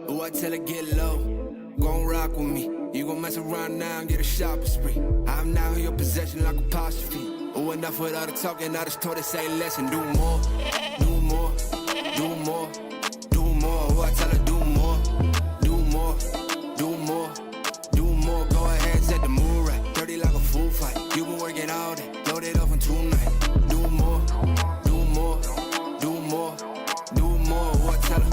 Ooh, I tell her get low, gon' rock with me. You gon' mess around now and get a shopping spree. I'm now in your possession like apostrophe. Ooh, enough with all the talking, I just told her say less and do more. Do more, do more, do more. Ooh, I tell her do more, do more, do more, do more. Go ahead, set the mood right, dirty like a food fight. You been working all day, load it up in 2 nights. Do more, do more, do more, do more. Ooh, I tell her,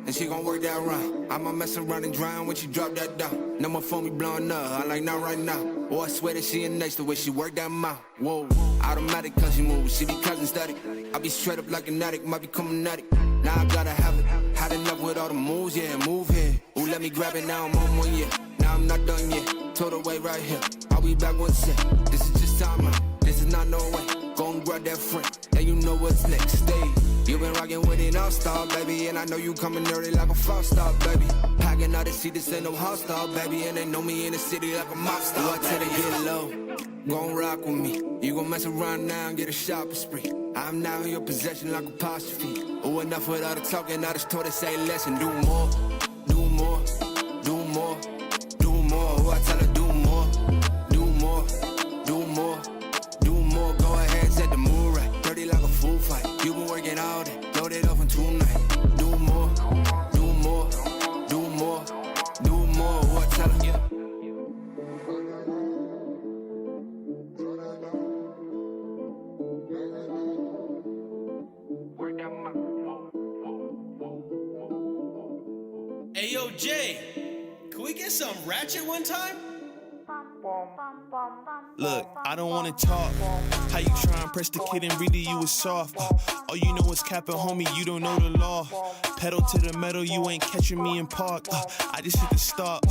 and she gon' work that round. I'ma mess around and drown when she drop that down. No more phone be blowing up, I like not right now. Oh, I swear that she in next the way she work that mouth. Whoa, automatic cause she move, she be cousin static. I be straight up like an addict, might become an addict. Now I gotta have it, had enough with all the moves, yeah, move here. Ooh, let me grab it now, I'm on 1 year. Now I'm not done yet, told her wait right here. I'll be back 1 sec, this is just time out, this is not no way. Go and grab that friend, and you know what's next, stay. You been rockin' with it all-star, baby, and I know you coming early like a five-star, baby. Packing out the seat, this ain't no hostile, baby, and they know me in the city like a mob star. Ooh, I tell her get low, gon' rock with me. You gon' mess around now and get a shopping spree. I'm now in your possession like apostrophe. Ooh, enough with all the talking, I just told her say less and do more. Do more, do more, do more. Ooh, I tell her do more, do more, do more, do more. Go ahead, set the mood right, dirty like a food fight. You been working all day, load it up in 2 nights. Do more, do more, do more, do more. Ooh, I tell her, Hey, yo, Jay, can we get some ratchet one time? Look, I don't wanna talk. How you try and press the kid and really you was soft. All you know is capping, homie, you don't know the law. Pedal to the metal, you ain't catching me in park. I just hit the stop,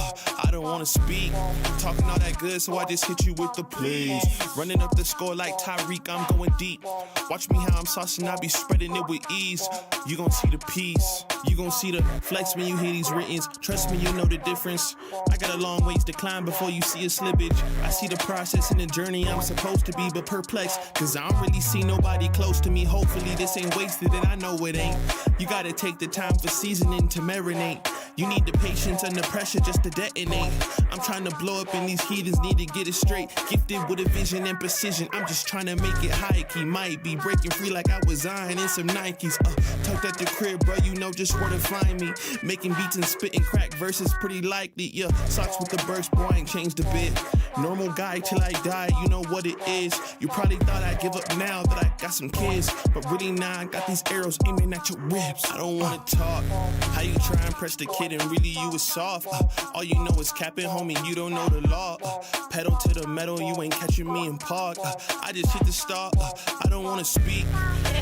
I don't wanna speak. Talking all that good, so I just hit you with the plays. Running up the score like Tyreek, I'm going deep. Watch me how I'm saucing, I be spreading it with ease. You gon' see the peace, you gon' see the flex when you hear these writtens. Trust me, you know the difference. I got a long ways to climb before you see a slippage. I see the process and the journey I'm supposed to be, but perplexed, cause I don't really see nobody close to me. Hopefully this ain't wasted and I know it ain't. You gotta take the time for seasoning to marinate. You need the patience and the pressure just to detonate. I'm trying to blow up and these heathens need to get it straight. Gifted with a vision and precision, I'm just trying to make it high key. Might be breaking free like I was Zion in some Nikes. Tucked at the crib, bro, you know just where to find me. Making beats and spitting crack verses pretty likely. Yeah, socks with the burst, boy, I ain't changed a bit. Normal guy till I die, you know what it is. You probably thought I'd give up now that I got some kids, but really now I got these arrows aiming at your ribs. I don't wanna talk. How you try and press the kid and really you was soft. All you know is capping, homie, you don't know the law. Pedal to the metal, you ain't catching me in park. I just hit the stop, I don't wanna speak.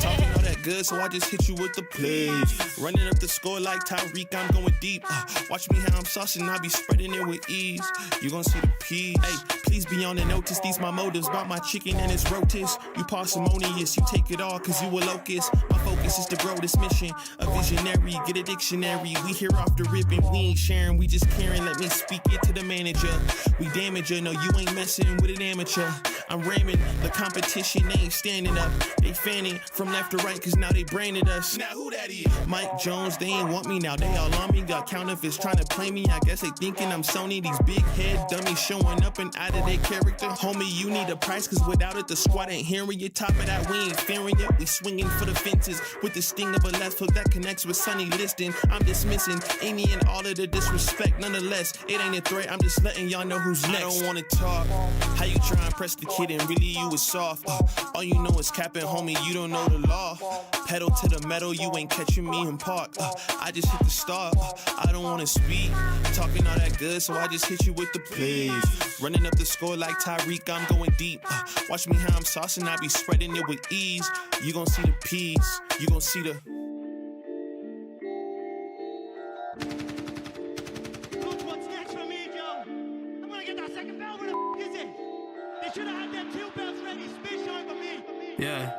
Talking all that good, so I just hit you with the plays. Running up the score like Tyreek, I'm going deep. Watch me how I'm saucing, I be spreading it with ease. You gon' see the peas. Hey, please be on the notice, these my motives. About my chicken and its rotis. You parsimonious, you take it all cause you a locust. My focus is to grow this mission. A visionary, get a dictionary. We here off the rip and we ain't sharing, we just caring. Let me speak it to the manager. We damage her, no you ain't messing with an amateur. I'm ramming, the competition ain't standing up. They fanning from left to right cause now they branded us. Now who that is? Mike Jones, they ain't want me now, they all on me. Got counterfeits trying to play me, I guess they thinking I'm Sony. These big head dummies showing up and out of their character. Homie, you need a price cause without it the squad ain't hearing you. Top of that, we ain't fearing you. We swinging for the fences with the sting of a left hook that connects with Sonny Liston. I'm dismissing any and all of the disrespect. Nonetheless, it ain't a threat, I'm just letting y'all know who's next. I don't wanna talk. How you try and press the kid and really you was soft. All you know is capping, homie, you don't know the law. Pedal to the metal, you ain't catching me in park. I just hit the start, I don't wanna speak. Talking all that good, so I just hit you with the plays. Running up the score like Tyreek, I'm going deep. Watch me how I'm saucing, I be spreading it with ease. You gon' see the peas, you gon' see the... Coach, what's next for me, Joe? I'm gonna get that second bell. Where the is it? They should have had them 2 bells ready. Space shine for me. Yeah.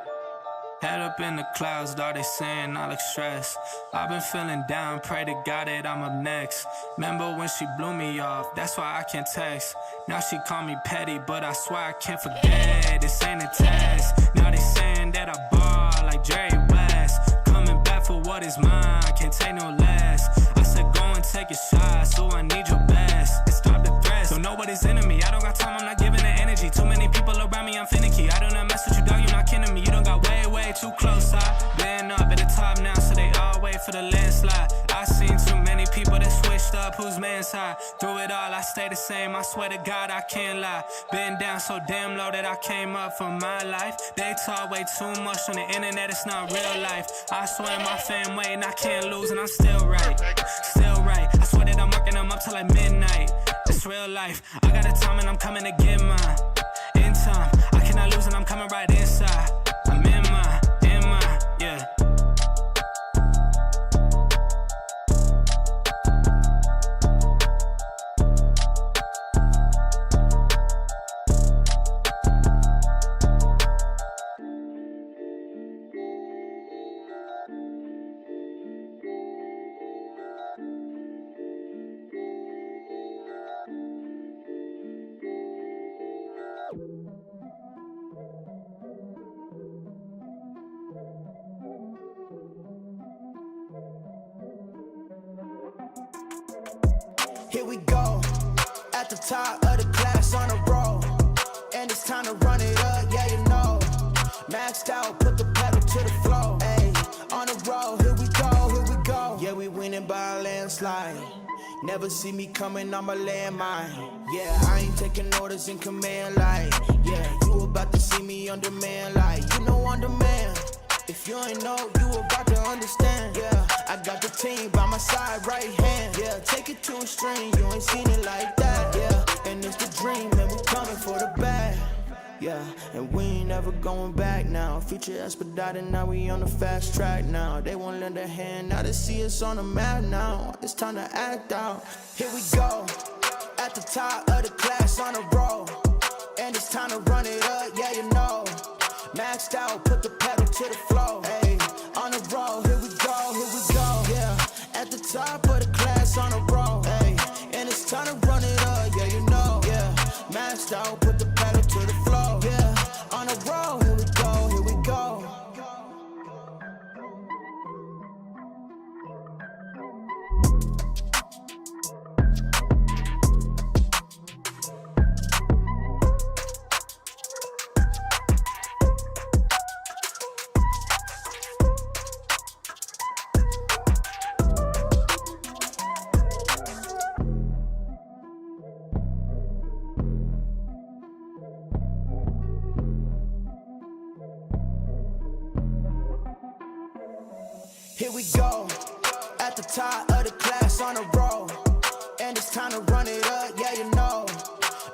Head up in the clouds, dog, they saying I look stressed. I've been feeling down, pray to God that I'm up next. Remember when she blew me off, that's why I can't text. Now she call me petty, but I swear I can't forget. This ain't a test. Now they saying that I ball like Jerry West. Coming back for what is mine, can't take no less. I said go and take a shot, so I need your best. And stop the threats, so nobody's into me. I don't got time, I'm not giving the energy. Too many people around me, I'm finicky. I do not mess with you, dog, you're not kidding me. You don't got way too close. I been up at the top now, so they all wait for the landslide. I seen too many people that switched up, whose man's high. Through it all, I stay the same, I swear to God, I can't lie. Been down so damn low that I came up for my life. They talk way too much on the internet, it's not real life. I swear my fam waiting, I can't lose, and I'm still right. Still right, I swear that I'm working them up till like midnight. It's real life, I got a time and I'm coming to get mine. In time, I cannot lose and I'm coming right inside. I'm in mine, yeah. Here we go, at the top of the class on a roll, and it's time to run it up, yeah you know. Maxed out, put the pedal to the floor, ayy, on the roll, here we go. Yeah, we winning by a landslide. Never see me coming, I'm a landmine. Yeah, I ain't taking orders in command, like, yeah, you about to see me on demand, like, you know on demand. If you ain't know, you about to understand. Yeah, I got the team by my side, right hand. Yeah, take it to a string, you ain't seen it like that. Yeah, and it's the dream, and we coming for the bag. Yeah, and we ain't ever going back now. Future expedited, now we on the fast track now. They won't lend a hand, now they see us on the map now. It's time to act out. Here we go, at the top of the class on a roll, and it's time to run it up, yeah you know. Maxed out, put the pedal to the floor, ayy, on the roll, here we go, yeah, at the top of the class on a roll, ayy, and it's time to run it up, yeah, you know, yeah, maxed out, put the pedal to the floor, yeah, on the roll, here we go, here we go. Here we go, at the top of the class on a roll, and it's time to run it up, yeah you know.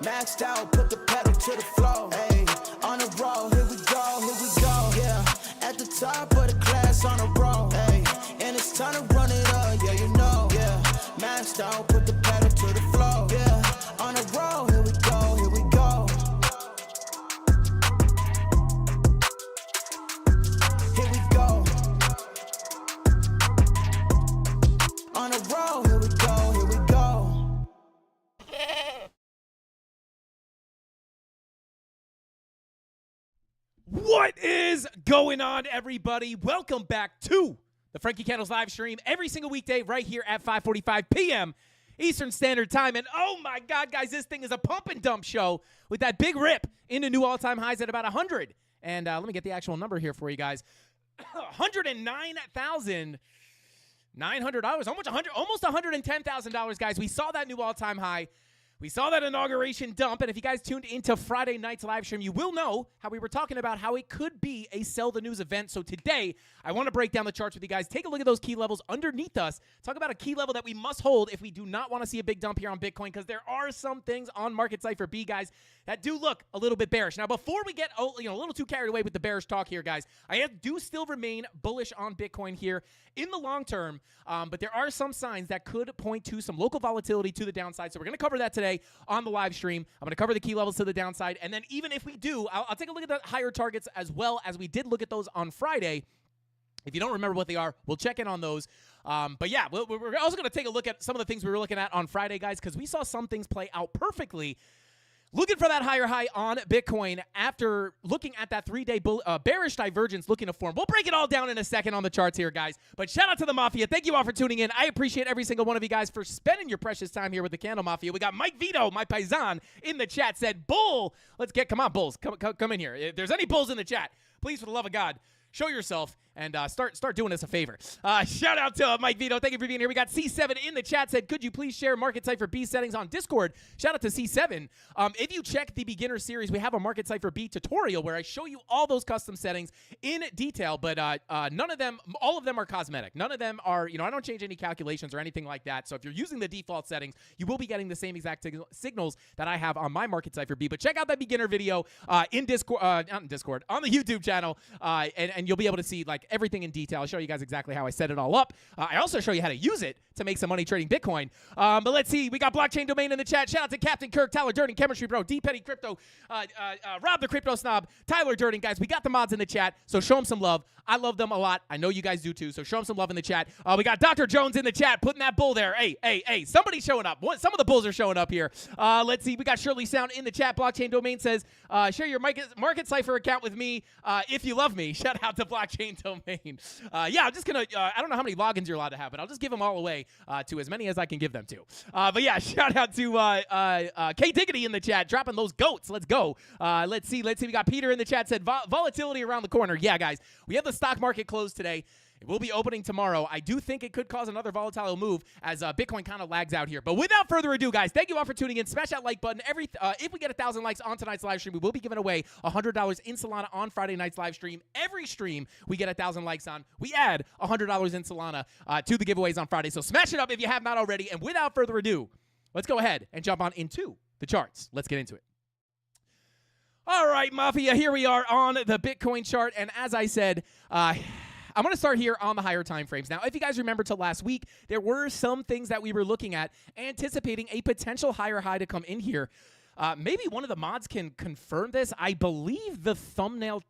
Maxed out, put the pedal to the floor, ayy, on the roll, here we go, yeah, at the top of the class on a roll, ayy, and it's time to run it up, yeah you know, yeah, maxed out, put the pedal to the floor, yeah, on the roll, here we go, here we go. Here we go. On a roll, here we go, here we go. What is going on, everybody? Welcome back to the Frankie Candles live stream every single weekday right here at 5:45 p.m. Eastern Standard Time. And oh my God, guys, this thing is a pump and dump show with that big rip into new all-time highs at about 100. And let me get the actual number here for you guys. $109,900, almost $110,000, guys. We saw that new all-time high. We saw that inauguration dump, and if you guys tuned into Friday night's live stream, you will know how we were talking about how it could be a sell the news event. So today, I want to break down the charts with you guys. Take a look at those key levels underneath us. Talk about a key level that we must hold if we do not want to see a big dump here on Bitcoin, because there are some things on Market Cypher B, guys, that do look a little bit bearish. Now, before we get a little too carried away with the bearish talk here, guys, I do still remain bullish on Bitcoin here in the long term, but there are some signs that could point to some local volatility to the downside. So we're going to cover that today. today on the live stream. I'm going to cover the key levels to the downside. And then even if we do, I'll take a look at the higher targets as well as we did look at those on Friday. If you don't remember what they are, we'll check in on those. But yeah, we're also going to take a look at some of the things we were looking at on Friday, guys, because we saw some things play out perfectly. Looking for that higher high on Bitcoin after looking at that 3-day bearish divergence looking to form. We'll break it all down in a second on the charts here, guys. But shout out to the Mafia. Thank you all for tuning in. I appreciate every single one of you guys for spending your precious time here with the Candle Mafia. We got Mike Vito, my paisan, in the chat, said, Bull. Come on, Bulls. Come in here. If there's any Bulls in the chat, please, for the love of God, show yourself and start doing us a favor. Shout out to Mike Vito. Thank you for being here. We got C7 in the chat, said, could you please share Market Cipher B settings on Discord? Shout out to C7. If you check the beginner series, we have a Market Cipher B tutorial where I show you all those custom settings in detail, but none of them, all of them are cosmetic. None of them are, I don't change any calculations or anything like that. So if you're using the default settings, you will be getting the same exact signals that I have on my Market Cipher B. But check out that beginner video in Discord, not in Discord, on the YouTube channel, and you'll be able to see like everything in detail. I'll show you guys exactly how I set it all up. I also show you how to use it to make some money trading Bitcoin. But let's see. We got Blockchain Domain in the chat. Shout out to Captain Kirk, Tyler Durden, Chemistry Bro, D Petty Crypto, Rob the Crypto Snob, Tyler Durden. Guys, we got the mods in the chat, so show them some love. I love them a lot. I know you guys do too, so show them some love in the chat. We got Dr. Jones in the chat, putting that bull there. Hey, somebody's showing up. Some of the bulls are showing up here. Let's see. We got Shirley Sound in the chat. Blockchain Domain says, share your Market Cipher account with me if you love me. Shout out to Blockchain Domain. Yeah, I'm just going to, I don't know how many logins you're allowed to have, but I'll just give them all away to as many as I can give them to. But yeah, shout out to K Diggity in the chat, dropping those goats. Let's go. Let's see. We got Peter in the chat, said volatility around the corner. Yeah, guys, we have the stock market closed today. It will be opening tomorrow. I do think it could cause another volatile move as Bitcoin kind of lags out here. But without further ado, guys, thank you all for tuning in. Smash that like button. If we get 1,000 likes on tonight's live stream, we will be giving away $100 in Solana on Friday night's live stream. Every stream we get 1,000 likes on, we add $100 in Solana to the giveaways on Friday. So smash it up if you have not already. And without further ado, let's go ahead and jump on into the charts. Let's get into it. All right, Mafia, here we are on the Bitcoin chart. And as I said, I'm going to start here on the higher time frames. Now, if you guys remember to last week, there were some things that we were looking at, anticipating a potential higher high to come in here. Maybe one of the mods can confirm this. I believe the thumbnail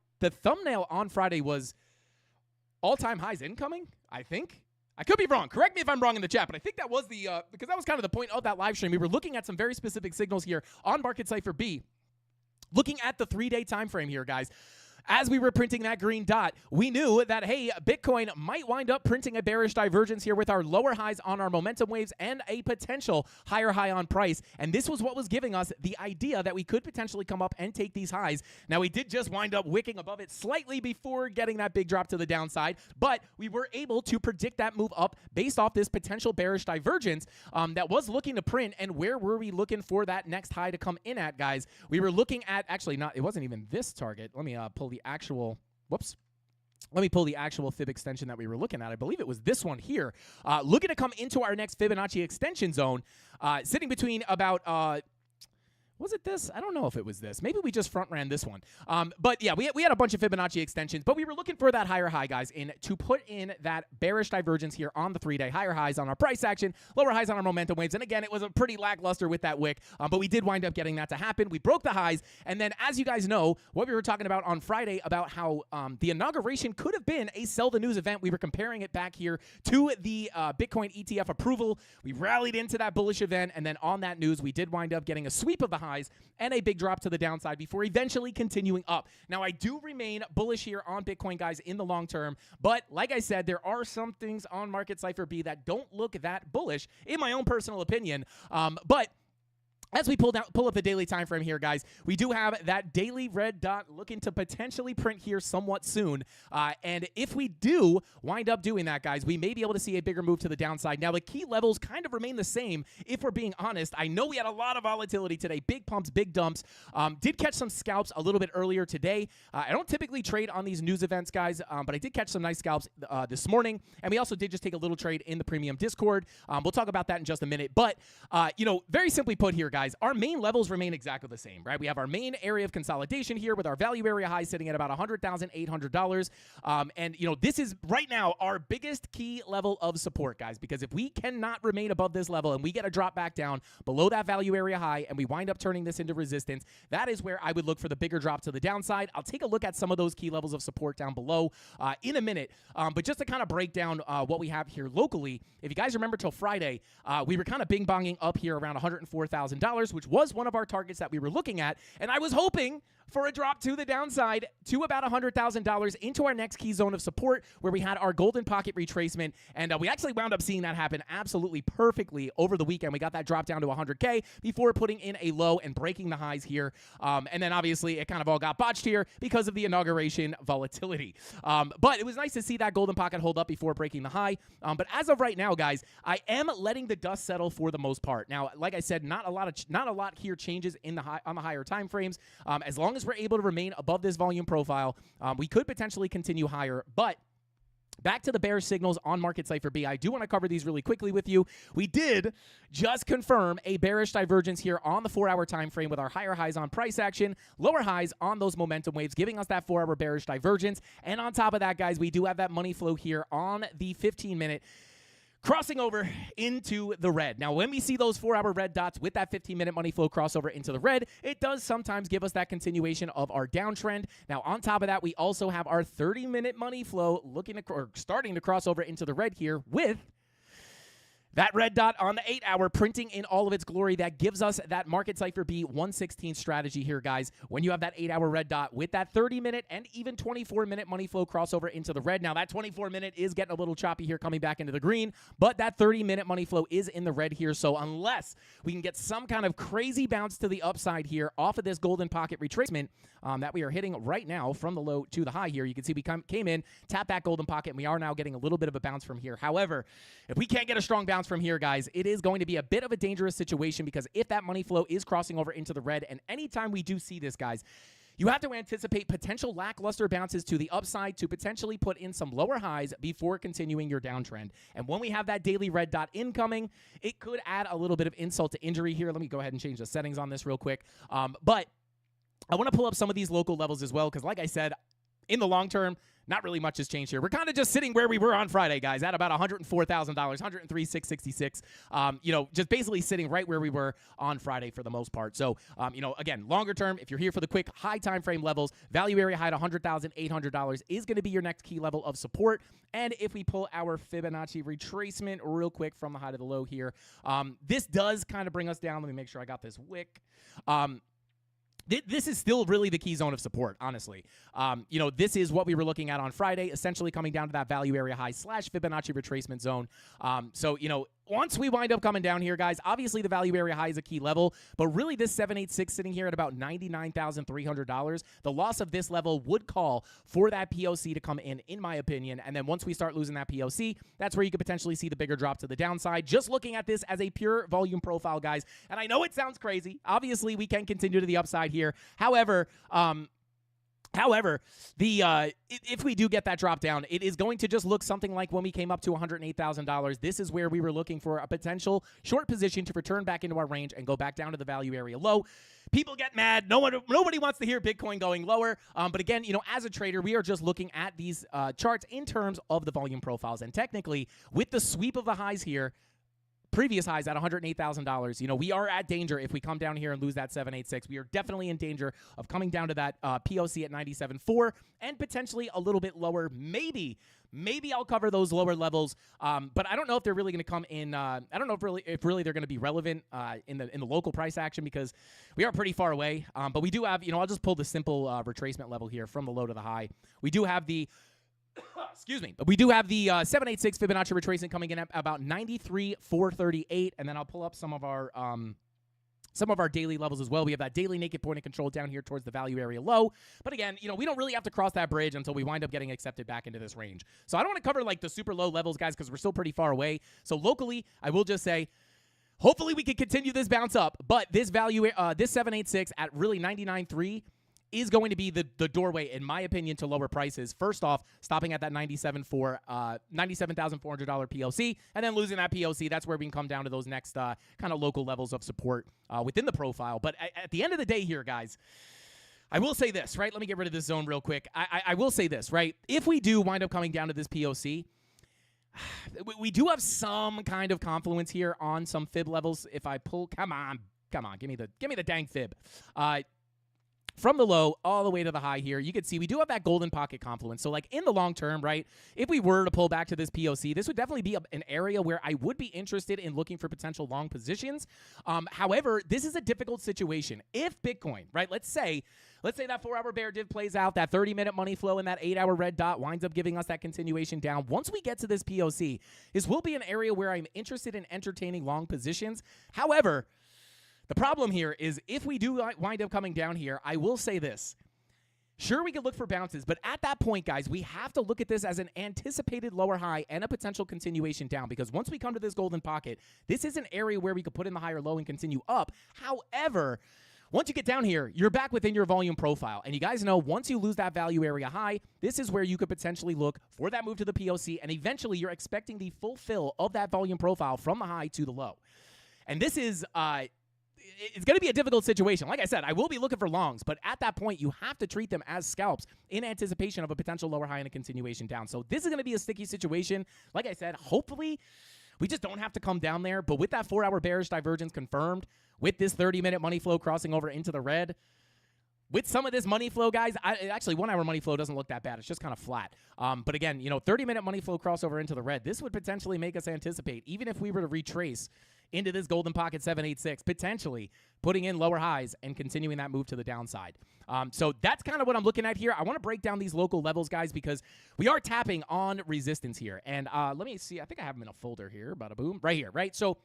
on Friday was all-time highs incoming, I think. I could be wrong. Correct me if I'm wrong in the chat, but I think that was because that was kind of the point of that live stream. We were looking at some very specific signals here on Market Cipher B. Looking at the 3-day time frame here, guys. As we were printing that green dot, we knew that, hey, Bitcoin might wind up printing a bearish divergence here with our lower highs on our momentum waves and a potential higher high on price. And this was what was giving us the idea that we could potentially come up and take these highs. Now, we did just wind up wicking above it slightly before getting that big drop to the downside, but we were able to predict that move up based off this potential bearish divergence that was looking to print. And where were we looking for that next high to come in at, guys? We were looking at, actually, it wasn't even this target. Let me pull the actual, let me pull the actual fib extension that we were looking at. I believe it was this one here. Looking to come into our next Fibonacci extension zone, sitting between about, was it this? I don't know if it was this. Maybe we just front ran this one. But yeah, we had a bunch of Fibonacci extensions, but we were looking for that higher high, guys, to put in that bearish divergence here on the 3-day. Higher highs on our price action, lower highs on our momentum waves. And again, it was a pretty lackluster with that wick, but we did wind up getting that to happen. We broke the highs. And then, as you guys know, what we were talking about on Friday about how the inauguration could have been a sell the news event. We were comparing it back here to the Bitcoin ETF approval. We rallied into that bullish event. And then on that news, we did wind up getting a sweep of the highs and a big drop to the downside before eventually continuing up. Now, I do remain bullish here on Bitcoin, guys, in the long term, but like I said, there are some things on Market Cipher B that don't look that bullish, in my own personal opinion, but as we pull up the daily time frame here, guys, we do have that daily red dot looking to potentially print here somewhat soon. And if we do wind up doing that, guys, we may be able to see a bigger move to the downside. Now, the key levels kind of remain the same, if we're being honest. I know we had a lot of volatility today, big pumps, big dumps. Did catch some scalps a little bit earlier today. I don't typically trade on these news events, guys, but I did catch some nice scalps this morning. And we also did just take a little trade in the premium Discord. We'll talk about that in just a minute. But, very simply put here, guys, guys, our main levels remain exactly the same, right? We have our main area of consolidation here with our value area high sitting at about $100,800. And, this is right now our biggest key level of support, guys, because if we cannot remain above this level and we get a drop back down below that value area high and we wind up turning this into resistance, that is where I would look for the bigger drop to the downside. I'll take a look at some of those key levels of support down below in a minute. But just to kind of break down what we have here locally, if you guys remember till Friday, we were kind of bing-bonging up here around $104,000, which was one of our targets that we were looking at. And I was hoping for a drop to the downside to about $100,000 into our next key zone of support where we had our golden pocket retracement. And we actually wound up seeing that happen absolutely perfectly over the weekend. We got that drop down to 100K before putting in a low and breaking the highs here. And then obviously it kind of all got botched here because of the inauguration volatility. But it was nice to see that golden pocket hold up before breaking the high. But as of right now, guys, I am letting the dust settle for the most part. Now, like I said, not a lot here changes in the on the higher time frames. As long as we're able to remain above this volume profile, we could potentially continue higher. But back to the bearish signals on Market Cipher B, I do want to cover these really quickly with you. We did just confirm a bearish divergence here on the 4-hour time frame with our higher highs on price action, lower highs on those momentum waves, giving us that 4-hour bearish divergence. And on top of that, guys, we do have that money flow here on the 15-minute crossing over into the red. Now, when we see those 4-hour red dots with that 15-minute money flow crossover into the red, it does sometimes give us that continuation of our downtrend. Now, on top of that, we also have our 30-minute money flow starting to cross over into the red here with that red dot on the 8-hour printing in all of its glory. That gives us that Market Cipher B 116 strategy here, guys. When you have that 8-hour red dot with that 30-minute and even 24-minute money flow crossover into the red. Now, that 24-minute is getting a little choppy here coming back into the green, but that 30-minute money flow is in the red here. So unless we can get some kind of crazy bounce to the upside here off of this golden pocket retracement that we are hitting right now from the low to the high here, you can see we came in, tapped that golden pocket, and we are now getting a little bit of a bounce from here. However, if we can't get a strong bounce from here, guys, it is going to be a bit of a dangerous situation because if that money flow is crossing over into the red, and anytime we do see this, guys, you have to anticipate potential lackluster bounces to the upside to potentially put in some lower highs before continuing your downtrend. And when we have that daily red dot incoming, it could add a little bit of insult to injury here. Let me go ahead and change the settings on this real quick. But I want to pull up some of these local levels as well because, like I said, in the long term, not really much has changed here. We're kind of just sitting where we were on Friday, guys, at about $104,000, $103,666. Just basically sitting right where we were on Friday for the most part. So, again, longer term, if you're here for the quick high time frame levels, value area high at $100,800 is going to be your next key level of support. And if we pull our Fibonacci retracement real quick from the high to the low here, this does kind of bring us down. Let me make sure I got this wick. This is still really the key zone of support, honestly. This is what we were looking at on Friday, essentially coming down to that value area high / Fibonacci retracement zone. Once we wind up coming down here, guys, obviously the value area high is a key level, but really this 786 sitting here at about $99,300, the loss of this level would call for that POC to come in my opinion. And then once we start losing that POC, that's where you could potentially see the bigger drop to the downside. Just looking at this as a pure volume profile, guys, and I know it sounds crazy. Obviously, we can continue to the upside here. However, if we do get that drop down, it is going to just look something like when we came up to $108,000. This is where we were looking for a potential short position to return back into our range and go back down to the value area low. People get mad. Nobody wants to hear Bitcoin going lower. But again, as a trader, we are just looking at these charts in terms of the volume profiles. And technically, with the sweep of the highs here, previous highs at $108,000. We are at danger if we come down here and lose that 786. We are definitely in danger of coming down to that POC at 97.4 and potentially a little bit lower. Maybe I'll cover those lower levels, but I don't know if they're really going to come in. I don't know if really they're going to be relevant in the local price action because we are pretty far away. But we do have, I'll just pull the simple retracement level here from the low to the high. We do have the excuse me. But we do have the 786 Fibonacci retracement coming in at about 93,438, and then I'll pull up some of our daily levels as well. We have that daily naked point of control down here towards the value area low. But again, we don't really have to cross that bridge until we wind up getting accepted back into this range. So I don't want to cover like the super low levels, guys, because we're still pretty far away. So locally, I will just say, hopefully we can continue this bounce up. But this value, this 786 at really 99.3. is going to be the doorway, in my opinion, to lower prices. First off, stopping at that $97,400 POC, and then losing that POC. That's where we can come down to those next kind of local levels of support within the profile. But at the end of the day here, guys, I will say this, right? Let me get rid of this zone real quick. I will say this, right? If we do wind up coming down to this POC, we do have some kind of confluence here on some fib levels. If I pull, come on, give me the dang fib. From the low all the way to the high here, you can see we do have that golden pocket confluence. So, like, in the long term, right, if we were to pull back to this POC, this would definitely be an area where I would be interested in looking for potential long positions. However, this is a difficult situation. If Bitcoin, right, let's say that 4-hour bear div plays out, that 30-minute money flow and that 8-hour red dot winds up giving us that continuation down. Once we get to this POC, this will be an area where I'm interested in entertaining long positions. However, the problem here is if we do wind up coming down here, I will say this. Sure, we could look for bounces, but at that point, guys, we have to look at this as an anticipated lower high and a potential continuation down, because once we come to this golden pocket, this is an area where we could put in the higher low and continue up. However, once you get down here, you're back within your volume profile. And you guys know, once you lose that value area high, this is where you could potentially look for that move to the POC, and eventually you're expecting the fulfill of that volume profile from the high to the low. And this is it's going to be a difficult situation. Like I said, I will be looking for longs, but at that point, you have to treat them as scalps in anticipation of a potential lower high and a continuation down. So this is going to be a sticky situation. Like I said, hopefully we just don't have to come down there. But with that 4-hour bearish divergence confirmed, with this 30-minute money flow crossing over into the red, with some of this money flow, guys, actually 1-hour money flow doesn't look that bad. It's just kind of flat. But again, 30-minute money flow crossover into the red, this would potentially make us anticipate, even if we were to retrace into this golden pocket 786, potentially putting in lower highs and continuing that move to the downside. So that's kind of what I'm looking at here. I want to break down these local levels, guys, because we are tapping on resistance here. And let me see. I think I have them in a folder here. Bada boom. Right here, right? So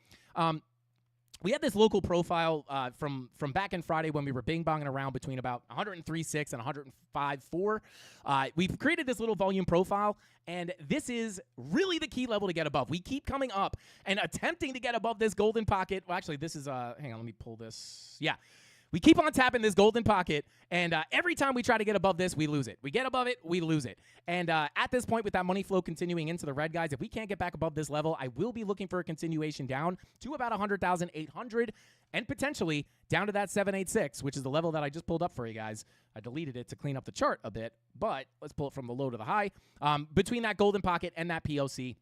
we had this local profile from back in Friday when we were bing-bonging around between about 103.6 and 105.4. We've created this little volume profile, and this is really the key level to get above. We keep coming up and attempting to get above this golden pocket. Well, actually, this is hang on, let me pull this. Yeah. We keep on tapping this golden pocket, and every time we try to get above this, we lose it. We get above it, we lose it. And at this point, with that money flow continuing into the red, guys, if we can't get back above this level, I will be looking for a continuation down to about 100,800 and potentially down to that 786, which is the level that I just pulled up for you guys. I deleted it to clean up the chart a bit, but let's pull it from the low to the high. Between that golden pocket and that POC,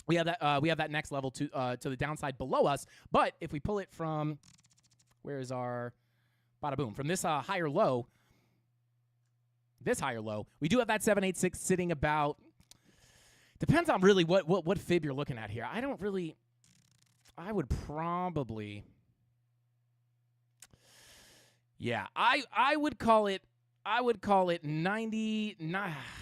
we have that next level to the downside below us. But if we pull it from, where is our... Bada boom. From this higher low, we do have that 786 sitting about, depends on really what fib you're looking at here. I would probably, yeah, I would call it 90,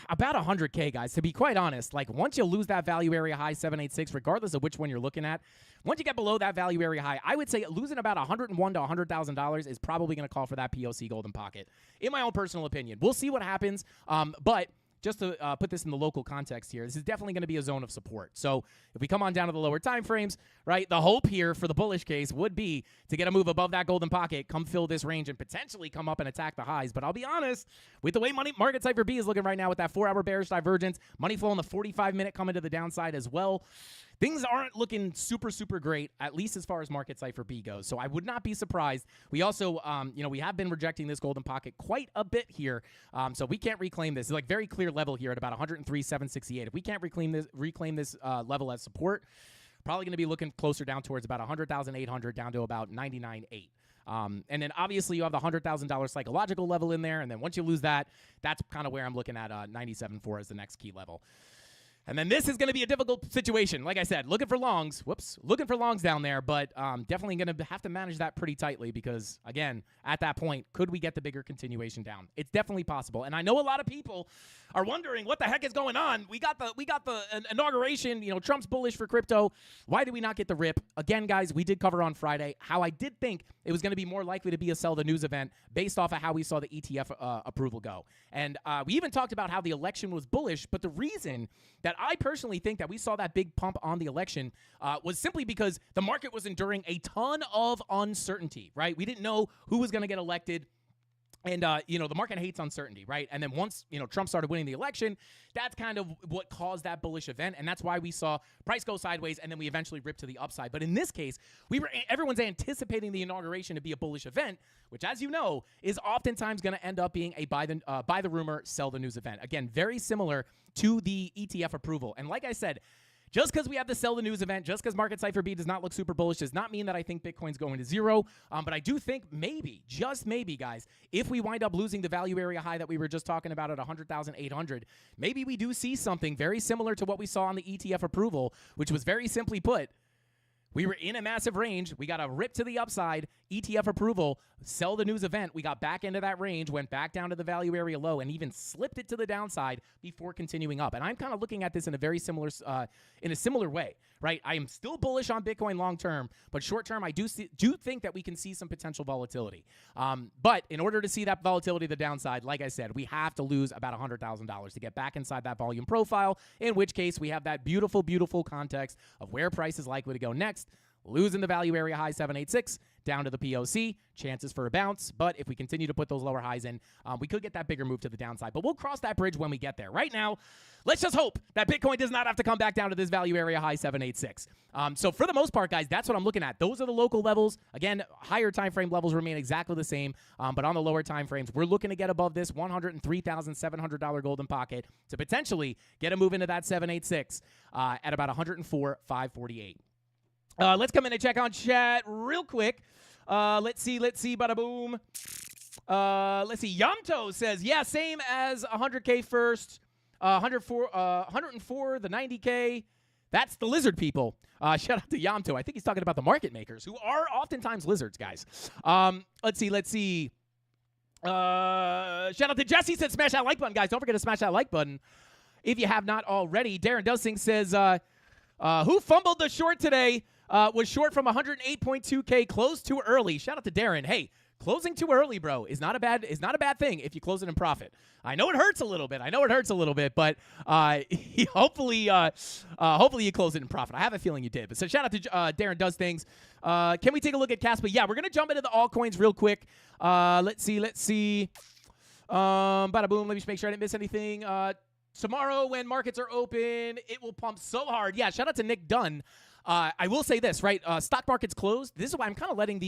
about 100K, guys, to be quite honest. Like, once you lose that value area high 786, regardless of which one you're looking at, once you get below that value area high, I would say losing about $101 to $100,000 is probably going to call for that POC golden pocket, in my own personal opinion. We'll see what happens, but just to put this in the local context here, this is definitely going to be a zone of support. So if we come on down to the lower time frames, right, the hope here for the bullish case would be to get a move above that golden pocket, come fill this range, and potentially come up and attack the highs. But I'll be honest, with the way market Cypher B is looking right now with that 4-hour bearish divergence, money flow in the 45-minute coming to the downside as well, things aren't looking super, super great, at least as far as market Cypher B goes. So I would not be surprised. We also, we have been rejecting this golden pocket quite a bit here. So we can't reclaim this. It's like very clear level here at about 103,768. If we can't reclaim this level as support, probably going to be looking closer down towards about 100,800 down to about 99.8. And then obviously you have the $100,000 psychological level in there. And then once you lose that, that's kind of where I'm looking at 97.4 as the next key level. And then this is going to be a difficult situation. Like I said, looking for longs down there, but definitely going to have to manage that pretty tightly because, again, at that point, could we get the bigger continuation down? It's definitely possible. And I know a lot of people are wondering what the heck is going on. We got the inauguration, Trump's bullish for crypto. Why did we not get the rip? Again, guys, we did cover on Friday how I did think it was going to be more likely to be a sell the news event based off of how we saw the ETF approval go. And we even talked about how the election was bullish, but the reason that I personally think that we saw that big pump on the election was simply because the market was enduring a ton of uncertainty, right? We didn't know who was going to get elected. And, the market hates uncertainty, right? And then once, Trump started winning the election, that's kind of what caused that bullish event. And that's why we saw price go sideways and then we eventually ripped to the upside. But in this case, everyone's anticipating the inauguration to be a bullish event, which, as you know, is oftentimes going to end up being a buy the rumor, sell the news event. Again, very similar to the ETF approval. And like I said, just because we have the sell the news event, just because Market Cipher B does not look super bullish, does not mean that I think Bitcoin's going to zero. But I do think maybe, just maybe, guys, if we wind up losing the value area high that we were just talking about at 100,800, maybe we do see something very similar to what we saw on the ETF approval, which was very simply put, we were in a massive range. We got a rip to the upside, ETF approval, sell the news event. We got back into that range, went back down to the value area low, and even slipped it to the downside before continuing up. And I'm kind of looking at this in a similar way, right? I am still bullish on Bitcoin long term, but short term, I do think that we can see some potential volatility. But in order to see that volatility to the downside, like I said, we have to lose about $100,000 to get back inside that volume profile, in which case we have that beautiful, beautiful context of where price is likely to go next. Losing the value area high 786 down to the POC, chances for a bounce. But if we continue to put those lower highs in, we could get that bigger move to the downside. But we'll cross that bridge when we get there. Right now, let's just hope that Bitcoin does not have to come back down to this value area high 786. So for the most part, guys, that's what I'm looking at. Those are the local levels. Again, higher time frame levels remain exactly the same. But on the lower time frames, we're looking to get above this $103,700 golden pocket to potentially get a move into that 786 at about 104,548. Let's come in and check on chat real quick. Let's see, bada boom. Let's see, Yamto says, yeah, same as 100K first, 104, the 90K. That's the lizard people. Shout out to Yamto. I think he's talking about the market makers, who are oftentimes lizards, guys. Let's see. Shout out to Jesse, said smash that like button, guys. Don't forget to smash that like button if you have not already. Darren Dusing says, who fumbled the short today? Was short from 108.2K, closed too early. Shout out to Darren. Hey, closing too early, bro, is not a bad thing if you close it in profit. I know it hurts a little bit. But hopefully you close it in profit. I have a feeling you did. But so shout out to Darren Does Things. Can we take a look at Casper? Yeah, we're gonna jump into the altcoins real quick. Let's see. Bada boom. Let me just make sure I didn't miss anything. Tomorrow when markets are open, it will pump so hard. Yeah, shout out to Nick Dunn. I will say this, right? Stock market's closed. This is why I'm kind of letting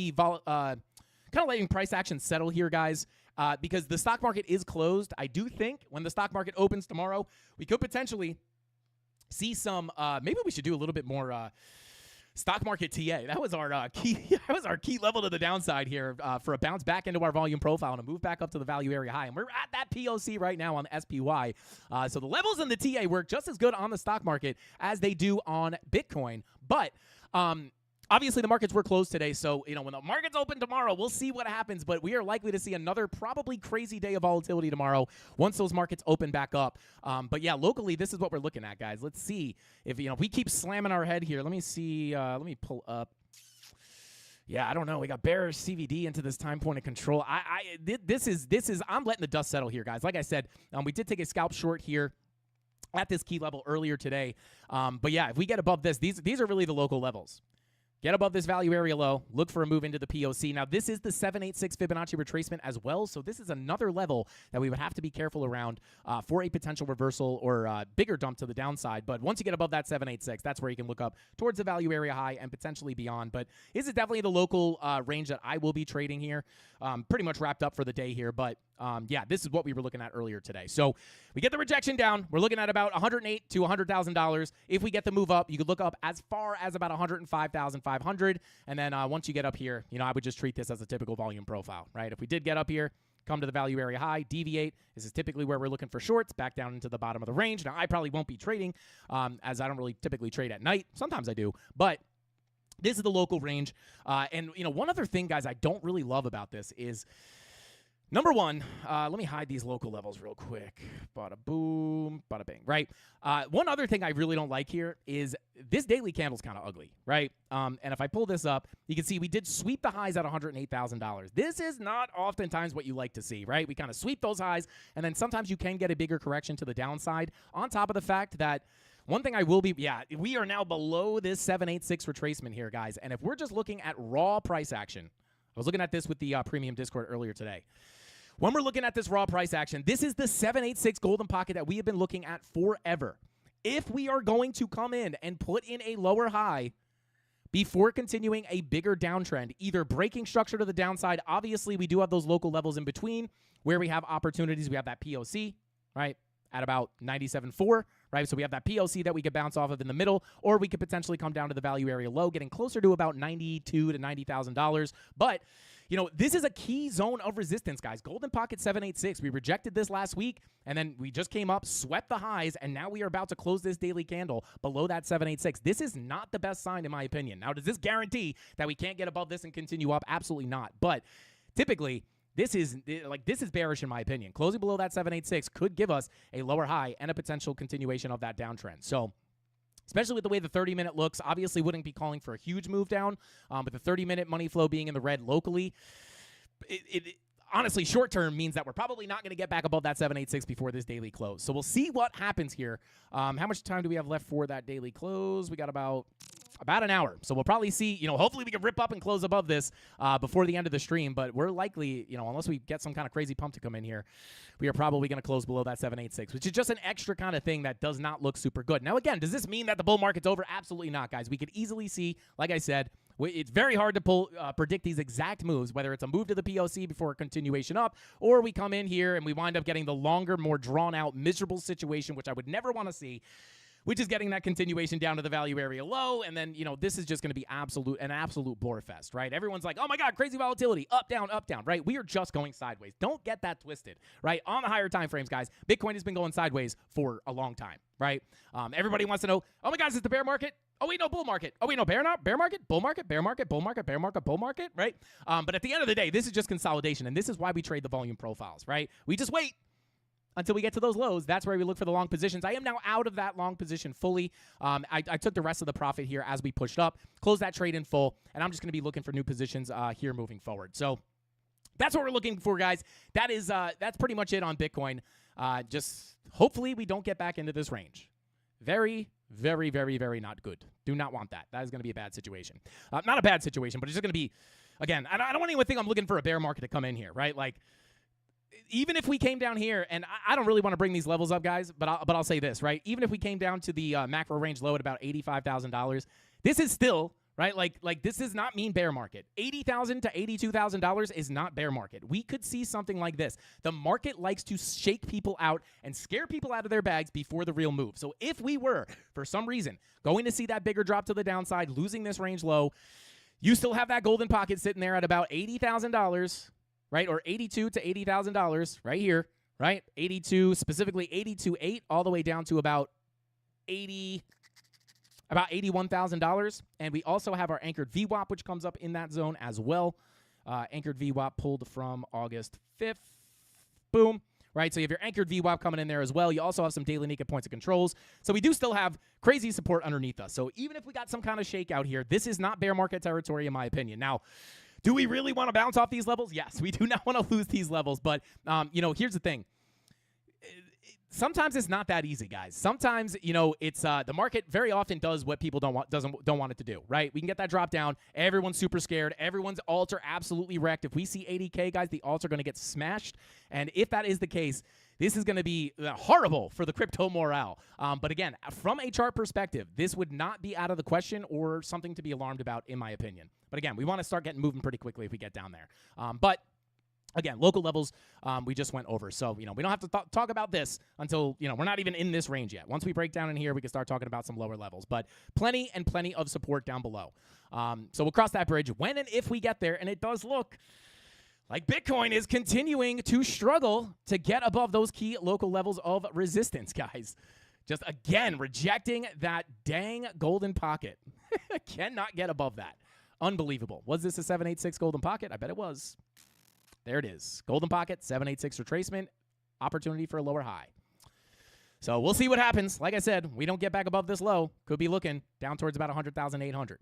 letting price action settle here, guys, because the stock market is closed. I do think when the stock market opens tomorrow, we could potentially see some. Maybe we should do a little bit more stock market TA. That was our key. That was our key level to the downside here for a bounce back into our volume profile and a move back up to the value area high. And we're at that POC right now on the SPY. So the levels in the TA work just as good on the stock market as they do on Bitcoin. But obviously, the markets were closed today, so when the markets open tomorrow, we'll see what happens. But we are likely to see another probably crazy day of volatility tomorrow once those markets open back up. But yeah, locally, this is what we're looking at, guys. Let's see if we keep slamming our head here. Let me see. Let me pull up. Yeah, I don't know. We got bearish CVD into this time point of control. This is. I'm letting the dust settle here, guys. Like I said, we did take a scalp short here at this key level earlier today. But yeah, if we get above this, these are really the local levels. Get above this value area low. Look for a move into the POC. Now, this is the 786 Fibonacci retracement as well, so this is another level that we would have to be careful around for a potential reversal or bigger dump to the downside. But once you get above that 786, that's where you can look up towards the value area high and potentially beyond. But this is definitely the local range that I will be trading here. Pretty much wrapped up for the day here, but yeah, this is what we were looking at earlier today. So we get the rejection down. We're looking at about $108,000 to $100,000. If we get the move up, you could look up as far as about $105,500. And then once you get up here, I would just treat this as a typical volume profile, right? If we did get up here, come to the value area high, deviate. This is typically where we're looking for shorts, back down into the bottom of the range. Now, I probably won't be trading as I don't really typically trade at night. Sometimes I do, but this is the local range. And, one other thing, guys, I don't really love about this is, number one, let me hide these local levels real quick. Bada boom, bada bing, right? One other thing I really don't like here is this daily candle's kind of ugly, right? And if I pull this up, you can see we did sweep the highs at $108,000. This is not oftentimes what you like to see, right? We kind of sweep those highs, and then sometimes you can get a bigger correction to the downside, on top of the fact that one thing I will be, we are now below this 786 retracement here, guys. And if we're just looking at raw price action, I was looking at this with the premium Discord earlier today. when we're looking at this raw price action, this is the 786 golden pocket that we have been looking at forever. If we are going to come in and put in a lower high before continuing a bigger downtrend, either breaking structure to the downside, obviously we do have those local levels in between where we have opportunities. We have that POC, right, at about 97.4, right? So we have that POC that we could bounce off of in the middle, or we could potentially come down to the value area low, getting closer to about $92,000 to $90,000. But you know, this is a key zone of resistance, guys. Golden Pocket 786. We rejected this last week, and then we just came up, swept the highs, and now we are about to close this daily candle below that 786. This is not the best sign, in my opinion. Now, does this guarantee that we can't get above this and continue up? Absolutely not. But typically, this is bearish, in my opinion. Closing below that 786 could give us a lower high and a potential continuation of that downtrend. So, especially with the way the 30-minute looks, obviously wouldn't be calling for a huge move down, but the 30-minute money flow being in the red locally, it honestly, short-term means that we're probably not going to get back above that 786 before this daily close. So we'll see what happens here. How much time do we have left for that daily close? We got about an hour. So we'll probably see, you know, hopefully we can rip up and close above this before the end of the stream, but we're likely, you know, unless we get some kind of crazy pump to come in here, we are probably going to close below that 786, which is just an extra kind of thing that does not look super good. Now, again, does this mean that the bull market's over? Absolutely not, guys. We could easily see, like I said, it's very hard to predict these exact moves, whether it's a move to the POC before a continuation up, or we come in here and we wind up getting the longer, more drawn-out, miserable situation, which I would never want to see, which is getting that continuation down to the value area low, and then, you know, this is just going to be an absolute bore fest, right? Everyone's like, oh my God, crazy volatility, up, down, right? We are just going sideways. Don't get that twisted, right? On the higher time frames, guys, Bitcoin has been going sideways for a long time, right? Everybody wants to know, oh my God, is it the bear market? Oh, wait, no, bull market. Oh, wait, no, bear market, bull market, bear market, bull market, bear market, bull market, right? But at the end of the day, this is just consolidation, and this is why we trade the volume profiles, right? We just wait until we get to those lows. That's where we look for the long positions. I am now out of that long position fully. I took the rest of the profit here as we pushed up, closed that trade in full, and I'm just going to be looking for new positions here moving forward. So that's what we're looking for, guys. That's pretty much it on Bitcoin. Just hopefully we don't get back into this range. Very, very, very, very not good. Do not want that. That is going to be a bad situation. Not a bad situation, but it's just going to be, again, I don't want anyone to think I'm looking for a bear market to come in here, right? Like, even if we came down here, and I don't really want to bring these levels up, guys, but I'll say this, right? Even if we came down to the macro range low at about $85,000, this is still, right? Like this does not mean bear market. $80,000 to $82,000 is not bear market. We could see something like this. The market likes to shake people out and scare people out of their bags before the real move. So if we were, for some reason, going to see that bigger drop to the downside, losing this range low, you still have that golden pocket sitting there at about $80,000. Right, or $82,000 to $80,000 right here, right? 82, specifically 82.8, all the way down to about $81,000. And we also have our anchored VWAP, which comes up in that zone as well. Anchored VWAP pulled from August 5th. Boom. Right, so you have your anchored VWAP coming in there as well. You also have some daily naked points of controls. So we do still have crazy support underneath us. So even if we got some kind of shakeout here, this is not bear market territory in my opinion. Now, do we really want to bounce off these levels? Yes, we do not want to lose these levels. But, you know, here's the thing. Sometimes it's not that easy, guys. Sometimes, you know, it's the market very often does what people don't want it to do, right? We can get that drop down. Everyone's super scared. Everyone's alts are absolutely wrecked. If we see 80K, guys, the alts are going to get smashed. And if that is the case, this is going to be horrible for the crypto morale. But again, from a chart perspective, this would not be out of the question or something to be alarmed about, in my opinion. But again, we want to start getting moving pretty quickly if we get down there. But again, local levels, we just went over. So, you know, we don't have to talk about this until, you know, we're not even in this range yet. Once we break down in here, we can start talking about some lower levels. But plenty and plenty of support down below. So we'll cross that bridge when and if we get there. And it does look like Bitcoin is continuing to struggle to get above those key local levels of resistance, guys. Just, again, rejecting that dang golden pocket. Cannot get above that. Unbelievable. Was this a 786 golden pocket? I bet it was. There it is. Golden pocket, 786 retracement, opportunity for a lower high. So we'll see what happens. Like I said, we don't get back above this low. Could be looking down towards about 100,800.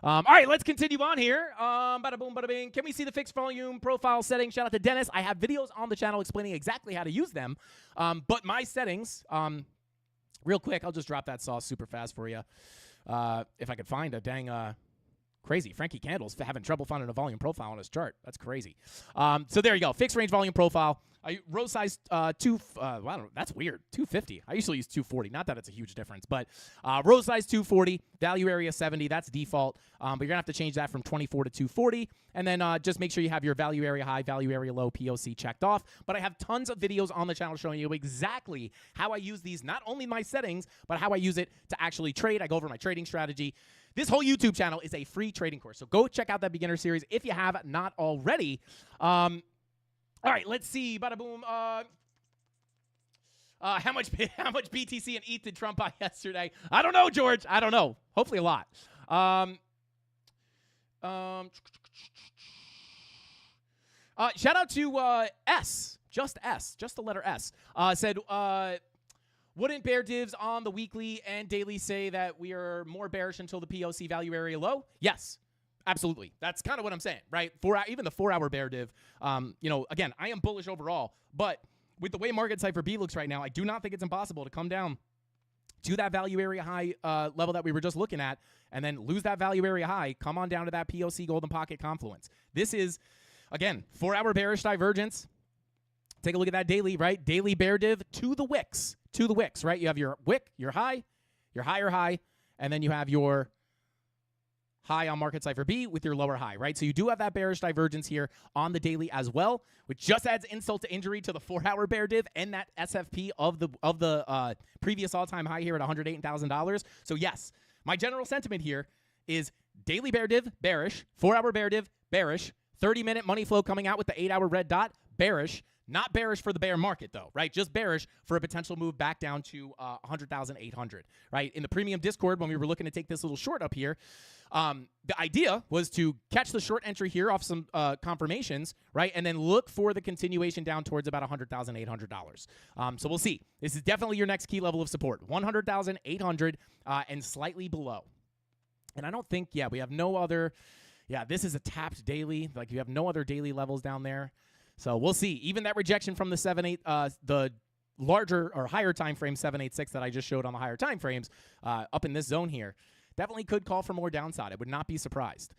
All right, let's continue on here. Bada boom, bada bing. Can we see the fixed volume profile settings? Shout out to Dennis. I have videos on the channel explaining exactly how to use them. But my settings, real quick, I'll just drop that sauce super fast for you. If I could find a dang Crazy. Frankie Candle's having trouble finding a volume profile on his chart. That's crazy. So there you go. Fixed range volume profile. Row size I don't know, that's weird. 250. I usually use 240. Not that it's a huge difference, but row size 240, value area 70. That's default. But you're gonna have to change that from 24 to 240, and then just make sure you have your value area high, value area low, POC checked off. But I have tons of videos on the channel showing you exactly how I use these, not only my settings, but how I use it to actually trade. I go over my trading strategy. This whole YouTube channel is a free trading course, so go check out that beginner series if you have not already. All right, let's see. Bada boom. How much BTC and ETH did Trump buy yesterday? I don't know, George. I don't know. Hopefully a lot. Shout out to S, just the letter S. Said, wouldn't bear divs on the weekly and daily say that we are more bearish until the POC value area low? Yes. Absolutely. That's kind of what I'm saying, right? Even the 4-hour bear div, again, I am bullish overall, but with the way market cipher B looks right now, I do not think it's impossible to come down to that value area high level that we were just looking at and then lose that value area high, come on down to that POC golden pocket confluence. This is, again, 4-hour bearish divergence. Take a look at that daily, right? Daily bear div to the wicks, right? You have your wick, your higher high, and then you have your high on market cipher B with your lower high, right? So you do have that bearish divergence here on the daily as well, which just adds insult to injury to the 4-hour bear div and that SFP of the previous all-time high here at $108,000. So yes, my general sentiment here is daily bear div, bearish, 4-hour bear div, bearish, 30-minute money flow coming out with the 8-hour red dot, bearish. Not bearish for the bear market, though, right? Just bearish for a potential move back down to 100,800, right? In the premium Discord, when we were looking to take this little short up here, the idea was to catch the short entry here off some confirmations, right? And then look for the continuation down towards about $100,800. So we'll see. This is definitely your next key level of support, 100,800 and slightly below. And I don't think, we have no other, this is a tapped daily. Like, you have no other daily levels down there. So we'll see. Even that rejection from the 7-8, the larger or higher time frame 786 that I just showed on the higher time frames up in this zone here definitely could call for more downside. I would not be surprised.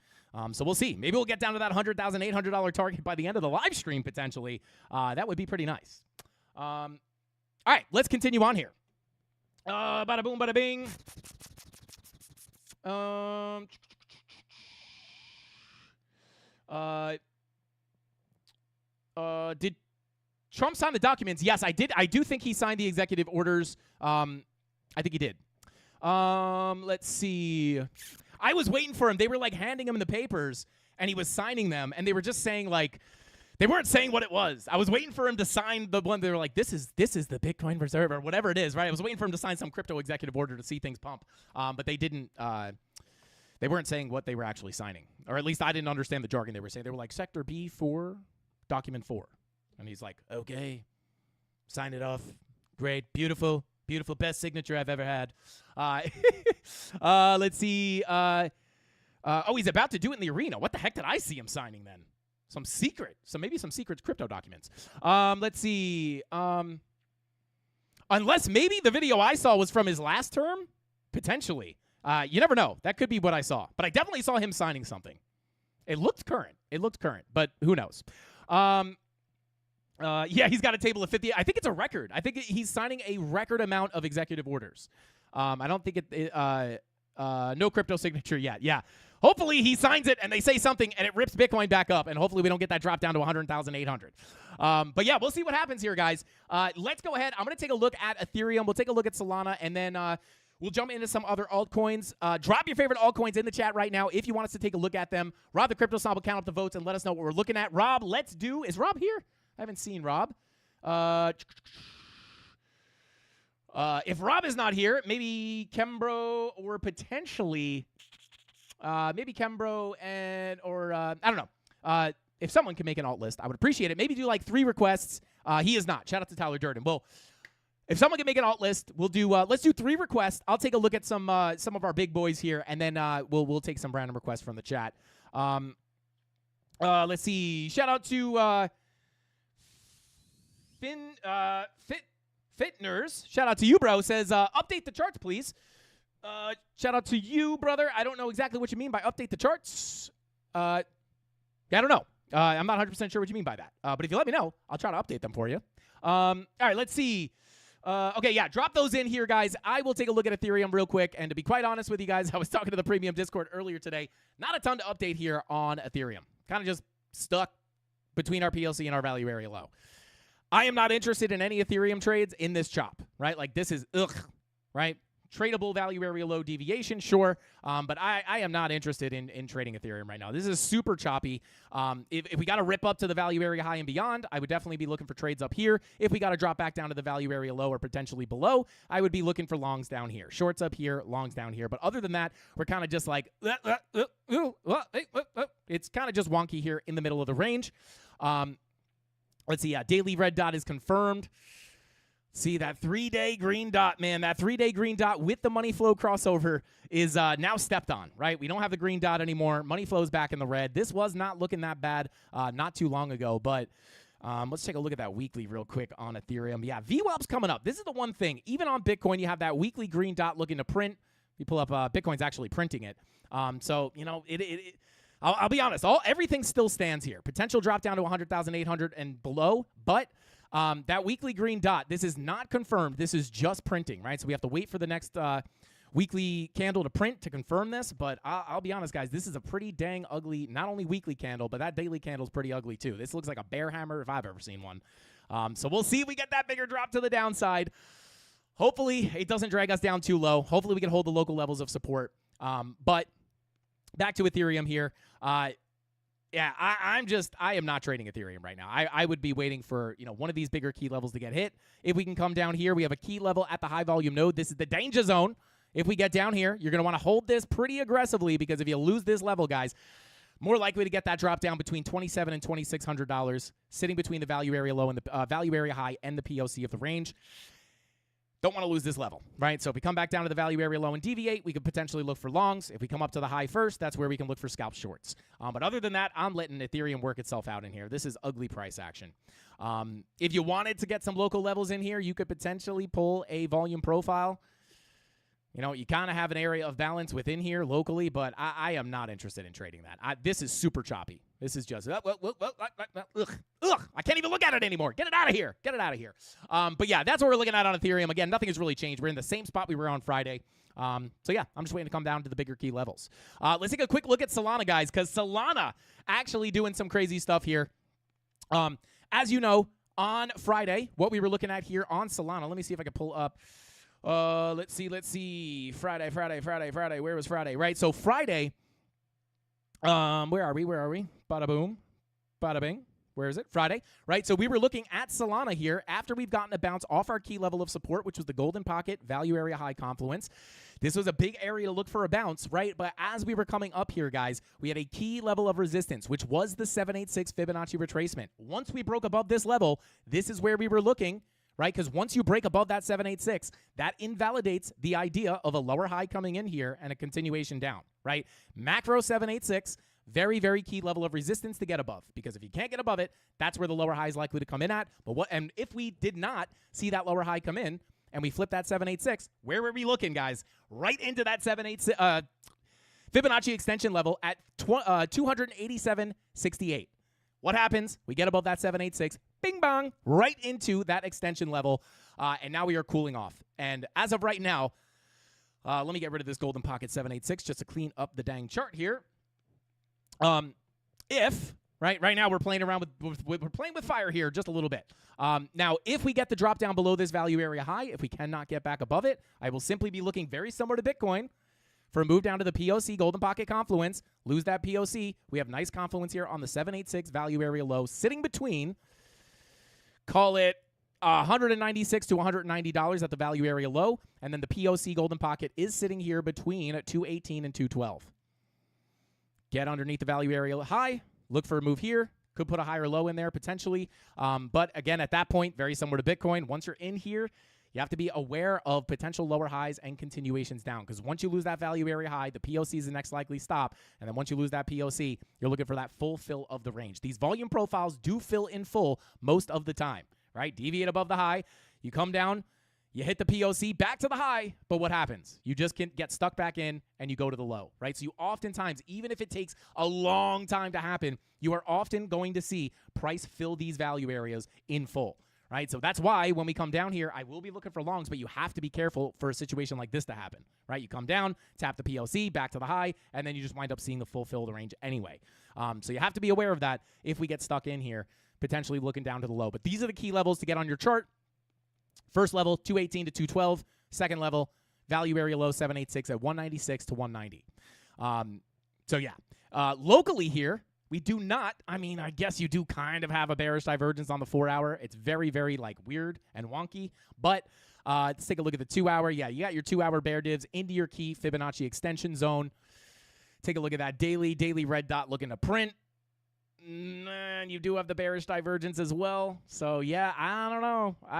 So we'll see. Maybe we'll get down to that $100,800 target by the end of the live stream potentially. That would be pretty nice. All right, let's continue on here. Bada boom, bada bing. Did Trump sign the documents? Yes, I did. I do think he signed the executive orders. I think he did. Let's see. I was waiting for him. They were like handing him the papers, and he was signing them, and they were just saying like, they weren't saying what it was. I was waiting for him to sign the one. They were like, this is the Bitcoin reserve or whatever it is, right? I was waiting for him to sign some crypto executive order to see things pump. But they didn't. They weren't saying what they were actually signing, or at least I didn't understand the jargon they were saying. They were like Sector B4. Document 4. And he's like, okay, sign it off. Great, beautiful, best signature I've ever had. Let's see. He's about to do it in the arena. What the heck did I see him signing then? Maybe some secret crypto documents. Let's see. Unless maybe the video I saw was from his last term, potentially. You never know. That could be what I saw. But I definitely saw him signing something. It looked current, but who knows? He's got a table of 50. I think it's a record. I think he's signing a record amount of executive orders. I don't think no crypto signature yet. Yeah. Hopefully he signs it and they say something and it rips Bitcoin back up, and hopefully we don't get that drop down to 100,800. But yeah, we'll see what happens here, guys. Let's go ahead. I'm going to take a look at Ethereum. We'll take a look at Solana, and then we'll jump into some other altcoins. Drop your favorite altcoins in the chat right now if you want us to take a look at them. Rob the Crypto Snob will count up the votes and let us know what we're looking at. Rob, is Rob here? I haven't seen Rob. If Rob is not here, maybe Kembro or potentially maybe Kembro or I don't know. If someone can make an alt list, I would appreciate it. Maybe do like 3 requests. He is not. Shout out to Tyler Durden. Well, if someone can make an alt list, we'll do. Let's do 3 requests. I'll take a look at some of our big boys here, and then we'll take some random requests from the chat. Let's see. Shout out to Fitners. Shout out to you, bro. Says update the charts, please. Shout out to you, brother. I don't know exactly what you mean by update the charts. I don't know. I'm not 100% sure what you mean by that. But if you let me know, I'll try to update them for you. All right, let's see. Okay, yeah, drop those in here, guys. I will take a look at Ethereum real quick. And to be quite honest with you guys, I was talking to the Premium Discord earlier today. Not a ton to update here on Ethereum. Kind of just stuck between our PLC and our value area low. I am not interested in any Ethereum trades in this chop, right? Like, this is, right? Tradable value area low deviation, sure. But I am not interested in trading Ethereum right now. This is super choppy. If we got to rip up to the value area high and beyond, I would definitely be looking for trades up here. If we got to drop back down to the value area low or potentially below, I would be looking for longs down here. Shorts up here, longs down here. But other than that, we're kind of just like, it's kind of just wonky here in the middle of the range. Let's see. Yeah, daily red dot is confirmed. See, that 3-day green dot, man, that 3-day green dot with the money flow crossover is now stepped on, right? We don't have the green dot anymore. Money flow's back in the red. This was not looking that bad not too long ago, but let's take a look at that weekly real quick on Ethereum. Yeah, VWAP's coming up. This is the one thing. Even on Bitcoin, you have that weekly green dot looking to print. You pull up, Bitcoin's actually printing it. So, you know, I'll be honest. Everything still stands here. Potential drop down to 100,800 and below, but that weekly green dot, this is not confirmed. This is just printing, right? So we have to wait for the next weekly candle to print to confirm this. But I'll be honest, guys, this is a pretty dang ugly, not only weekly candle, but that daily candle is pretty ugly too. This looks like a bear hammer if I've ever seen one. So we'll see if we get that bigger drop to the downside. Hopefully it doesn't drag us down too low. Hopefully we can hold the local levels of support. But back to Ethereum here. Yeah, I am not trading Ethereum right now. I would be waiting for, you know, one of these bigger key levels to get hit. If we can come down here, we have a key level at the high volume node. This is the danger zone. If we get down here, you're going to want to hold this pretty aggressively because if you lose this level, guys, more likely to get that drop down between $2,700 and $2,600, sitting between the value area low and the value area high and the POC of the range. Don't want to lose this level, right? So if we come back down to the value area low and deviate, we could potentially look for longs. If we come up to the high first, that's where we can look for scalp shorts. But other than that, I'm letting Ethereum work itself out in here. This is ugly price action. If you wanted to get some local levels in here, you could potentially pull a volume profile. You know, you kind of have an area of balance within here locally, but I am not interested in trading that. This is super choppy. This is just, I can't even look at it anymore. Get it out of here. Get it out of here. But yeah, that's what we're looking at on Ethereum. Again, nothing has really changed. We're in the same spot we were on Friday. So yeah, I'm just waiting to come down to the bigger key levels. Let's take a quick look at Solana, guys, because Solana actually doing some crazy stuff here. As you know, on Friday, what we were looking at here on Solana, let me see if I can pull up. Let's see. Friday. Where was Friday? Right. So Friday, where are we? Bada boom. Bada bing. Where is it? Friday. Right. So we were looking at Solana here after we've gotten a bounce off our key level of support, which was the golden pocket value area high confluence. This was a big area to look for a bounce, right? But as we were coming up here, guys, we had a key level of resistance, which was the 786 Fibonacci retracement. Once we broke above this level, this is where we were looking. Right? Because once you break above that 786, that invalidates the idea of a lower high coming in here and a continuation down, right? Macro 786, very, very key level of resistance to get above. Because if you can't get above it, that's where the lower high is likely to come in at. And if we did not see that lower high come in and we flip that 786, where were we looking, guys? Right into that 786 Fibonacci extension level at 287.68. What happens? We get above that 786, bing bong, right into that extension level, and now we are cooling off. And as of right now, let me get rid of this golden pocket 786 just to clean up the dang chart here. Right now we're playing around we're playing with fire here just a little bit. Now, if we get the drop down below this value area high, if we cannot get back above it, I will simply be looking very similar to Bitcoin for a move down to the POC golden pocket confluence, lose that POC. We have nice confluence here on the 786 value area low, sitting between, call it $196 to $190 at the value area low, and then the POC golden pocket is sitting here between 218 and 212. Get underneath the value area high, look for a move here. Could put a higher low in there potentially. But again, at that point, very similar to Bitcoin, once you're in here, you have to be aware of potential lower highs and continuations down, because once you lose that value area high, the POC is the next likely stop, and then once you lose that POC, you're looking for that full fill of the range. These volume profiles do fill in full most of the time, right? Deviate above the high, you come down, You hit the POC back to the high, but what happens? You just can get stuck back in and you go to the low, right? So you oftentimes, even if it takes a long time to happen, you are often going to see price fill these value areas in full, right? So that's why when we come down here, I will be looking for longs, but you have to be careful for a situation like this to happen, right? You come down, tap the POC, back to the high, and then you just wind up seeing the full fill of the range anyway. So you have to be aware of that if we get stuck in here, potentially looking down to the low. But these are the key levels to get on your chart. First level, 218 to 212. Second level, value area low, 786 at 196 to 190. So, yeah. Locally here, we do not, I mean, I guess you do kind of have a bearish divergence on the 4-hour. It's very, very, like, weird and wonky. But let's take a look at the 2-hour. Yeah, you got your 2-hour bear divs into your key Fibonacci extension zone. Take a look at that daily red dot looking to print. And you do have the bearish divergence as well. So, yeah, I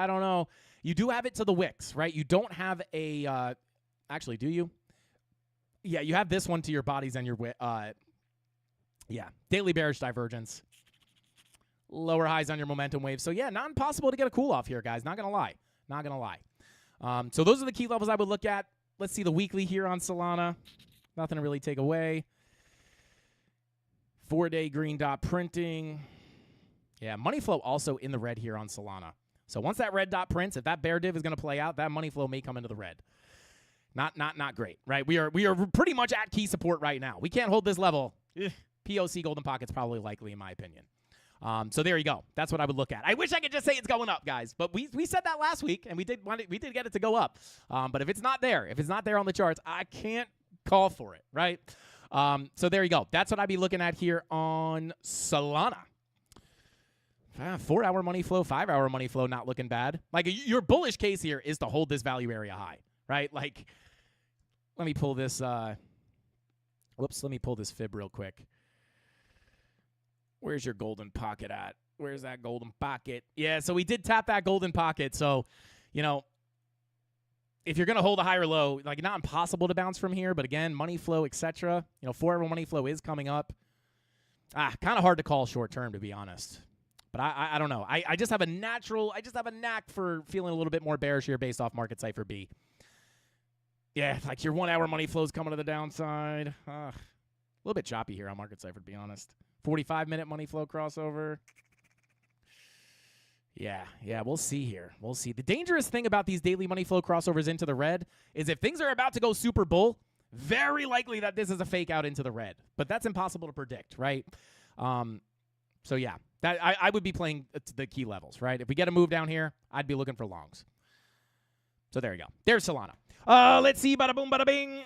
don't know. You do have it to the wicks, right? You don't have a actually, do you? Yeah, you have this one to your bodies and your yeah, daily bearish divergence. Lower highs on your momentum wave. So, yeah, not impossible to get a cool-off here, guys. Not going to lie. So those are the key levels I would look at. Let's see the weekly here on Solana. Nothing to really take away. 4-day green dot printing. Yeah, money flow also in the red here on Solana. So once that red dot prints, if that bear div is going to play out, that money flow may come into the red. Not great, right? We are pretty much at key support right now. We can't hold this level. POC golden pocket's probably likely in my opinion. So there you go. That's what I would look at. I wish I could just say it's going up, guys, but we said that last week and we did get it to go up. But if it's not there on the charts, I can't call for it, right? So there you go. That's what I'd be looking at here on Solana. 4-hour money flow, 5-hour money flow, not looking bad. Like, your bullish case here is to hold this value area high, right? Like, let me pull this, let me pull this fib real quick. Where's your golden pocket at? Where's that golden pocket? Yeah, so we did tap that golden pocket. So, you know, if you're going to hold a higher low, like, not impossible to bounce from here, but again, money flow, etc. You know, 4-hour money flow is coming up. Kind of hard to call short term, to be honest. But I don't know. I just have a knack for feeling a little bit more bearish here based off market cipher B. Yeah, like your 1-hour money flow is coming to the downside. A little bit choppy here on market cipher, to be honest. 45-minute money flow crossover. Yeah, we'll see here. We'll see. The dangerous thing about these daily money flow crossovers into the red is if things are about to go super bull, very likely that this is a fake out into the red. But that's impossible to predict, right? So, yeah, that I would be playing the key levels, right? If we get a move down here, I'd be looking for longs. So there you go. There's Solana. Let's see. Bada boom, bada bing.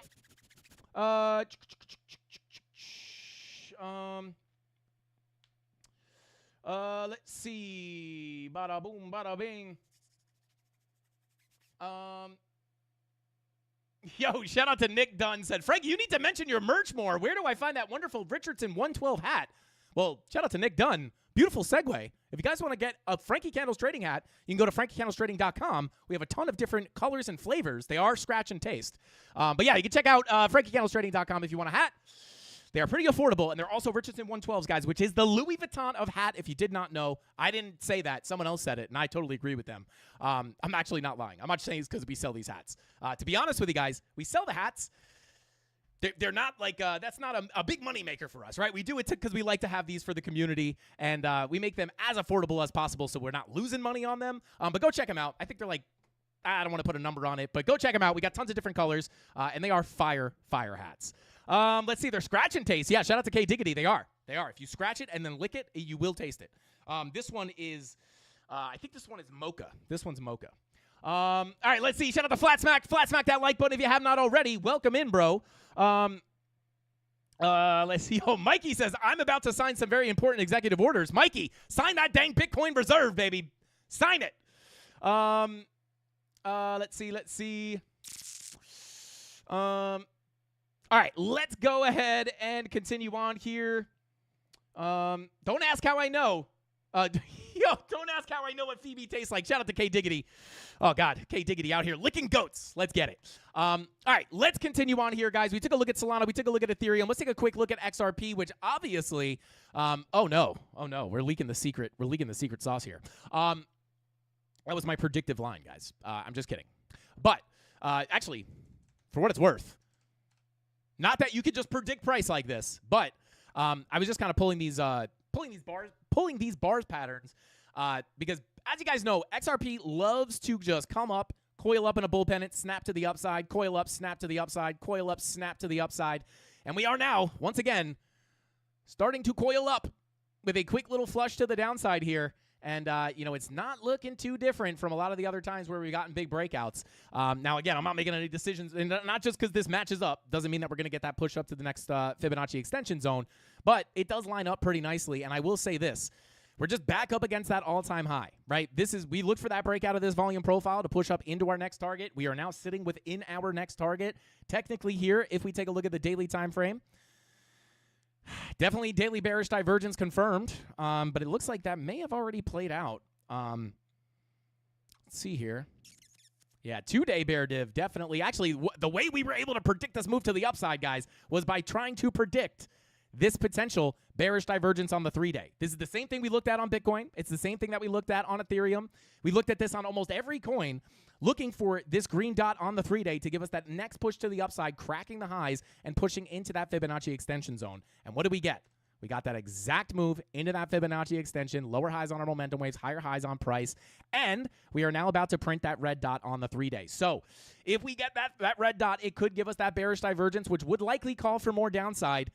Let's see. Bada boom, bada bing. Yo, shout out to Nick Dunn. Said, Frank, you need to mention your merch more. Where do I find that wonderful Richardson 112 hat? Well, shout out to Nick Dunn. Beautiful segue. If you guys want to get a Frankie Candles trading hat, you can go to frankiecandlestrading.com. We have a ton of different colors and flavors. They are scratch and taste. But yeah, you can check out frankiecandlestrading.com if you want a hat. They are pretty affordable, and they're also Richardson 112s, guys, which is the Louis Vuitton of hat, if you did not know. I didn't say that. Someone else said it, and I totally agree with them. I'm actually not lying. I'm not saying it's because we sell these hats. To be honest with you guys, we sell the hats. They're not like, that's not a big money maker for us, right? We do it because we like to have these for the community, and we make them as affordable as possible so we're not losing money on them. But go check them out. I think they're like, I don't want to put a number on it, but go check them out. We got tons of different colors, and they are fire hats. Let's see, they're scratch and taste. Yeah, shout out to K Diggity. They are. If you scratch it and then lick it, you will taste it. This one is, I think this one is mocha. This one's mocha. All right, let's see. Shout out to Flat Smack. Flat Smack that like button if you have not already. Welcome in, bro. Let's see. Oh, Mikey says, I'm about to sign some very important executive orders. Mikey, sign that dang Bitcoin reserve, baby. Sign it. Let's see. All right, let's go ahead and continue on here. Don't ask how I know. Don't ask how I know what Phoebe tastes like. Shout out to K Diggity. Oh, God, K Diggity out here licking goats. Let's get it. All right, let's continue on here, guys. We took a look at Solana. We took a look at Ethereum. Let's take a quick look at XRP, which obviously, oh no, we're leaking the secret. We're leaking the secret sauce here. That was my predictive line, guys. I'm just kidding. But actually, for what it's worth, not that you could just predict price like this, but I was just kind of pulling these bars patterns because, as you guys know, XRP loves to just come up, coil up in a bull pennant, snap to the upside, coil up, snap to the upside, coil up, snap to the upside. And we are now, once again, starting to coil up with a quick little flush to the downside here. And, it's not looking too different from a lot of the other times where we've gotten big breakouts. Now, again, I'm not making any decisions, and not just because this matches up doesn't mean that we're going to get that push up to the next Fibonacci extension zone, but it does line up pretty nicely. And I will say this. We're just back up against that all-time high, right? We look for that breakout of this volume profile to push up into our next target. We are now sitting within our next target. Technically here, if we take a look at the daily time frame, definitely daily bearish divergence confirmed, but it looks like that may have already played out. Let's see here. Yeah, 2-day bear div, definitely. Actually, the way we were able to predict this move to the upside, guys, was by trying to predict this potential bearish divergence on the 3-day. This is the same thing we looked at on Bitcoin. It's the same thing that we looked at on Ethereum. We looked at this on almost every coin, looking for this green dot on the 3-day to give us that next push to the upside, cracking the highs and pushing into that Fibonacci extension zone. And what did we get? We got that exact move into that Fibonacci extension, lower highs on our momentum waves, higher highs on price, and we are now about to print that red dot on the 3-day. So if we get that red dot, it could give us that bearish divergence, which would likely call for more downside.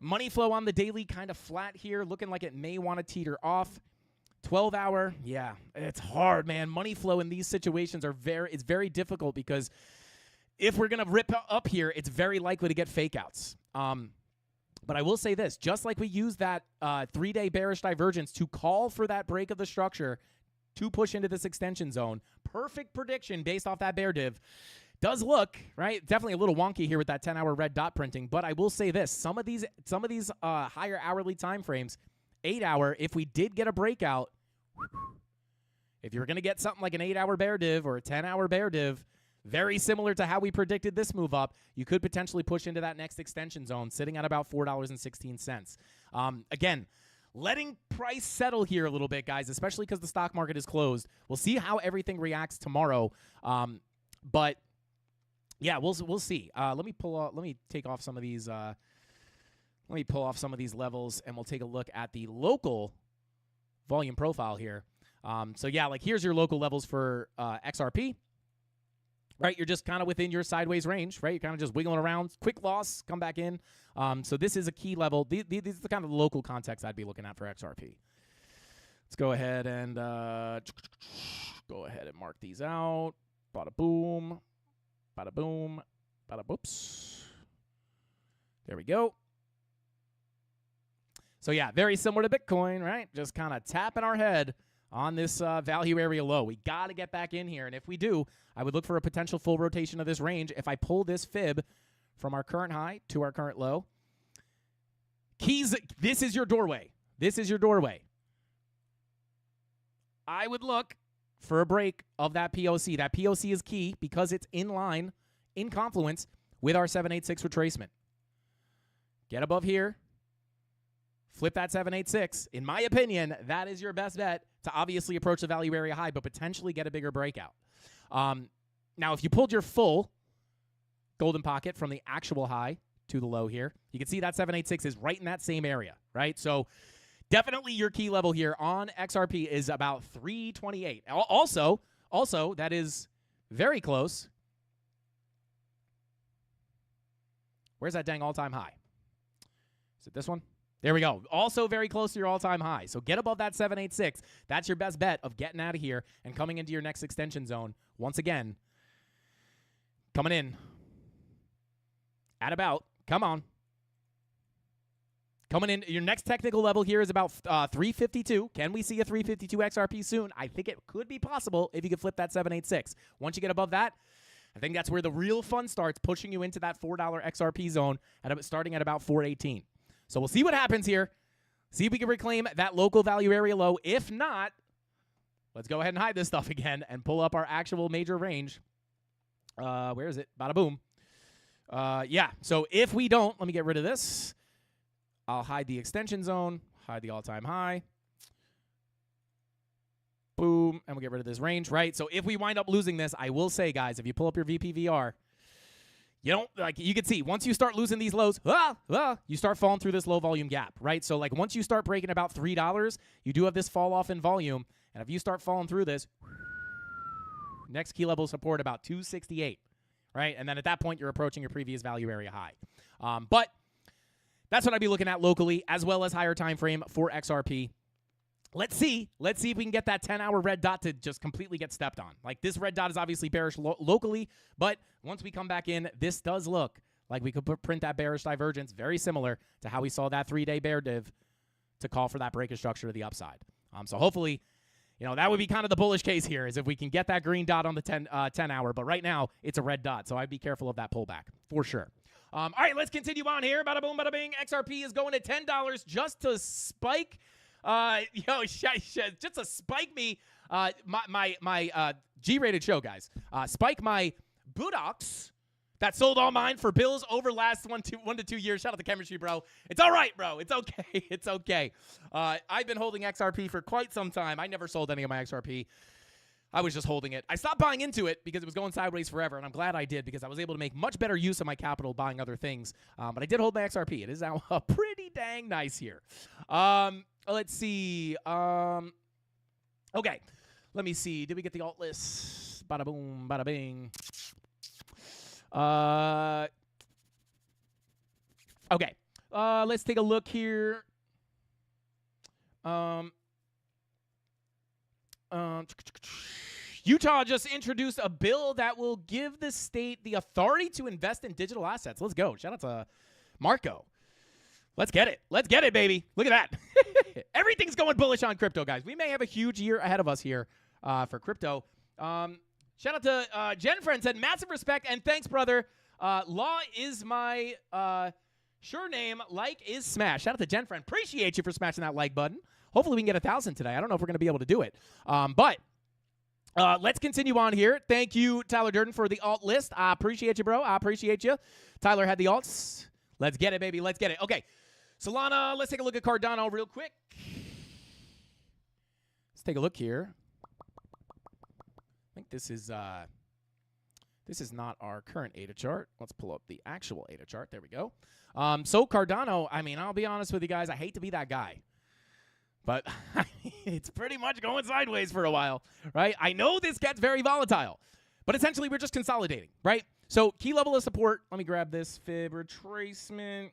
Money flow on the daily kind of flat here, looking like it may want to teeter off. 12-hour, yeah, it's hard, man. Money flow in these situations it's very difficult because if we're going to rip up here, it's very likely to get fake outs. But I will say this, just like we use that 3-day bearish divergence to call for that break of the structure to push into this extension zone, perfect prediction based off that bear div. Does look, right, definitely a little wonky here with that 10-hour red dot printing, but I will say this, some of these higher hourly time frames, 8-hour, if we did get a breakout, if you're going to get something like an 8-hour bear div or a 10-hour bear div, very similar to how we predicted this move up, you could potentially push into that next extension zone, sitting at about $4.16. Again, letting price settle here a little bit, guys, especially because the stock market is closed. We'll see how everything reacts tomorrow, but yeah, we'll see. Let me take off some of these. Let me pull off some of these levels, and we'll take a look at the local volume profile here. So yeah, like here's your local levels for XRP. Right, you're just kind of within your sideways range, right? You're kind of just wiggling around. Quick loss, come back in. So this is a key level. These are the kind of local context I'd be looking at for XRP. Let's go ahead and mark these out. Bada boom. Bada boom, bada boops. There we go. So yeah, very similar to Bitcoin, right? Just kind of tapping our head on this value area low. We got to get back in here, and if we do, I would look for a potential full rotation of this range. If I pull this fib from our current high to our current low, keys, this is your doorway. This is your doorway. I would look for a break of that POC. That POC is key because it's in line, in confluence with our 786 retracement. Get above here. Flip that 786. In my opinion, that is your best bet to obviously approach the value area high, but potentially get a bigger breakout. Now, if you pulled your full golden pocket from the actual high to the low here, you can see that 786 is right in that same area, right? So definitely your key level here on XRP is about 328. Also, that is very close. Where's that dang all-time high? Is it this one? There we go. Also very close to your all-time high. So get above that 786. That's your best bet of getting out of here and coming into your next extension zone. Once again, coming in at about, come on. Coming in, your next technical level here is about 352. Can we see a 352 XRP soon? I think it could be possible if you could flip that 786. Once you get above that, I think that's where the real fun starts, pushing you into that $4 XRP zone starting at about 418. So we'll see what happens here. See if we can reclaim that local value area low. If not, let's go ahead and hide this stuff again and pull up our actual major range. Where is it? Bada boom. Yeah, so if we don't, let me get rid of this. I'll hide the extension zone, hide the all-time high. Boom. And we'll get rid of this range, right? So if we wind up losing this, I will say, guys, if you pull up your VPVR, you don't, like, you can see, once you start losing these lows, you start falling through this low volume gap, right? So, like, once you start breaking about $3, you do have this fall off in volume. And if you start falling through this, next key level support about 268, right? And then at that point, you're approaching your previous value area high. But that's what I'd be looking at locally, as well as higher time frame for XRP. Let's see if we can get that 10-hour red dot to just completely get stepped on. Like, this red dot is obviously bearish locally, but once we come back in, this does look like we could print that bearish divergence, very similar to how we saw that 3-day bear div to call for that break of structure to the upside. So hopefully, you know, that would be kind of the bullish case here, is if we can get that green dot on the 10-hour. But right now, it's a red dot, so I'd be careful of that pullback for sure. All right, let's continue on here. Bada boom, bada bing. XRP is going to $10 just to spike. Just to spike me, my G-rated show, guys. Spike my buttocks that sold all mine for bills over last 1 to 2 years. Shout out to Chemistry, bro. It's all right, bro. It's okay. It's okay. I've been holding XRP for quite some time. I never sold any of my XRP. I was just holding it. I stopped buying into it because it was going sideways forever, and I'm glad I did because I was able to make much better use of my capital buying other things. But I did hold my XRP. It is now pretty dang nice here. Let's see. Okay. Let me see. Did we get the alt list? Bada boom, bada bing. Okay. Let's take a look here. Utah just introduced a bill that will give the state the authority to invest in digital assets. Let's go. Shout out to Marco. Let's get it. Let's get it, baby. Look at that. Everything's going bullish on crypto, guys. We may have a huge year ahead of us here for crypto. Shout out to Jen Friend said, massive respect and thanks, brother. Law is my sure name. Like is smash. Shout out to Jen Friend. Appreciate you for smashing that like button. Hopefully we can get 1,000 today. I don't know if we're going to be able to do it. But let's continue on here. Thank you, Tyler Durden, for the alt list. I appreciate you, bro. I appreciate you. Tyler had the alts. Let's get it, baby. Let's get it. Okay. Solana, let's take a look at Cardano real quick. Let's take a look here. I think this is not our current ADA chart. Let's pull up the actual ADA chart. There we go. So Cardano, I mean, I'll be honest with you guys. I hate to be that guy. But it's pretty much going sideways for a while, right? I know this gets very volatile, but essentially we're just consolidating, right? So key level of support. Let me grab this fib retracement.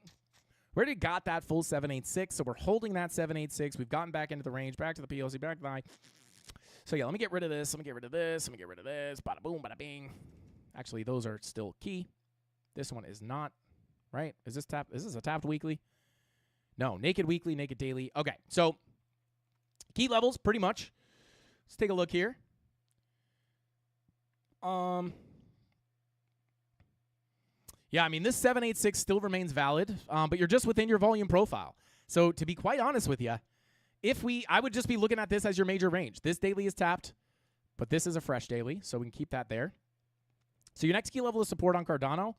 We already got that full 786, so we're holding that 786. We've gotten back into the range, back to the POC, back to the high. So yeah, let me get rid of this. Let me get rid of this. Let me get rid of this. Bada boom, bada bing. Actually, those are still key. This one is not, right? Is this tapped? Is this a tapped weekly? No, naked weekly, naked daily. Okay, so key levels, pretty much. Let's take a look here. Yeah, I mean, this 786 still remains valid, but you're just within your volume profile. So to be quite honest with you, I would just be looking at this as your major range. This daily is tapped, but this is a fresh daily, so we can keep that there. So your next key level of support on Cardano,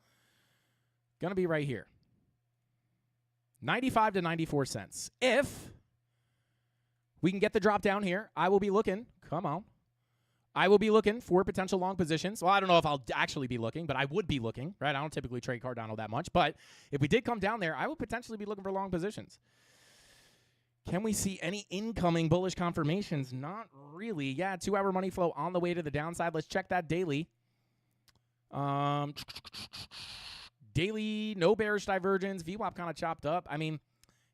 going to be right here. 95 to 94 cents. If we can get the drop down here, I will be looking. Come on. I will be looking for potential long positions. Well, I don't know if I'll actually be looking, but I would be looking, right? I don't typically trade Cardano that much, but if we did come down there, I would potentially be looking for long positions. Can we see any incoming bullish confirmations? Not really. Yeah, 2-hour money flow on the way to the downside. Let's check that daily. Daily, no bearish divergence. VWAP kind of chopped up. I mean,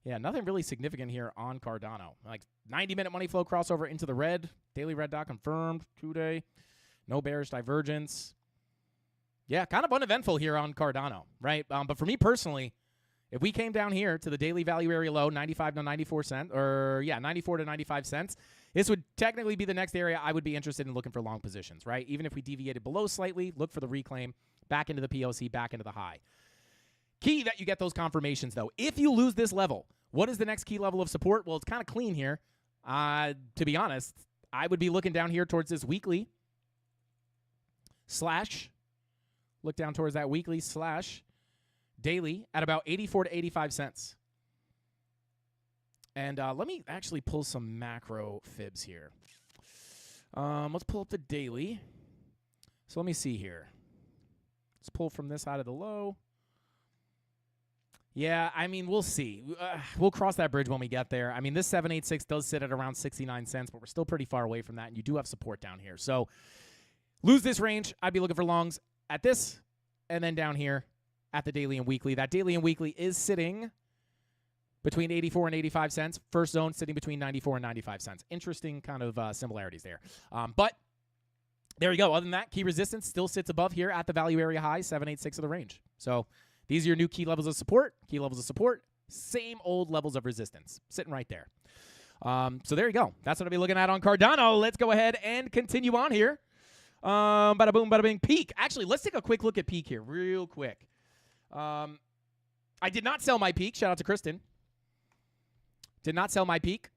yeah, nothing really significant here on Cardano. Like 90-minute money flow crossover into the red. Daily red dot confirmed. 2-day. No bearish divergence. Yeah, kind of uneventful here on Cardano, right? But for me personally, if we came down here to the daily value area low, 95 to 94 cents, or yeah, 94 to 95 cents, this would technically be the next area I would be interested in looking for long positions, right? Even if we deviated below slightly, look for the reclaim, back into the POC, back into the high. Key that you get those confirmations, though. If you lose this level, what is the next key level of support? Well, it's kind of clean here. To be honest, I would be looking down here towards this weekly slash, look down towards that weekly slash daily at about 84 to 85 cents. And let me actually pull some macro fibs here. Let's pull up the daily. So let me see here. Let's pull from this side of the low. Yeah, I mean, we'll see. We'll cross that bridge when we get there. I mean, this 786 does sit at around 69 cents, but we're still pretty far away from that, and you do have support down here. So lose this range. I'd be looking for longs at this and then down here at the daily and weekly. That daily and weekly is sitting between 84 and 85 cents. First zone sitting between 94 and 95 cents. Interesting kind of similarities there. But there you go. Other than that, key resistance still sits above here at the value area high, 786 of the range. So these are your new key levels of support. Key levels of support, same old levels of resistance, sitting right there. So there you go. That's what I'll be looking at on Cardano. Let's go ahead and continue on here. Bada boom, bada bing. Peak. Actually, let's take a quick look at Peak here real quick. I did not sell my Peak. Shout out to Kristen. Did not sell my Peak.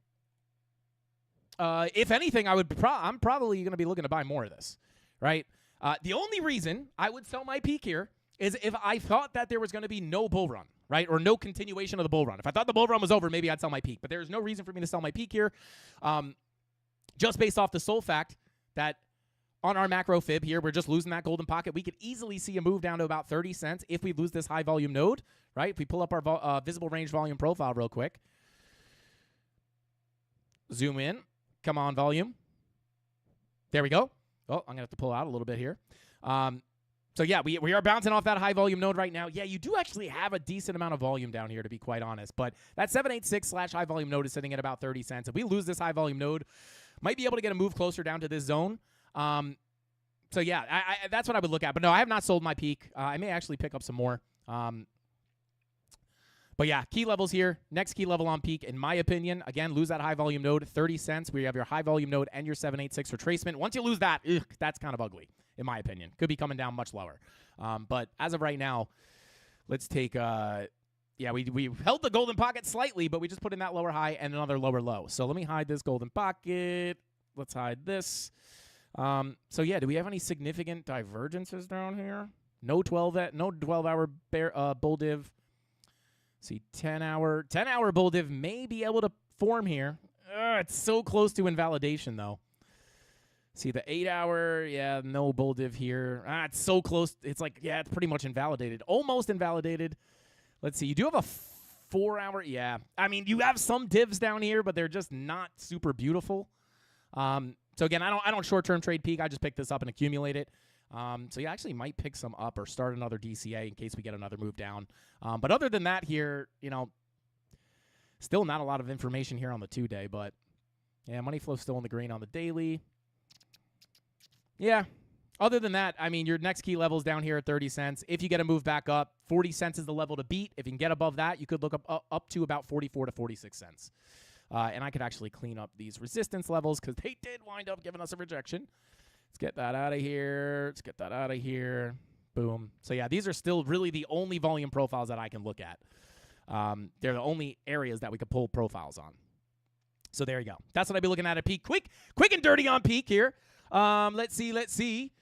If anything, I'm probably going to be looking to buy more of this, right? The only reason I would sell my Peak here is if I thought that there was going to be no bull run, right, or no continuation of the bull run. If I thought the bull run was over, maybe I'd sell my Peak. But there's no reason for me to sell my Peak here, just based off the sole fact that on our macro fib here, we're just losing that golden pocket. We could easily see a move down to about 30 cents if we lose this high volume node, right? If we pull up our visible range volume profile real quick. Zoom in. Come on, volume. There we go. Oh, I'm going to have to pull out a little bit here. So, yeah, we are bouncing off that high volume node right now. Yeah, you do actually have a decent amount of volume down here, to be quite honest. But that 786/high volume node is sitting at about 30 cents. If we lose this high volume node, might be able to get a move closer down to this zone. So, yeah, that's what I would look at. But, no, I have not sold my Peak. I may actually pick up some more. But, yeah, key levels here. Next key level on Peak, in my opinion, again, lose that high volume node, 30 cents. We have your high volume node and your 786 retracement. Once you lose that, that's kind of ugly, in my opinion. Could be coming down much lower. But as of right now, let's take yeah, we held the golden pocket slightly, but we just put in that lower high and another lower low. So let me hide this golden pocket. Let's hide this. So, yeah, do we have any significant divergences down here? No 12-hour bull div. See, 10-hour bull div may be able to form here. It's so close to invalidation, though. See, the 8-hour, yeah, no bull div here. It's so close. It's like, yeah, it's pretty much invalidated. Almost invalidated. Let's see. You do have a 4-hour. Yeah. I mean, you have some divs down here, but they're just not super beautiful. So, again, I don't short-term trade Peak. I just pick this up and accumulate it. So you actually might pick some up or start another DCA in case we get another move down. But other than that here, you know, still not a lot of information here on the 2-day, but yeah, money flow still in the green on the daily. Yeah. Other than that, I mean, your next key level is down here at 30 cents. If you get a move back up, 40 cents is the level to beat. If you can get above that, you could look up to about 44 to 46 cents. And I could actually clean up these resistance levels because they did wind up giving us a rejection. Let's get that out of here. Let's get that out of here. Boom. So, yeah, these are still really the only volume profiles that I can look at. They're the only areas that we could pull profiles on. So, there you go. That's what I'd be looking at Peak. Quick and dirty on Peak here. Let's see.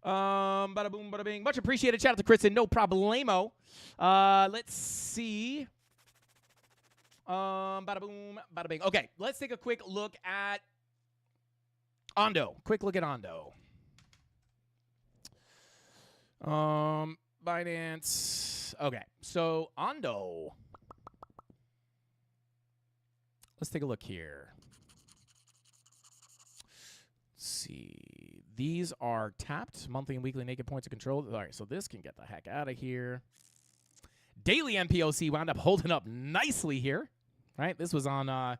Bada boom, bada bing. Much appreciated. Shout out to Kristen. No problemo. Let's see. Bada boom, bada bing. Okay, let's take a quick look at Ondo. Quick look at Ondo. Binance. Okay, so Ondo. Let's take a look here. Let's see. These are tapped. Monthly and weekly naked points of control. All right, so this can get the heck out of here. Daily MPOC wound up holding up nicely here. Right? This was on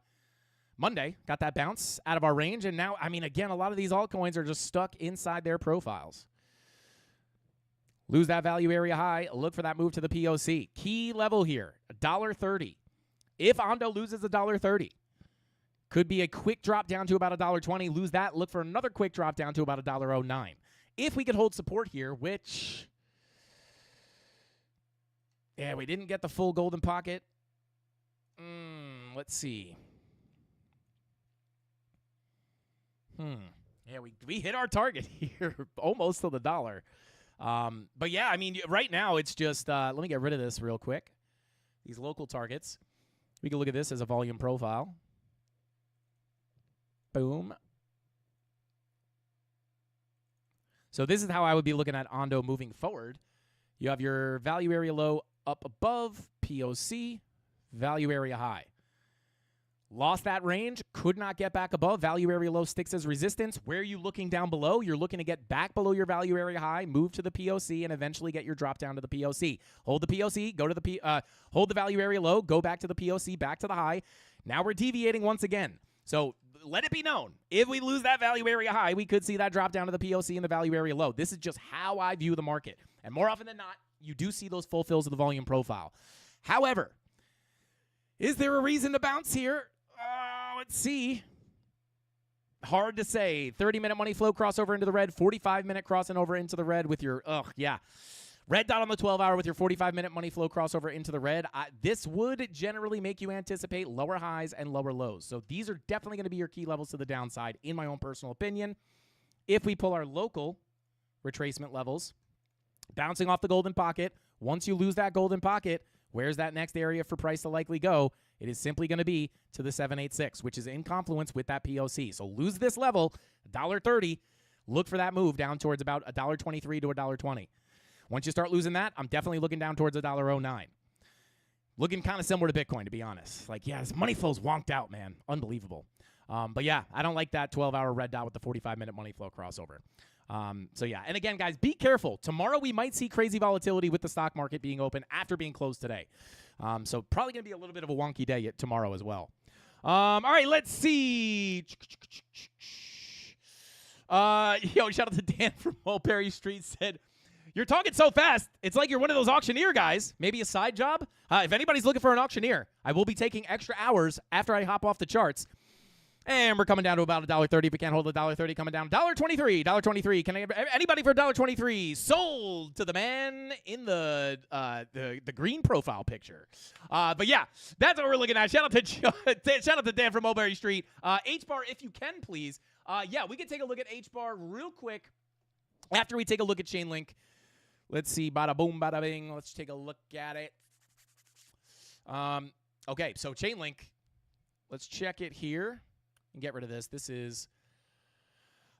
Monday. Got that bounce out of our range. And now, I mean, again, a lot of these altcoins are just stuck inside their profiles. Lose that value area high. Look for that move to the POC. Key level here, $1.30. If Ondo loses $1.30, could be a quick drop down to about $1.20. Lose that. Look for another quick drop down to about $1.09. If we could hold support here, which, yeah, we didn't get the full golden pocket. Let's see. Yeah, we hit our target here, almost to the dollar. But, yeah, I mean, right now it's just, let me get rid of this real quick. These local targets. We can look at this as a volume profile. Boom. So this is how I would be looking at Ondo moving forward. You have your value area low up above, POC, value area high. Lost that range, could not get back above. Value area low sticks as resistance. Where are you looking down below? You're looking to get back below your value area high, move to the POC, and eventually get your drop down to the POC. Hold the POC, go to the hold the value area low, go back to the POC, back to the high. Now we're deviating once again. So let it be known, if we lose that value area high, we could see that drop down to the POC and the value area low. This is just how I view the market. And more often than not, you do see those fulfills of the volume profile. However, is there a reason to bounce here? Let's see. Hard to say. 30-minute money flow crossover into the red, 45-minute crossing over into the red with your, red dot on the 12-hour with your 45-minute money flow crossover into the red. This would generally make you anticipate lower highs and lower lows. So these are definitely going to be your key levels to the downside, in my own personal opinion. If we pull our local retracement levels, bouncing off the golden pocket, once you lose that golden pocket, where's that next area for price to likely go? It is simply going to be to the 786, which is in confluence with that POC. So lose this level, $1.30. Look for that move down towards about $1.23 to $1.20. Once you start losing that, I'm definitely looking down towards $1.09. Looking kind of similar to Bitcoin, to be honest. Like, yeah, this money flow's wonked out, man. Unbelievable. But yeah, I don't like that 12-hour red dot with the 45-minute money flow crossover. So yeah, and again, guys, be careful. Tomorrow we might see crazy volatility with the stock market being open after being closed today. So probably going to be a little bit of a wonky day tomorrow as well. All right, let's see. Shout out to Dan from Mulberry Street said, "You're talking so fast. It's like you're one of those auctioneer guys. Maybe a side job? If anybody's looking for an auctioneer, I will be taking extra hours after I hop off the charts." And we're coming down to about $1.30. If we can't hold $1.30, coming down $1.23. $1.23. Can I get anybody for $1.23? Sold to the man in the green profile picture. But yeah, that's what we're looking at. Shout out to Dan from Mulberry Street. H-bar, if you can, please. Yeah, we can take a look at H-bar real quick after we take a look at Chainlink. Let's see. Bada boom, bada bing. Let's take a look at it. Okay, so Chainlink. Let's check it here. And get rid of this. This is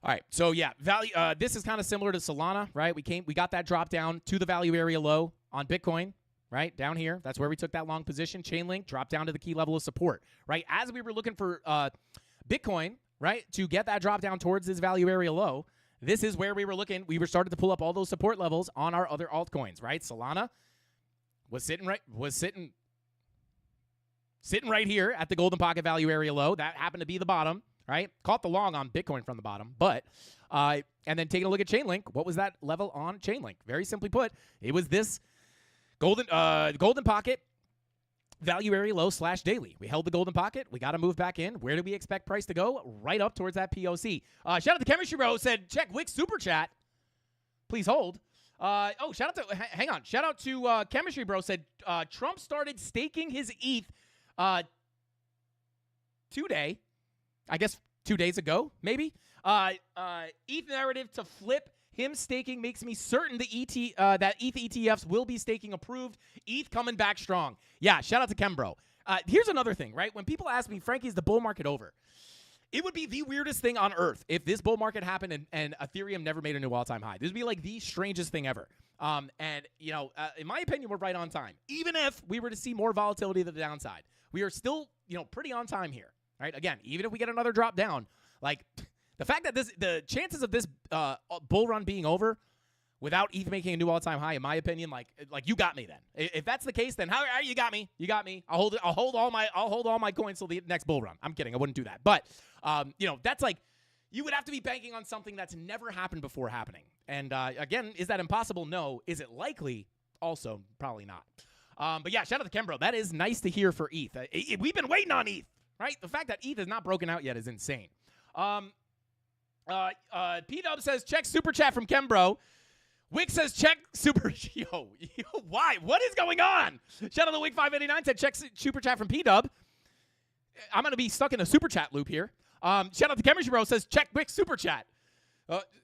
all right. So yeah, value. This is kind of similar to Solana, right? We got that drop down to the value area low on Bitcoin, right down here. That's where we took that long position. Chainlink dropped down to the key level of support, right? As we were looking for Bitcoin, right, to get that drop down towards this value area low. This is where we were looking. We were starting to pull up all those support levels on our other altcoins, right? Solana was sitting right here at the golden pocket value area low. That happened to be the bottom, right? Caught the long on Bitcoin from the bottom. But, and then taking a look at Chainlink, what was that level on Chainlink? Very simply put, it was this golden pocket value area low / daily. We held the golden pocket. We got to move back in. Where do we expect price to go? Right up towards that POC. Shout out to Chemistry Bro, said, check Wix Super Chat. Please hold. Shout out to Chemistry Bro, said, Trump started staking his ETH today, I guess 2 days ago, maybe. ETH narrative to flip. Him staking makes me certain that ETH ETFs will be staking approved. ETH coming back strong. Yeah, shout out to Chembro. Here's another thing, right? When people ask me, Frankie, is the bull market over? It would be the weirdest thing on earth if this bull market happened and Ethereum never made a new all-time high. This would be like the strangest thing ever. In my opinion, we're right on time. Even if we were to see more volatility to the downside, we are still, pretty on time here, right? Again, even if we get another drop down, like the fact that the chances of this bull run being over without ETH making a new all-time high, in my opinion, like you got me then. If that's the case, then how you got me? You got me. I'll hold all my coins till the next bull run. I'm kidding. I wouldn't do that. But that's like you would have to be banking on something that's never happened before happening. And again, is that impossible? No. Is it likely? Also, probably not. But yeah, shout out to Chembro. That is nice to hear for ETH. We've been waiting on ETH, right? The fact that ETH is not broken out yet is insane. P-Dub says, check Super Chat from Chembro. Wick says, check Super... Yo, why? What is going on? Shout out to Wick589 said, check Super Chat from P-Dub. I'm going to be stuck in a Super Chat loop here. Shout out to Chemistry Bro says, check Wick Super Chat.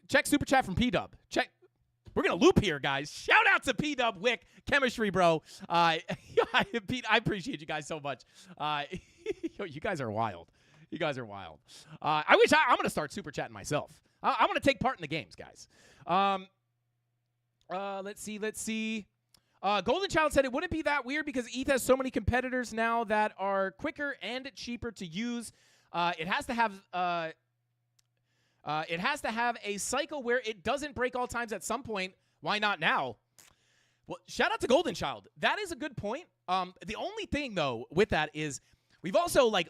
Check Super Chat from P-Dub. Check... We're going to loop here, guys. Shout out to P-Dub, Wick, Chemistry Bro. Pete, I appreciate you guys so much. You guys are wild. You guys are wild. I'm going to start super chatting myself. I want to take part in the games, guys. Let's see. Golden Child said it wouldn't be that weird because ETH has so many competitors now that are quicker and cheaper to use. It has to have a cycle where it doesn't break all times at some point. Why not now? Well, shout out to Golden Child. That is a good point. The only thing, though, with that is we've also, and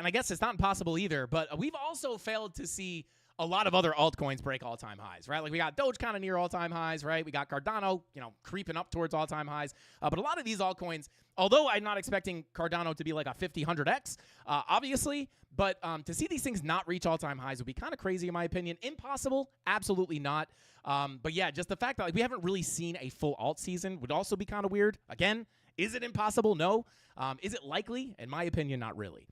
I guess it's not impossible either, but we've also failed to see a lot of other altcoins break all-time highs, right? Like we got Doge kind of near all-time highs, right? We got Cardano, creeping up towards all-time highs. But a lot of these altcoins, although I'm not expecting Cardano to be like a 50-100x, obviously, but to see these things not reach all-time highs would be kind of crazy in my opinion. Impossible? Absolutely not. But yeah, just the fact that we haven't really seen a full alt season would also be kind of weird. Again, is it impossible? No. Is it likely? In my opinion, not really.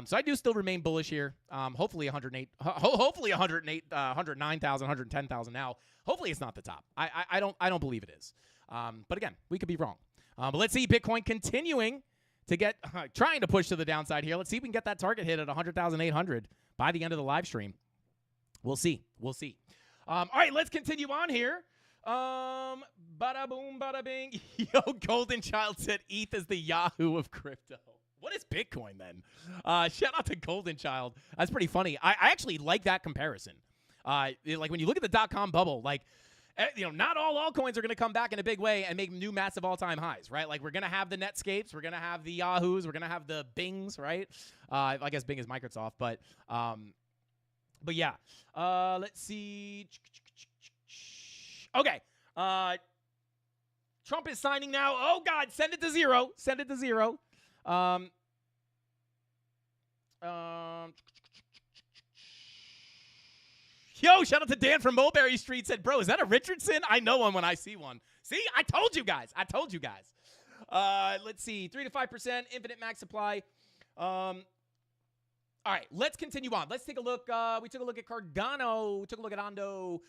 So I do still remain bullish here. Hopefully 108, hopefully 109,000, 110,000 now. Hopefully it's not the top. I don't believe it is. But again, we could be wrong. But let's see Bitcoin continuing to get, trying to push to the downside here. Let's see if we can get that target hit at 100,800 by the end of the live stream. We'll see. All right, let's continue on here. Bada boom, bada bing. Yo, Golden Child said ETH is the Yahoo of crypto. What is Bitcoin then? Shout out to Golden Child. That's pretty funny. I actually like that comparison. Like when you look at the .com bubble, not all altcoins are going to come back in a big way and make new massive all-time highs, right? Like we're going to have the Netscapes, we're going to have the Yahoos, we're going to have the Bings, right? I guess Bing is Microsoft, but yeah. Let's see. Okay. Trump is signing now. Oh God, send it to zero. Yo, shout out to Dan from Mulberry Street. Said, bro, is that a Richardson? I know one when I see one. See, I told you guys. Let's see, 3 to 5%, infinite max supply. All right, let's continue on. Let's take a look. We took a look at Cardano. We took a look at Ondo.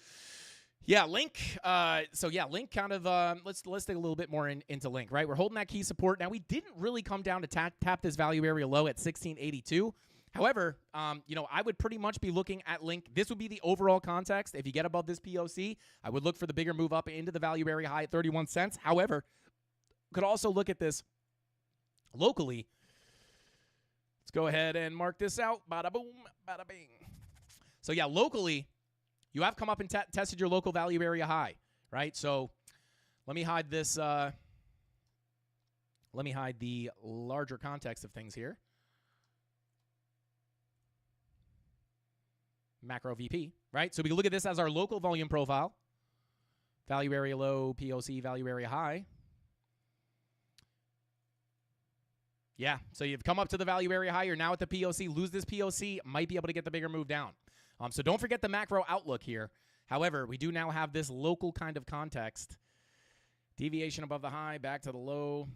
Yeah, Link. Link kind of, let's take a little bit more into Link, right? We're holding that key support. Now, we didn't really come down to tap this value area low at 1682. However, I would pretty much be looking at Link. This would be the overall context. If you get above this POC, I would look for the bigger move up into the value area high at 31 cents. However, could also look at this locally. Let's go ahead and mark this out. Bada boom, bada bing. So, yeah, locally, you have come up and tested your local value area high, right? So let me hide this. Let me hide the larger context of things here. Macro VP, right? So we can look at this as our local volume profile. Value area low, POC, value area high. Yeah, so you've come up to the value area high. You're now at the POC. Lose this POC, might be able to get the bigger move down. So don't forget the macro outlook here. However, we do now have this local kind of context. Deviation above the high, back to the low.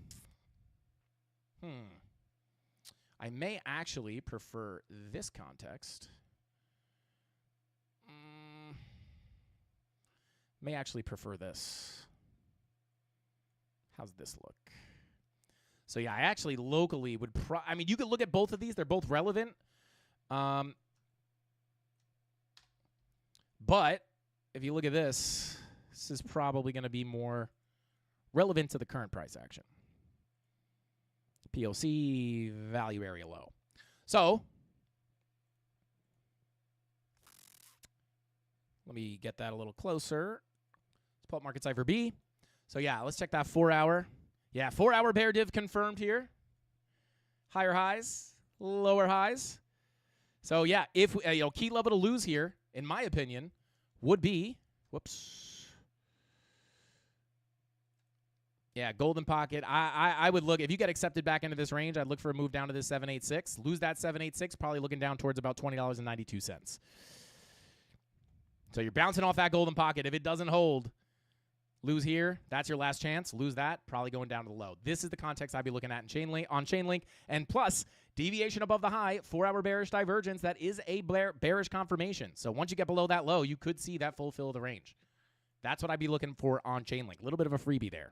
I may actually prefer this context. May actually prefer this. How's this look? So, yeah, I actually locally would you could look at both of these. They're both relevant. But if you look at this is probably going to be more relevant to the current price action. POC, value area low. So, let me get that a little closer. Let's pull up Market Cipher B. So, yeah, let's check that 4-hour. Yeah, 4-hour bear div confirmed here. Higher highs, lower highs. So, yeah, if key level to lose here, in my opinion, would be, yeah, golden pocket. I would look, if you get accepted back into this range, I'd look for a move down to this 786. Lose that 786, probably looking down towards about $20.92. So you're bouncing off that golden pocket. If it doesn't hold, lose here. That's your last chance. Lose that, probably going down to the low. This is the context I'd be looking at on Chainlink. And plus, deviation above the high, 4-hour bearish divergence. That is a bearish confirmation. So once you get below that low, you could see that full fill of the range. That's what I'd be looking for on Chainlink. A little bit of a freebie there.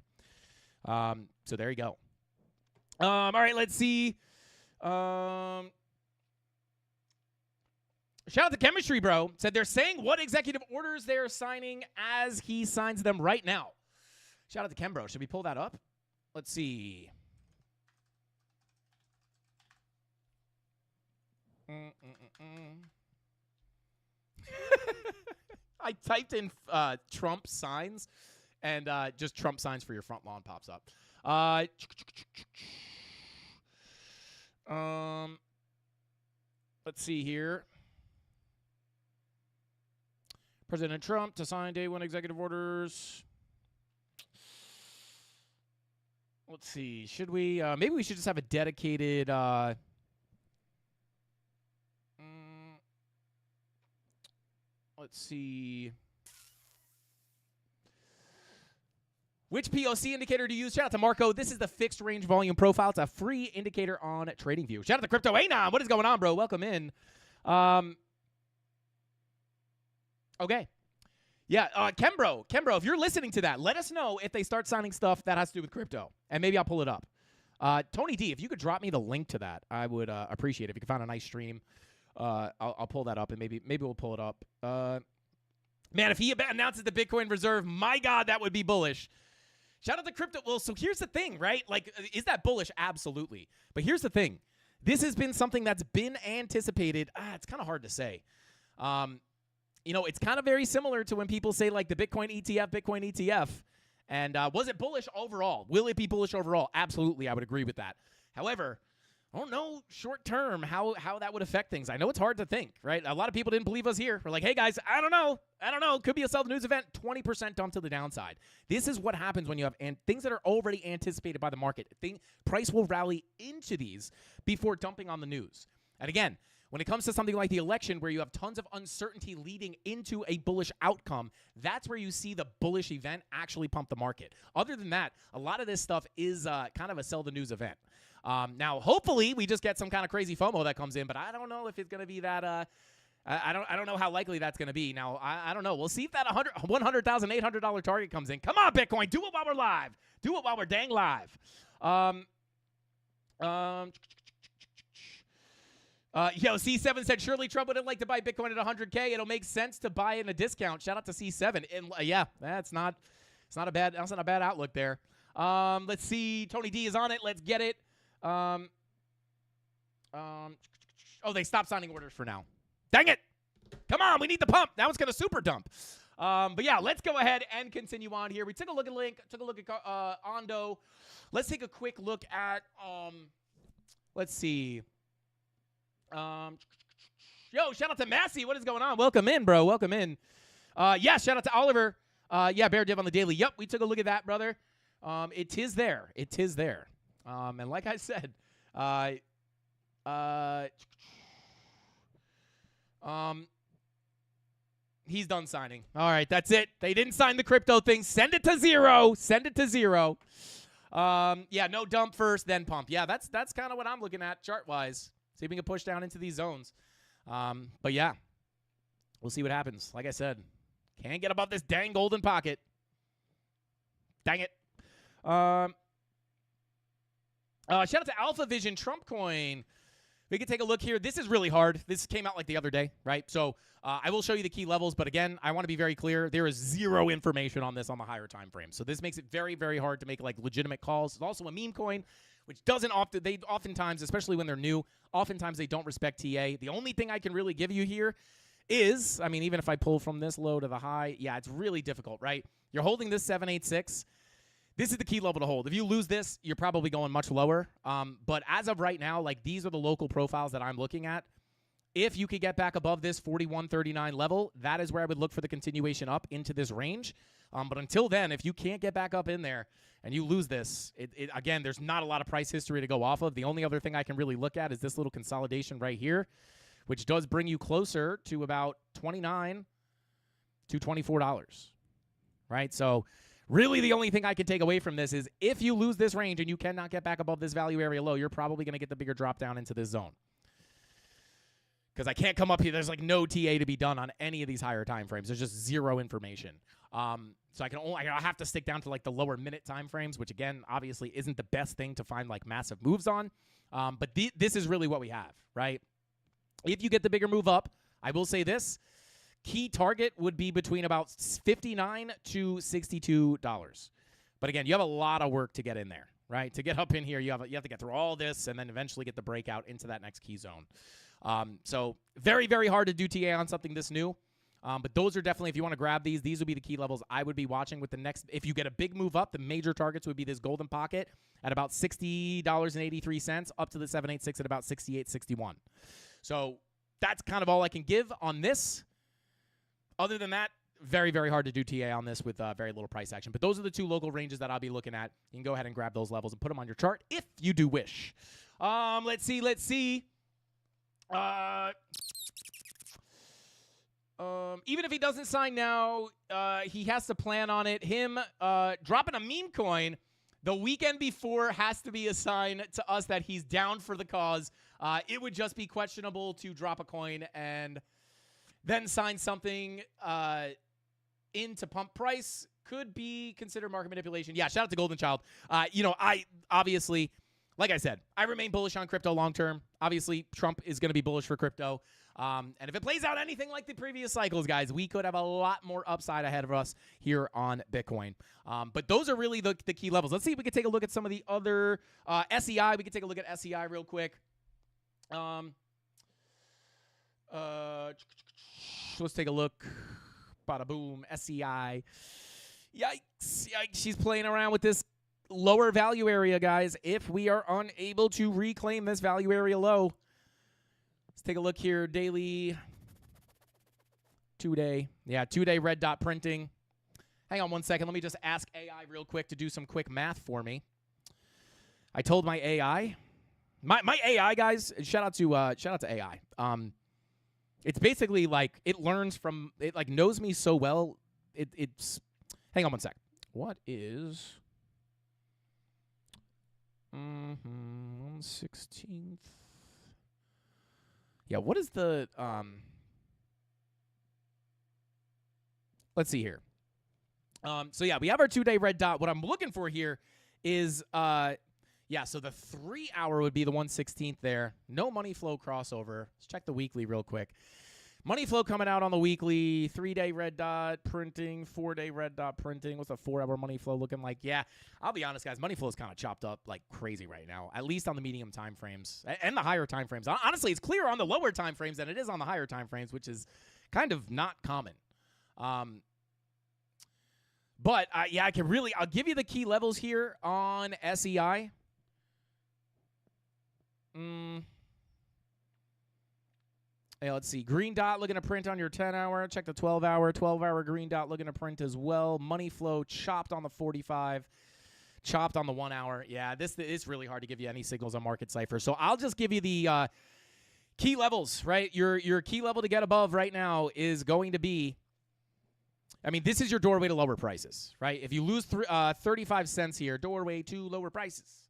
So there you go. All right, let's see. Shout out to Chemistry Bro. Said they're saying what executive orders they're signing as he signs them right now. Shout out to Chem Bro. Should we pull that up? Let's see. I typed in Trump signs, and just Trump signs for your front lawn pops up. Let's see here. President Trump to sign day one executive orders. Let's see. Should we? Maybe we should just have a dedicated. Let's see. Which POC indicator do you use? Shout out to Marco. This is the fixed range volume profile. It's a free indicator on TradingView. Shout out to Crypto Anon. What is going on, bro? Welcome in. Okay. Yeah, Kembro, if you're listening to that, let us know if they start signing stuff that has to do with crypto, and maybe I'll pull it up. Tony D, if you could drop me the link to that, I would appreciate it. If you can find a nice stream, I'll pull that up, and maybe we'll pull it up. Man, if he announces the Bitcoin reserve, my God, that would be bullish. Shout out to crypto. Well, so here's the thing, right? Like, is that bullish? Absolutely. But here's the thing. This has been something that's been anticipated. It's kind of hard to say. You know, it's kind of very similar to when people say, like, the Bitcoin ETF. And was it bullish overall? Will it be bullish overall? Absolutely, I would agree with that. However, I don't know short term how that would affect things. I know it's hard to think, right? A lot of people didn't believe us here. We're like, hey, guys, I don't know. Could be a sell the news event, 20% dump to the downside. This is what happens when you have things that are already anticipated by the market. Price will rally into these before dumping on the news. And again, when it comes to something like the election where you have tons of uncertainty leading into a bullish outcome, that's where you see the bullish event actually pump the market. Other than that, a lot of this stuff is kind of a sell the news event. Now, hopefully, we just get some kind of crazy FOMO that comes in, but I don't know if it's going to be that. I don't know how likely that's going to be. Now, I don't know. We'll see if that $100,800 target comes in. Come on, Bitcoin, do it while we're live. Do it while we're dang live. C7 said, surely Trump wouldn't like to buy Bitcoin at 100K. It'll make sense to buy in a discount. Shout out to C7. And that's not a bad outlook there. Let's see. Tony D is on it. Let's get it. They stopped signing orders for now. Dang it. Come on, we need the pump. That one's going to super dump. But yeah, let's go ahead and continue on here. We took a look at Link, took a look at Ondo. Let's take a quick look at, let's see. Shout out to Massey. What is going on? Welcome in, bro. Welcome in. Shout out to Oliver. Bear Div on the daily. Yep, we took a look at that, brother. It is there. It is there. And like I said, he's done signing. All right, that's it. They didn't sign the crypto thing. Send it to zero. Send it to zero. No dump first, then pump. Yeah, that's kind of what I'm looking at chart-wise. See if we can push down into these zones. But yeah, we'll see what happens. Like I said, can't get above this dang golden pocket. Dang it. Shout out to Alpha Vision Trump Coin. We can take a look here. This is really hard. This came out like the other day, right? So I will show you the key levels, but again, I want to be very clear. There is zero information on this on the higher time frame. So this makes it very, very hard to make like legitimate calls. It's also a meme coin, which doesn't oftentimes, especially when they're new, oftentimes they don't respect TA. The only thing I can really give you here is, I mean, even if I pull from this low to the high, yeah, it's really difficult, right? You're holding this 786. This is the key level to hold. If you lose this, you're probably going much lower. But as of right now, like these are the local profiles that I'm looking at. If you could get back above this 41.39 level, that is where I would look for the continuation up into this range. But until then, if you can't get back up in there and you lose this, again, there's not a lot of price history to go off of. The only other thing I can really look at is this little consolidation right here, which does bring you closer to about $29 to $24, right? So really the only thing I can take away from this is if you lose this range and you cannot get back above this value area low, you're probably going to get the bigger drop down into this zone. Because I can't come up here. There's like no TA to be done on any of these higher time frames. There's just zero information. So I have to stick down to like the lower minute time frames, which again, obviously isn't the best thing to find like massive moves on. But this is really what we have, right? If you get the bigger move up, I will say this. Key target would be between about $59 to $62. But again, you have a lot of work to get in there, right? To get up in here, you have to get through all this and then eventually get the breakout into that next key zone. So very, very hard to do TA on something this new. But those are definitely, if you want to grab these would be the key levels I would be watching with the next. If you get a big move up, the major targets would be this golden pocket at about $60.83 up to the 786 at about 68.61. So that's kind of all I can give on this. Other than that, very, very hard to do TA on this with very little price action. But those are the two local ranges that I'll be looking at. You can go ahead and grab those levels and put them on your chart if you do wish. Let's see. Even if he doesn't sign now, he has to plan on it. Him dropping a meme coin the weekend before has to be a sign to us that he's down for the cause. It would just be questionable to drop a coin and then sign something into pump price. Could be considered market manipulation. Yeah, shout out to Golden Child. I obviously, like I said, I remain bullish on crypto long term. Obviously, Trump is going to be bullish for crypto. And if it plays out anything like the previous cycles, guys, we could have a lot more upside ahead of us here on Bitcoin. But those are really the key levels. Let's see if we can take a look at some of the other SEI. We can take a look at SEI real quick. Let's take a look. Bada boom. SEI. Yikes. She's playing around with this lower value area, guys. If we are unable to reclaim this value area low, let's take a look here. Daily, 2-day. Yeah, 2-day red dot printing. Hang on one second. Let me just ask AI real quick to do some quick math for me. I told my AI. My AI, guys, shout out to AI. It's basically like it learns from it, like knows me so well. It's hang on one sec. What is 1/16? Yeah, what is the let's see here. So yeah, we have our 2-day red dot. What I'm looking for here is so the 3-hour would be the 1/16 there. No money flow crossover. Let's check the weekly real quick. Money flow coming out on the weekly. 3-day red dot printing. 4-day red dot printing. What's a 4-hour money flow looking like? Yeah, I'll be honest, guys. Money flow is kind of chopped up like crazy right now, at least on the medium time frames and the higher time frames. Honestly, it's clearer on the lower time frames than it is on the higher time frames, which is kind of not common. But I can really, I'll give you the key levels here on SEI. Hey, let's see. Green dot looking to print on your 10-hour. Check the 12-hour. 12-hour green dot looking to print as well. Money flow chopped on the 45. Chopped on the 1 hour. Yeah, this is really hard to give you any signals on Market Cipher. So I'll just give you the key levels, right? Your key level to get above right now is going to be, I mean, this is your doorway to lower prices, right? If you lose 35 cents here, doorway to lower prices.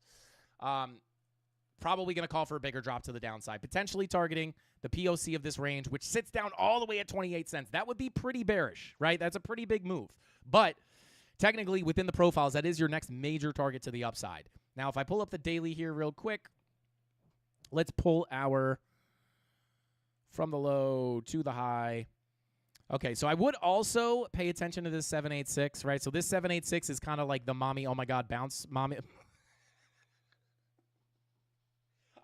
Probably going to call for a bigger drop to the downside, potentially targeting the POC of this range, which sits down all the way at 28 cents. That would be pretty bearish, right? That's a pretty big move. But technically, within the profiles, that is your next major target to the upside. Now, if I pull up the daily here real quick, let's pull our from the low to the high. Okay, so I would also pay attention to this 786, right? So this 786 is kind of like the mommy, oh my God, bounce, mommy.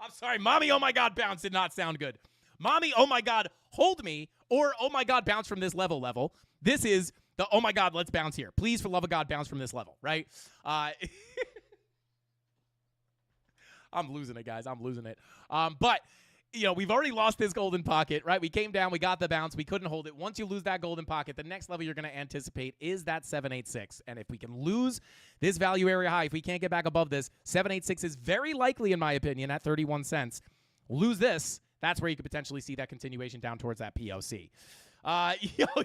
I'm sorry, mommy, oh my God, bounce did not sound good. Mommy, oh my God, hold me, or oh my God, bounce from this level. This is the oh my God, let's bounce here. Please, for love of God, bounce from this level, right? I'm losing it, guys. I'm losing it. But, you know, we've already lost this golden pocket, right? We came down, we got the bounce, we couldn't hold it. Once you lose that golden pocket, the next level you're going to anticipate is that 786. And if we can lose this value area high, if we can't get back above this, 786 is very likely, in my opinion, at 31 cents. Lose this, that's where you could potentially see that continuation down towards that POC.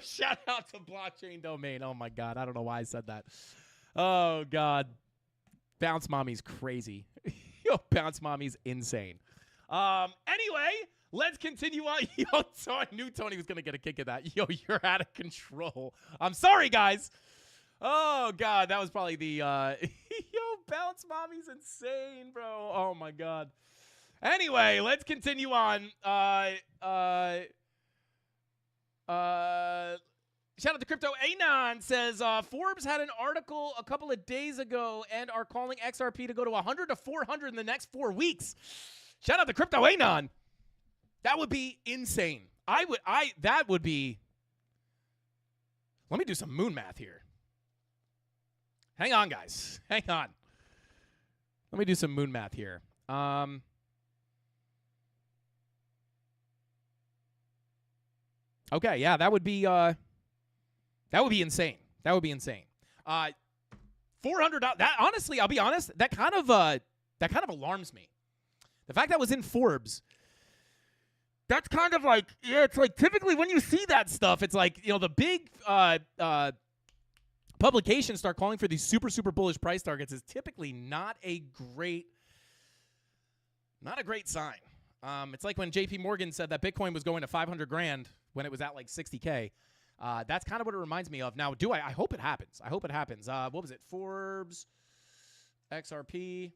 Shout out to Blockchain Domain. Oh, my God. I don't know why I said that. Oh, God. Bounce Mommy's crazy. Bounce Mommy's insane. Anyway, let's continue on. So I knew Tony was going to get a kick at that. You're out of control. I'm sorry, guys. Oh, God, that was probably the, Bounce Mommy's insane, bro. Oh, my God. Anyway, let's continue on. Shout out to Crypto Anon says Forbes had an article a couple of days ago and are calling XRP to go to 100 to 400 in the next 4 weeks. Shout out to Crypto Anon. That would be insane. That would be. Let me do some moon math here. Hang on, guys. Hang on. Let me do some moon math here. Okay, yeah, that would be insane. That would be insane. $400. That honestly, I'll be honest, that kind of alarms me. The fact that was in Forbes. That's kind of like, yeah, it's like typically when you see that stuff, it's like, you know, the big publications start calling for these super, super bullish price targets is typically not a great sign. It's like when JP Morgan said that Bitcoin was going to 500 grand when it was at like 60K. That's kind of what it reminds me of. Now, I hope it happens. I hope it happens. What was it? Forbes, XRP,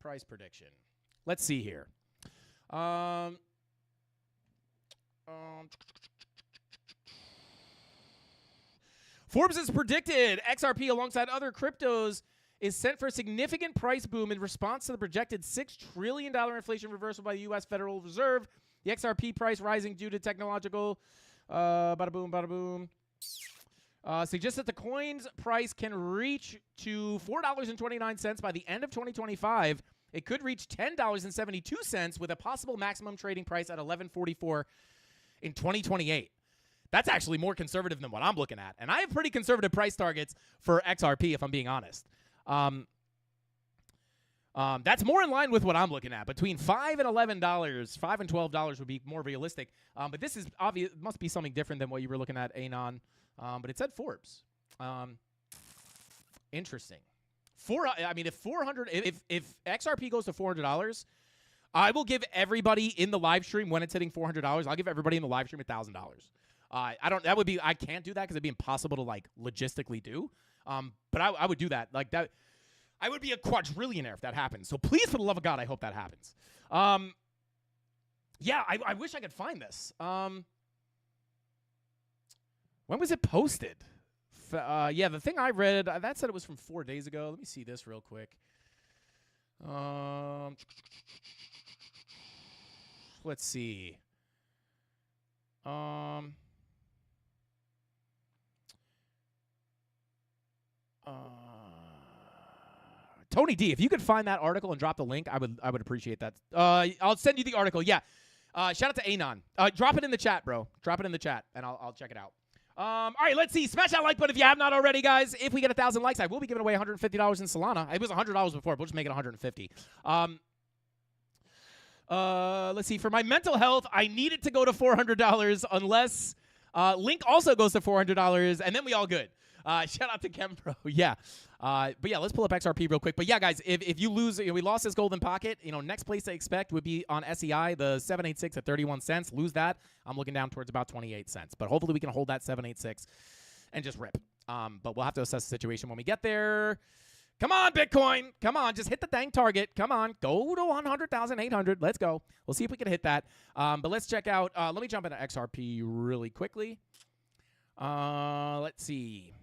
price prediction. Let's see here. Forbes has predicted XRP alongside other cryptos is set for a significant price boom in response to the projected $6 trillion inflation reversal by the U.S. Federal Reserve. The XRP price rising due to technological bada boom, suggests that the coin's price can reach to $4.29 by the end of 2025. It could reach $10.72 with a possible maximum trading price at $11.44 in 2028. That's actually more conservative than what I'm looking at. And I have pretty conservative price targets for XRP, if I'm being honest. That's more in line with what I'm looking at. Between $5 and $11, $5 and $12 would be more realistic. But this is obvious. Must be something different than what you were looking at, Anon. But it said Forbes. Interesting. If XRP goes to $400, I will give everybody in the live stream when it's hitting $400. I'll give everybody in the live stream $1,000. I can't do that because it'd be impossible to like logistically do. But I would do that. Like that, I would be a quadrillionaire if that happens. So please, for the love of God, I hope that happens. Yeah, I wish I could find this. When was it posted? Yeah, the thing I read, that said it was from 4 days ago. Let me see this real quick. Let's see. Tony D, if you could find that article and drop the link, I would appreciate that. I'll send you the article. Yeah. Shout out to Anon. Drop it in the chat, bro. Drop it in the chat, and I'll check it out. All right, let's see. Smash that like button if you have not already, guys. If we get 1,000 likes, I will be giving away $150 in Solana. It was $100 before. We'll just make it $150. Let's see. For my mental health, I need it to go to $400 unless Link also goes to $400, and then we all good. Shout out to Kempro. Yeah. But yeah, let's pull up XRP real quick. But yeah, guys, if you lose, we lost this golden pocket. Next place to expect would be on SEI, the 786 at 31 cents. Lose that, I'm looking down towards about 28 cents. But hopefully we can hold that 786 and just rip. But we'll have to assess the situation when we get there. Come on, Bitcoin. Come on, just hit the dang target. Come on, go to 100,800. Let's go. We'll see if we can hit that. But let's check out. Let me jump into XRP really quickly. Let's see.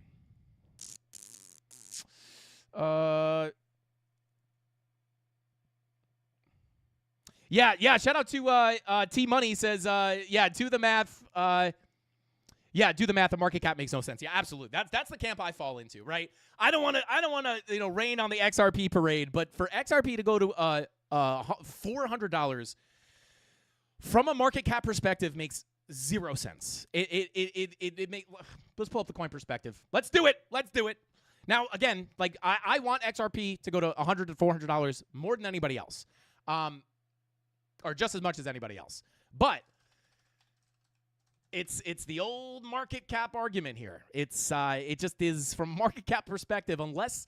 Yeah. Shout out to T Money says, do the math. Do the math. The market cap makes no sense. Yeah, absolutely. That's the camp I fall into, right? I don't want to rain on the XRP parade, but for XRP to go to $400 from a market cap perspective makes zero sense. Let's pull up the coin perspective. Let's do it. Now, again, like I want XRP to go to $100 to $400 more than anybody else, or just as much as anybody else. But it's the old market cap argument here. It just is from market cap perspective. Unless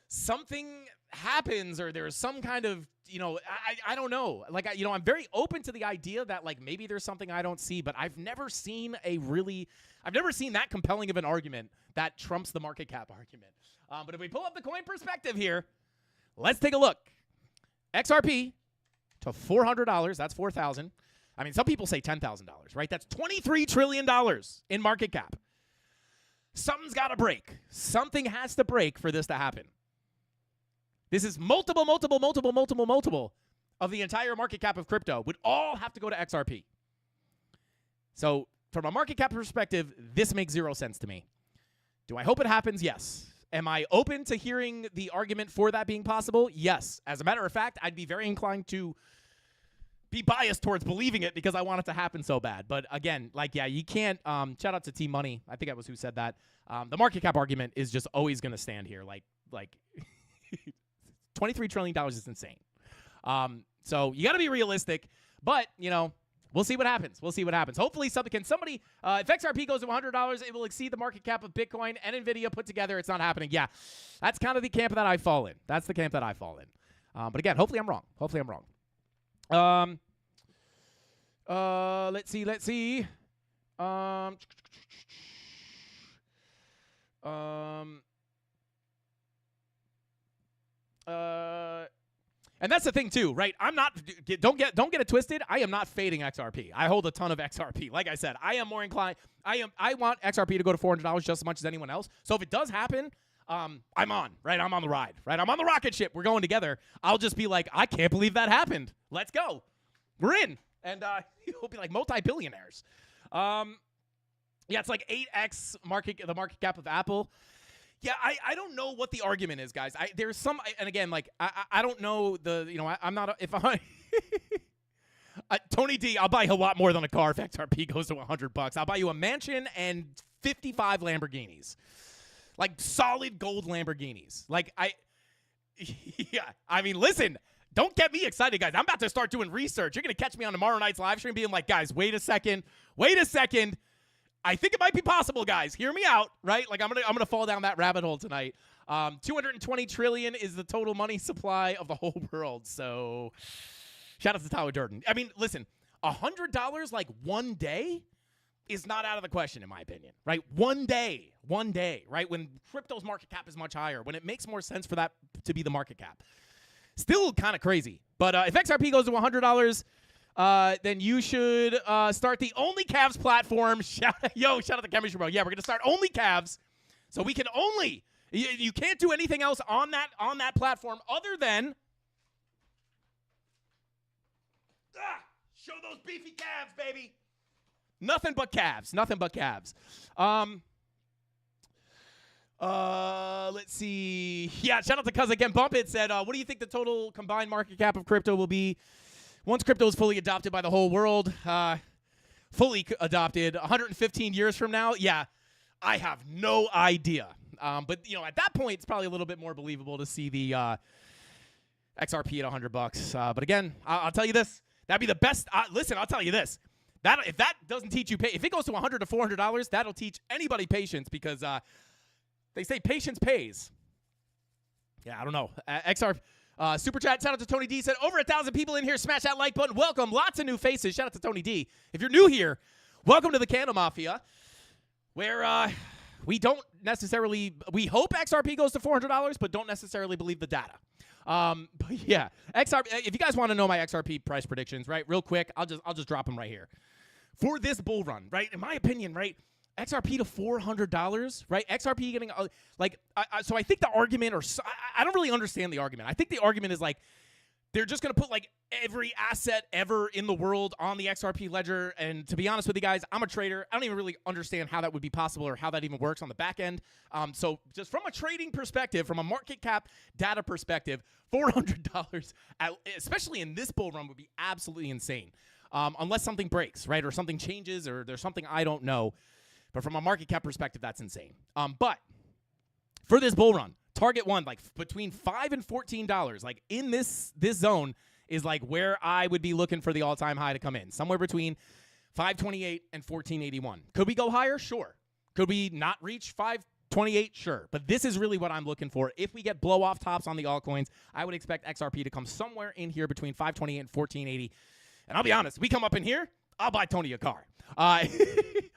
something happens or there's some kind of I don't know. Like I'm very open to the idea that like maybe there's something I don't see, but I've never seen that compelling of an argument that trumps the market cap argument. But if we pull up the coin perspective here, let's take a look. XRP to $400. That's 4,000. I mean, some people say $10,000, right? That's $23 trillion in market cap. Something's got to break. Something has to break for this to happen. This is multiple of the entire market cap of crypto would all have to go to XRP. So from a market cap perspective, this makes zero sense to me. Do I hope it happens? Yes. Am I open to hearing the argument for that being possible? Yes. As a matter of fact, I'd be very inclined to be biased towards believing it because I want it to happen so bad. But again, like, yeah, you can't, shout out to T Money. I think that was who said that. The market cap argument is just always going to stand here. Like $23 trillion is insane. So you got to be realistic, but you know, we'll see what happens. We'll see what happens. Hopefully somebody, if XRP goes to $100, it will exceed the market cap of Bitcoin and NVIDIA put together. It's not happening. Yeah. That's kind of the camp that I fall in. That's the camp that I fall in. But again, hopefully I'm wrong. Let's see. And that's the thing too, right? I'm not. Don't get it twisted. I am not fading XRP. I hold a ton of XRP. Like I said, I am more inclined. I want XRP to go to $400 just as much as anyone else. So if it does happen, I'm on. Right? I'm on the ride. Right? I'm on the rocket ship. We're going together. I'll just be like, I can't believe that happened. Let's go. We're in, and we'll be like multi-billionaires. Yeah, it's like 8x the market cap of Apple. Yeah, I don't know what the argument is, guys. There's some, and again, like I don't know I'm not if I Tony D, I'll buy you a lot more than a car if XRP goes to $100. I'll buy you a mansion and 55 Lamborghinis, like solid gold Lamborghinis. Like yeah. I mean, listen, don't get me excited, guys. I'm about to start doing research. You're gonna catch me on tomorrow night's live stream, being like, guys, wait a second. I think it might be possible, guys. Hear me out, right? Like I'm gonna fall down that rabbit hole tonight. 220 trillion is the total money supply of the whole world. So shout out to Tyler Durden. I mean, listen, $100 like one day is not out of the question, in my opinion, right? One day, right? When crypto's market cap is much higher, when it makes more sense for that to be the market cap. Still kind of crazy. But if XRP goes to $100, then you should start the Only Calves platform. Shout out to Chemistry Bro. Yeah, we're going to start Only Calves. So we can only, you can't do anything else on that platform other than show those beefy calves, baby. Nothing but calves. Let's see. Yeah, shout out to Cuz again. Bump It said, what do you think the total combined market cap of crypto will be once crypto is fully adopted by the whole world? Fully adopted 115 years from now? Yeah, I have no idea. But at that point, it's probably a little bit more believable to see the XRP at $100. But again, I'll tell you this. That'd be the best. Listen, I'll tell you this. If that doesn't teach you, if it goes to $100 to $400, that'll teach anybody patience because they say patience pays. Yeah, I don't know. Super chat, shout out to Tony D. Said, over 1,000 people in here. Smash that like button. Welcome. Lots of new faces. Shout out to Tony D. If you're new here, welcome to the CandleMafia, where we don't necessarily, we hope XRP goes to $400, but don't necessarily believe the data. But yeah, XRP, if you guys want to know my XRP price predictions, right, real quick, I'll just drop them right here. For this bull run, right, in my opinion, right, XRP to $400, right? XRP getting, so I think the argument, I don't really understand the argument. I think the argument is like, they're just going to put like every asset ever in the world on the XRP ledger. And to be honest with you guys, I'm a trader. I don't even really understand how that would be possible or how that even works on the back end. So just from a trading perspective, from a market cap data perspective, $400, especially in this bull run, would be absolutely insane. Unless something breaks, right? Or something changes or there's something I don't know. But from a market cap perspective, that's insane. But for this bull run, target one, like between $5 and $14, like in this zone is like where I would be looking for the all-time high to come in. Somewhere between $5.28 and $14.81. Could we go higher? Sure. Could we not reach $5.28? Sure. But this is really what I'm looking for. If we get blow-off tops on the altcoins, I would expect XRP to come somewhere in here between $5.28 and $14.80. And I'll be honest, we come up in here, I'll buy Tony a car.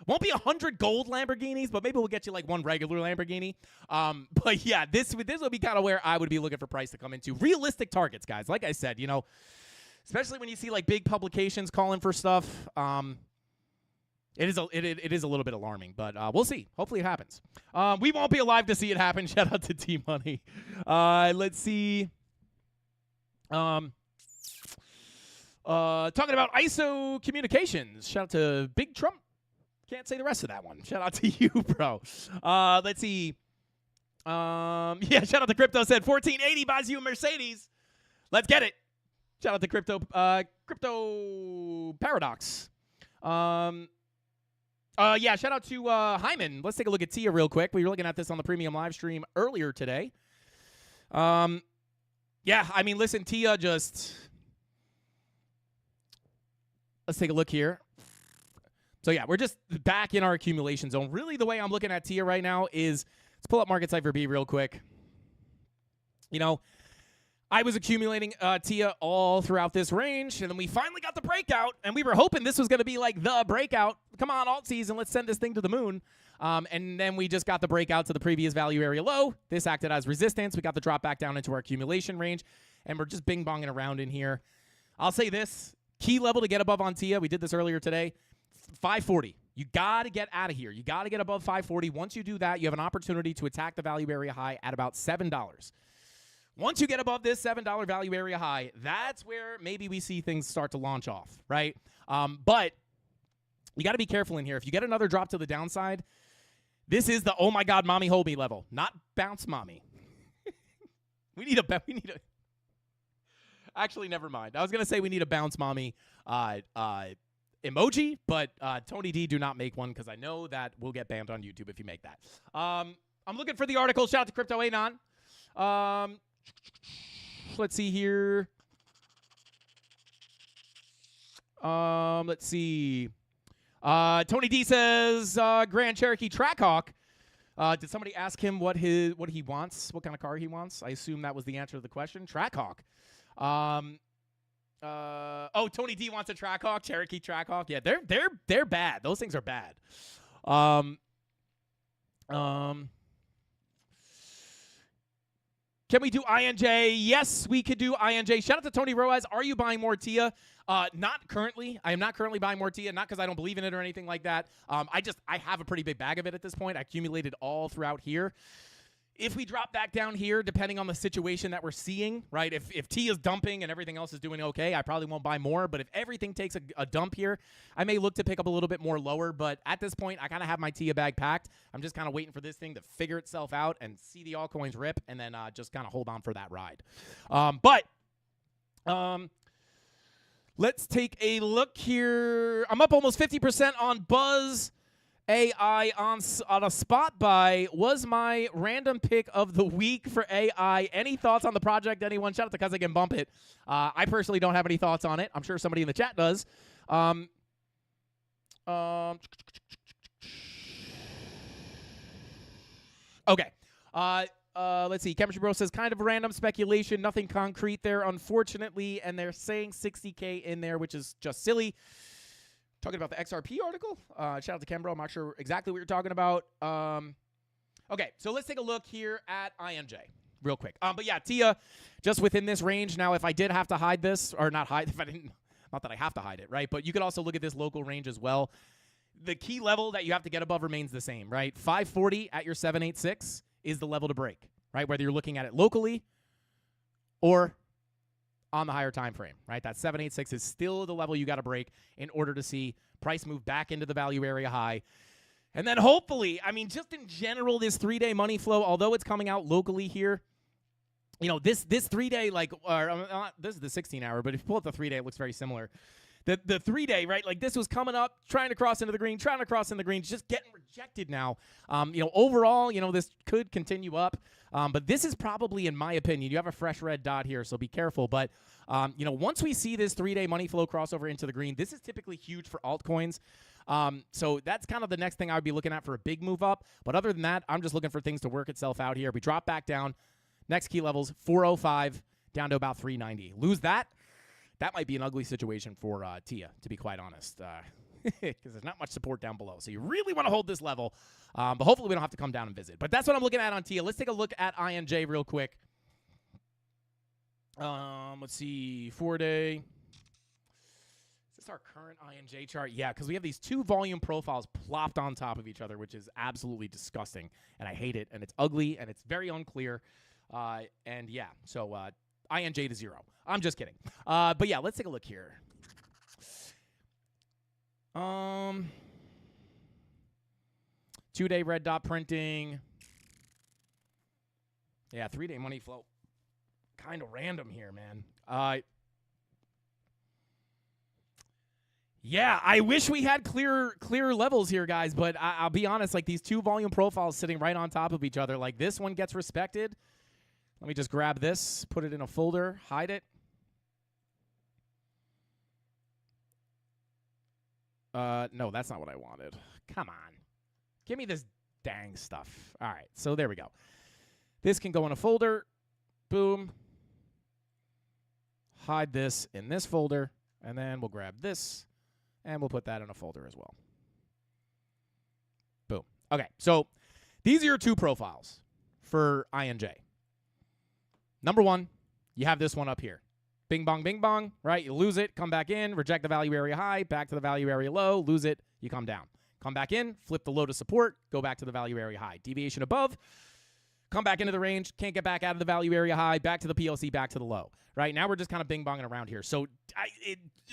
Won't be 100 gold Lamborghinis, but maybe we'll get you like one regular Lamborghini. But yeah, this will be kind of where I would be looking for price to come into. Realistic targets, guys. Like I said, especially when you see like big publications calling for stuff. It is a little bit alarming, but we'll see. Hopefully it happens. We won't be alive to see it happen. Shout out to T Money. Let's see. Talking about ISO Communications. Shout out to Big Trump. Can't say the rest of that one. Shout out to you, bro. Let's see. Yeah, shout out to Crypto said 1480 buys you a Mercedes. Let's get it. Shout out to Crypto Paradox. Yeah, shout out to Hyman. Let's take a look at Tia real quick. We were looking at this on the premium live stream earlier today. Yeah, I mean, listen, Tia just... Let's take a look here. So, yeah, we're just back in our accumulation zone. Really, the way I'm looking at Tia right now is... Let's pull up Market Cipher B real quick. You know, I was accumulating Tia all throughout this range, and then we finally got the breakout, and we were hoping this was going to be like the breakout. Come on, alt season, let's send this thing to the moon. And then we just got the breakout to the previous value area low. This acted as resistance. We got the drop back down into our accumulation range, and we're just bing-bonging around in here. I'll say this. Key level to get above on Tia, we did this earlier today, 540. You got to get out of here. You got to get above 540. Once you do that, you have an opportunity to attack the value area high at about $7. Once you get above this $7 value area high, that's where maybe we see things start to launch off, right? But you got to be careful in here. If you get another drop to the downside, this is the oh my God, mommy hold me level, not bounce mommy. we need a Actually, never mind. I was going to say we need a bounce mommy emoji, but Tony D, do not make one because I know that we'll get banned on YouTube if you make that. I'm looking for the article. Shout out to Crypto Anon. Let's see here. Let's see. Tony D says Grand Cherokee Trackhawk. Did somebody ask him what he wants? What kind of car he wants? I assume that was the answer to the question. Trackhawk. Oh, Tony D wants a Trackhawk, Cherokee Trackhawk. Yeah, they're bad. Those things are bad. Can we do INJ? Yes, we could do INJ. Shout out to Tony Roaz. Are you buying more Tia? Not currently. I am not currently buying more Tia, not because I don't believe in it or anything like that. I have a pretty big bag of it at this point. I accumulated all throughout here. If we drop back down here, depending on the situation that we're seeing, right, if T is dumping and everything else is doing okay, I probably won't buy more. But if everything takes a dump here, I may look to pick up a little bit more lower. But at this point, I kind of have my Tia bag packed. I'm just kind of waiting for this thing to figure itself out and see the altcoins rip and then just kind of hold on for that ride. Let's take a look here. I'm up almost 50% on Buzz. AI on a spot buy was my random pick of the week for AI. Any thoughts on the project, anyone? Shout out to Cuz I Can Bump It. I personally don't have any thoughts on it. I'm sure somebody in the chat does. Okay. Let's see. Chemistry Bro says kind of random speculation. Nothing concrete there, unfortunately. And they're saying 60K in there, which is just silly. Talking about the XRP article. Shout out to Kembro. I'm not sure exactly what you're talking about. Okay, so let's take a look here at INJ real quick. But yeah, Tia, just within this range. Now, if I did have to hide this, or not hide, if I didn't, not that I have to hide it, right? But you could also look at this local range as well. The key level that you have to get above remains the same, right? 540 at your 786 is the level to break, right? Whether you're looking at it locally or on the higher time frame, right? That 786 is still the level you got to break in order to see price move back into the value area high. And then hopefully, I mean, just in general, this 3-day money flow, although it's coming out locally here, you know, this 3-day, like, this is the 16-hour, but if you pull up the 3-day, it looks very similar. The 3-day, right? Like, this was coming up, trying to cross into the green, just getting rejected now. You know, overall, you know, this could continue up. But this is probably, in my opinion, you have a fresh red dot here, so be careful. But, you know, once we see this 3-day money flow crossover into the green, this is typically huge for altcoins. So that's kind of the next thing I would be looking at for a big move up. But other than that, I'm just looking for things to work itself out here. We drop back down. Next key levels, 405 down to about 390. Lose that. That might be an ugly situation for Tia, to be quite honest, because there's not much support down below. So you really want to hold this level, but hopefully we don't have to come down and visit. But that's what I'm looking at on Tia. Let's take a look at INJ real quick. Let's see, 4-day. Is this our current INJ chart? Yeah, because we have these two volume profiles plopped on top of each other, which is absolutely disgusting, and I hate it, and it's ugly, and it's very unclear, and yeah, so INJ to 0. I'm just kidding. But yeah, let's take a look here. 2-day red dot printing. Yeah, 3-day money flow. Kind of random here, man. Yeah, I wish we had clear levels here, guys, but I'll be honest, like these two volume profiles sitting right on top of each other, like this one gets respected. Let me just grab this, put it in a folder, hide it. No, that's not what I wanted. Come on. Give me this dang stuff. All right, so there we go. This can go in a folder. Boom. Hide this in this folder, and then we'll grab this. And we'll put that in a folder as well. Boom. Okay, so these are your two profiles for INJ. Number one, you have this one up here. Bing, bong, right? You lose it, come back in, reject the value area high, back to the value area low, lose it, you come down. Come back in, flip the low to support, go back to the value area high. Deviation above, come back into the range, can't get back out of the value area high, back to the PLC, back to the low. Right now we're just kind of bing-bonging around here. So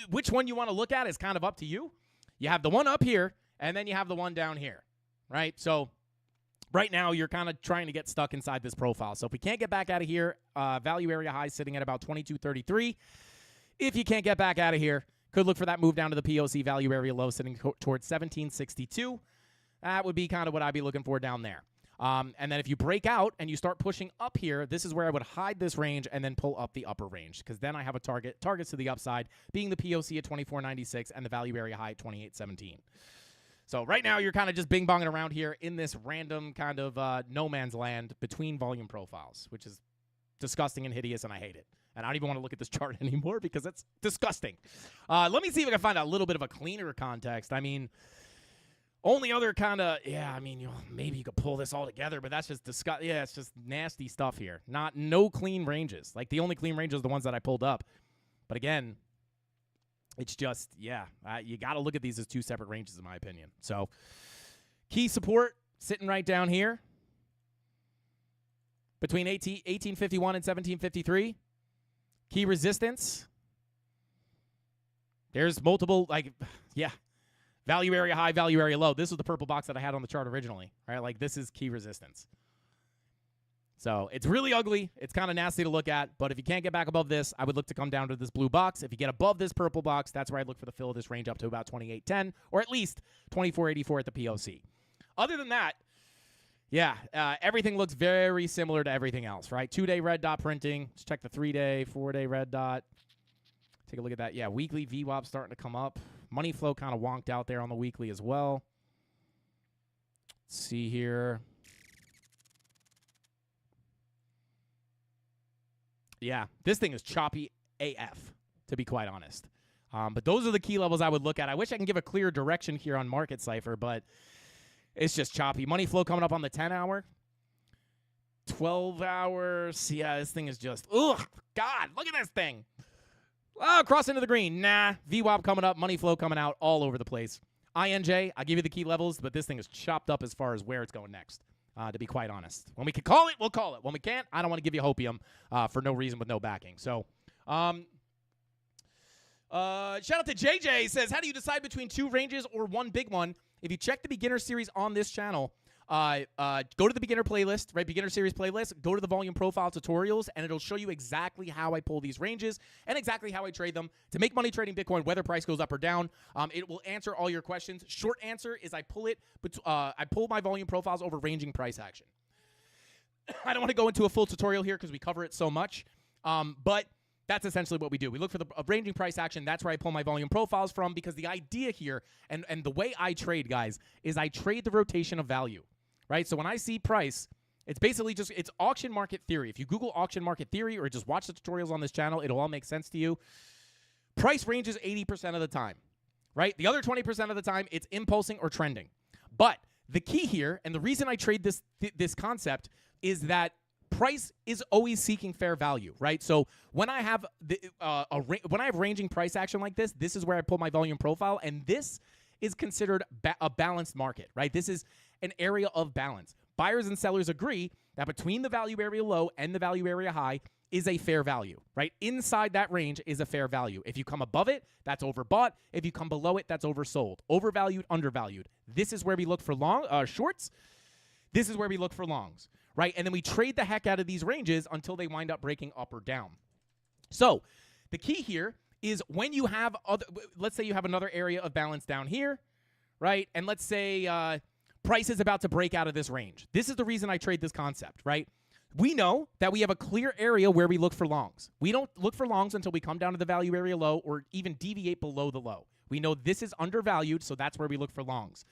which one you want to look at is kind of up to you. You have the one up here, and then you have the one down here, right? So right now you're kind of trying to get stuck inside this profile. So if we can't get back out of here, value area high sitting at about 22.33. If you can't get back out of here, could look for that move down to the POC value area low sitting towards 17.62. That would be kind of what I'd be looking for down there. And then if you break out and you start pushing up here, this is where I would hide this range and then pull up the upper range, because then I have a targets to the upside being the POC at 24.96 and the value area high at 28.17. So right now you're kind of just bing-bonging around here in this random kind of no man's land between volume profiles, which is disgusting and hideous, and I hate it. And I don't even want to look at this chart anymore because it's disgusting. Let me see if I can find a little bit of a cleaner context. I mean, only other kind of, yeah, I mean, maybe you could pull this all together, but that's just disgusting. Yeah, it's just nasty stuff here. No clean ranges. Like, the only clean ranges are the ones that I pulled up. But again, it's just, yeah, you got to look at these as two separate ranges, in my opinion. So, key support sitting right down here between 1851 and 1753. Key resistance. There's multiple, like, yeah. Value area high, value area low. This was the purple box that I had on the chart originally, right? Like, this is key resistance. So it's really ugly. It's kind of nasty to look at, but if you can't get back above this, I would look to come down to this blue box. If you get above this purple box, that's where I'd look for the fill of this range up to about 28.10 or at least 24.84 at the POC. Other than that, yeah, everything looks very similar to everything else, right? 2-day red dot printing. Let's check the 3-day, 4-day red dot. Take a look at that. Yeah, weekly VWAP starting to come up. Money flow kind of wonked out there on the weekly as well. Let's see here. Yeah, this thing is choppy AF, to be quite honest. But those are the key levels I would look at. I wish I can give a clear direction here on Market Cypher, but it's just choppy. Money flow coming up on the 10-hour. 12 hours. Yeah, this thing is just, ugh, God, look at this thing. Oh, cross into the green. Nah. VWAP coming up, money flow coming out all over the place. INJ, I'll give you the key levels, but this thing is chopped up as far as where it's going next, to be quite honest. When we can call it, we'll call it. When we can't, I don't want to give you hopium for no reason with no backing. So, shout out to JJ. Says, how do you decide between two ranges or one big one? If you check the beginner series on this channel, go to the beginner playlist, right? Beginner series playlist, go to the volume profile tutorials, and it'll show you exactly how I pull these ranges and exactly how I trade them to make money trading Bitcoin, whether price goes up or down. It will answer all your questions. Short answer is I pull my volume profiles over ranging price action. I don't want to go into a full tutorial here because we cover it so much, but that's essentially what we do. We look for the ranging price action. That's where I pull my volume profiles from, because the idea here and the way I trade, guys, is I trade the rotation of value, right? So when I see price, it's basically just, it's auction market theory. If you Google auction market theory or just watch the tutorials on this channel, it'll all make sense to you. Price ranges 80% of the time, right? The other 20% of the time, it's impulsing or trending. But the key here, and the reason I trade this concept, is that price is always seeking fair value, right? So when I have when I have ranging price action like this, this is where I pull my volume profile, and this is considered a balanced market, right? This is an area of balance. Buyers and sellers agree that between the value area low and the value area high is a fair value, right? Inside that range is a fair value. If you come above it, that's overbought. If you come below it, that's oversold. Overvalued, undervalued. This is where we look for shorts. This is where we look for longs, right? And then we trade the heck out of these ranges until they wind up breaking up or down. So the key here is when you have let's say you have another area of balance down here, right? And let's say price is about to break out of this range. This is the reason I trade this concept, right? We know that we have a clear area where we look for longs. We don't look for longs until we come down to the value area low or even deviate below the low. We know this is undervalued, so that's where we look for longs.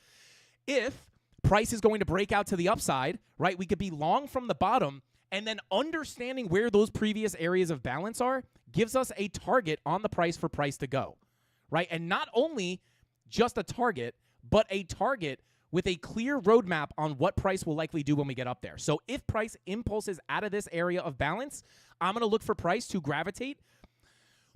If price is going to break out to the upside, right, we could be long from the bottom, and then understanding where those previous areas of balance are gives us a target on the price for price to go, right? And not only just a target, but a target with a clear roadmap on what price will likely do when we get up there. So if price impulses out of this area of balance, I'm going to look for price to gravitate.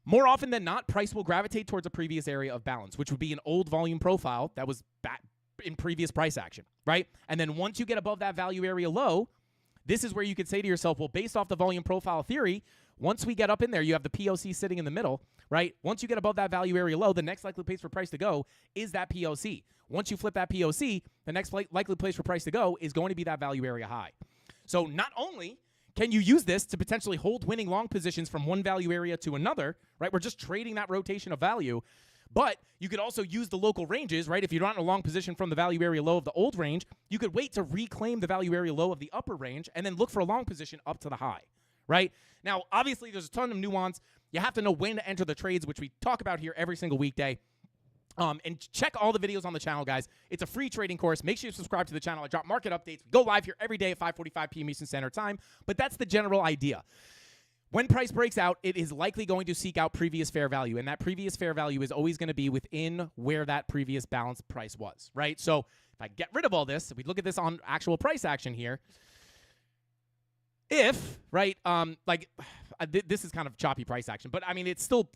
More often than not, price will gravitate towards a previous area of balance, which would be an old volume profile that was back in previous price action, right? And then once you get above that value area low, this is where you could say to yourself, well, based off the volume profile theory, once we get up in there, you have the POC sitting in the middle, right? Once you get above that value area low, the next likely place for price to go is that POC. Once you flip that POC, the next likely place for price to go is going to be that value area high. So not only can you use this to potentially hold winning long positions from one value area to another, right? We're just trading that rotation of value. But you could also use the local ranges, right? If you're not in a long position from the value area low of the old range, you could wait to reclaim the value area low of the upper range and then look for a long position up to the high, right? Now, obviously, there's a ton of nuance. You have to know when to enter the trades, which we talk about here every single weekday. And check all the videos on the channel, guys. It's a free trading course. Make sure you subscribe to the channel. I drop market updates. We go live here every day at 5:45 p.m. Eastern Standard Time. But that's the general idea. When price breaks out, it is likely going to seek out previous fair value, and that previous fair value is always going to be within where that previous balanced price was, right? So if I get rid of all this, if we look at this on actual price action here, if, right, this is kind of choppy price action, but I mean, it still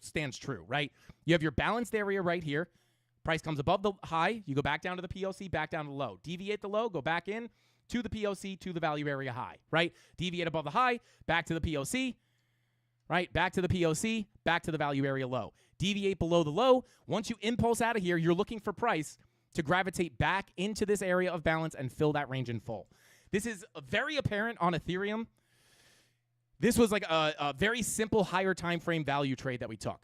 stands true, right? You have your balanced area right here. Price comes above the high, you go back down to the POC, back down to the low. Deviate the low, go back in to the POC, to the value area high, right? Deviate above the high, back to the POC, right? Back to the POC, back to the value area low. Deviate below the low. Once you impulse out of here, you're looking for price to gravitate back into this area of balance and fill that range in full. This is very apparent on Ethereum. This was like a very simple higher time frame value trade that we took.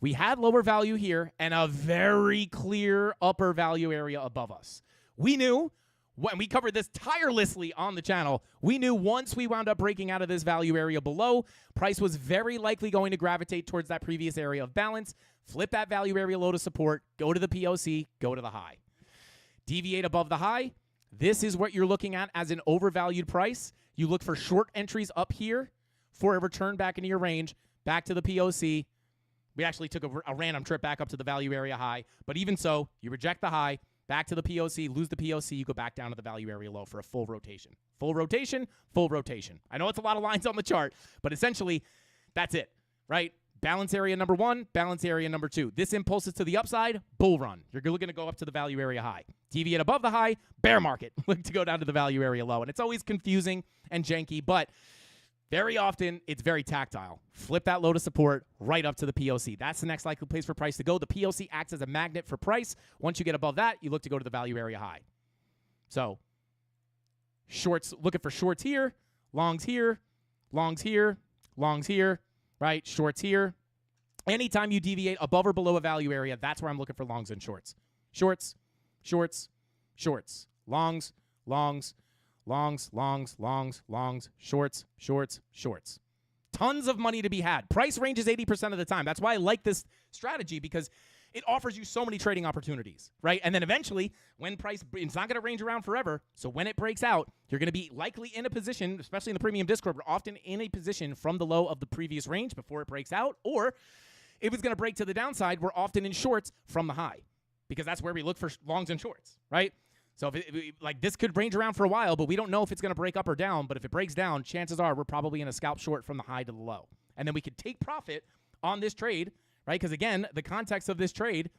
We had lower value here and a very clear upper value area above us. We knew, when we covered this tirelessly on the channel, we knew once we wound up breaking out of this value area below, price was very likely going to gravitate towards that previous area of balance, flip that value area low to support, go to the POC, go to the high. Deviate above the high. This is what you're looking at as an overvalued price. You look for short entries up here for a return back into your range, back to the POC. We actually took a random trip back up to the value area high, but even so, you reject the high, back to the POC, lose the POC, you go back down to the value area low for a full rotation. Full rotation, full rotation. I know it's a lot of lines on the chart, but essentially, that's it, right? Balance area number one, balance area number two. This impulses to the upside, bull run. You're looking to go up to the value area high. Deviate above the high, bear market. Look to go down to the value area low. And it's always confusing and janky, but very often it's very tactile. Flip that low to support right up to the POC. That's the next likely place for price to go. The POC acts as a magnet for price. Once you get above that, you look to go to the value area high. So shorts, looking for shorts here, longs here, longs here, longs here, right? Shorts here. Anytime you deviate above or below a value area, that's where I'm looking for longs and shorts. Shorts, shorts, shorts. Longs, longs, longs, longs, longs, longs, shorts, shorts, shorts. Tons of money to be had. Price ranges 80% of the time. That's why I like this strategy, because it offers you so many trading opportunities, right? And then eventually, when price, it's not going to range around forever. So when it breaks out, you're going to be likely in a position, especially in the premium Discord, we're often in a position from the low of the previous range before it breaks out. Or if it's going to break to the downside, we're often in shorts from the high, because that's where we look for longs and shorts, right? So like this could range around for a while, but we don't know if it's going to break up or down. But if it breaks down, chances are we're probably in a scalp short from the high to the low. And then we could take profit on this trade, right? Because again, the context of this trade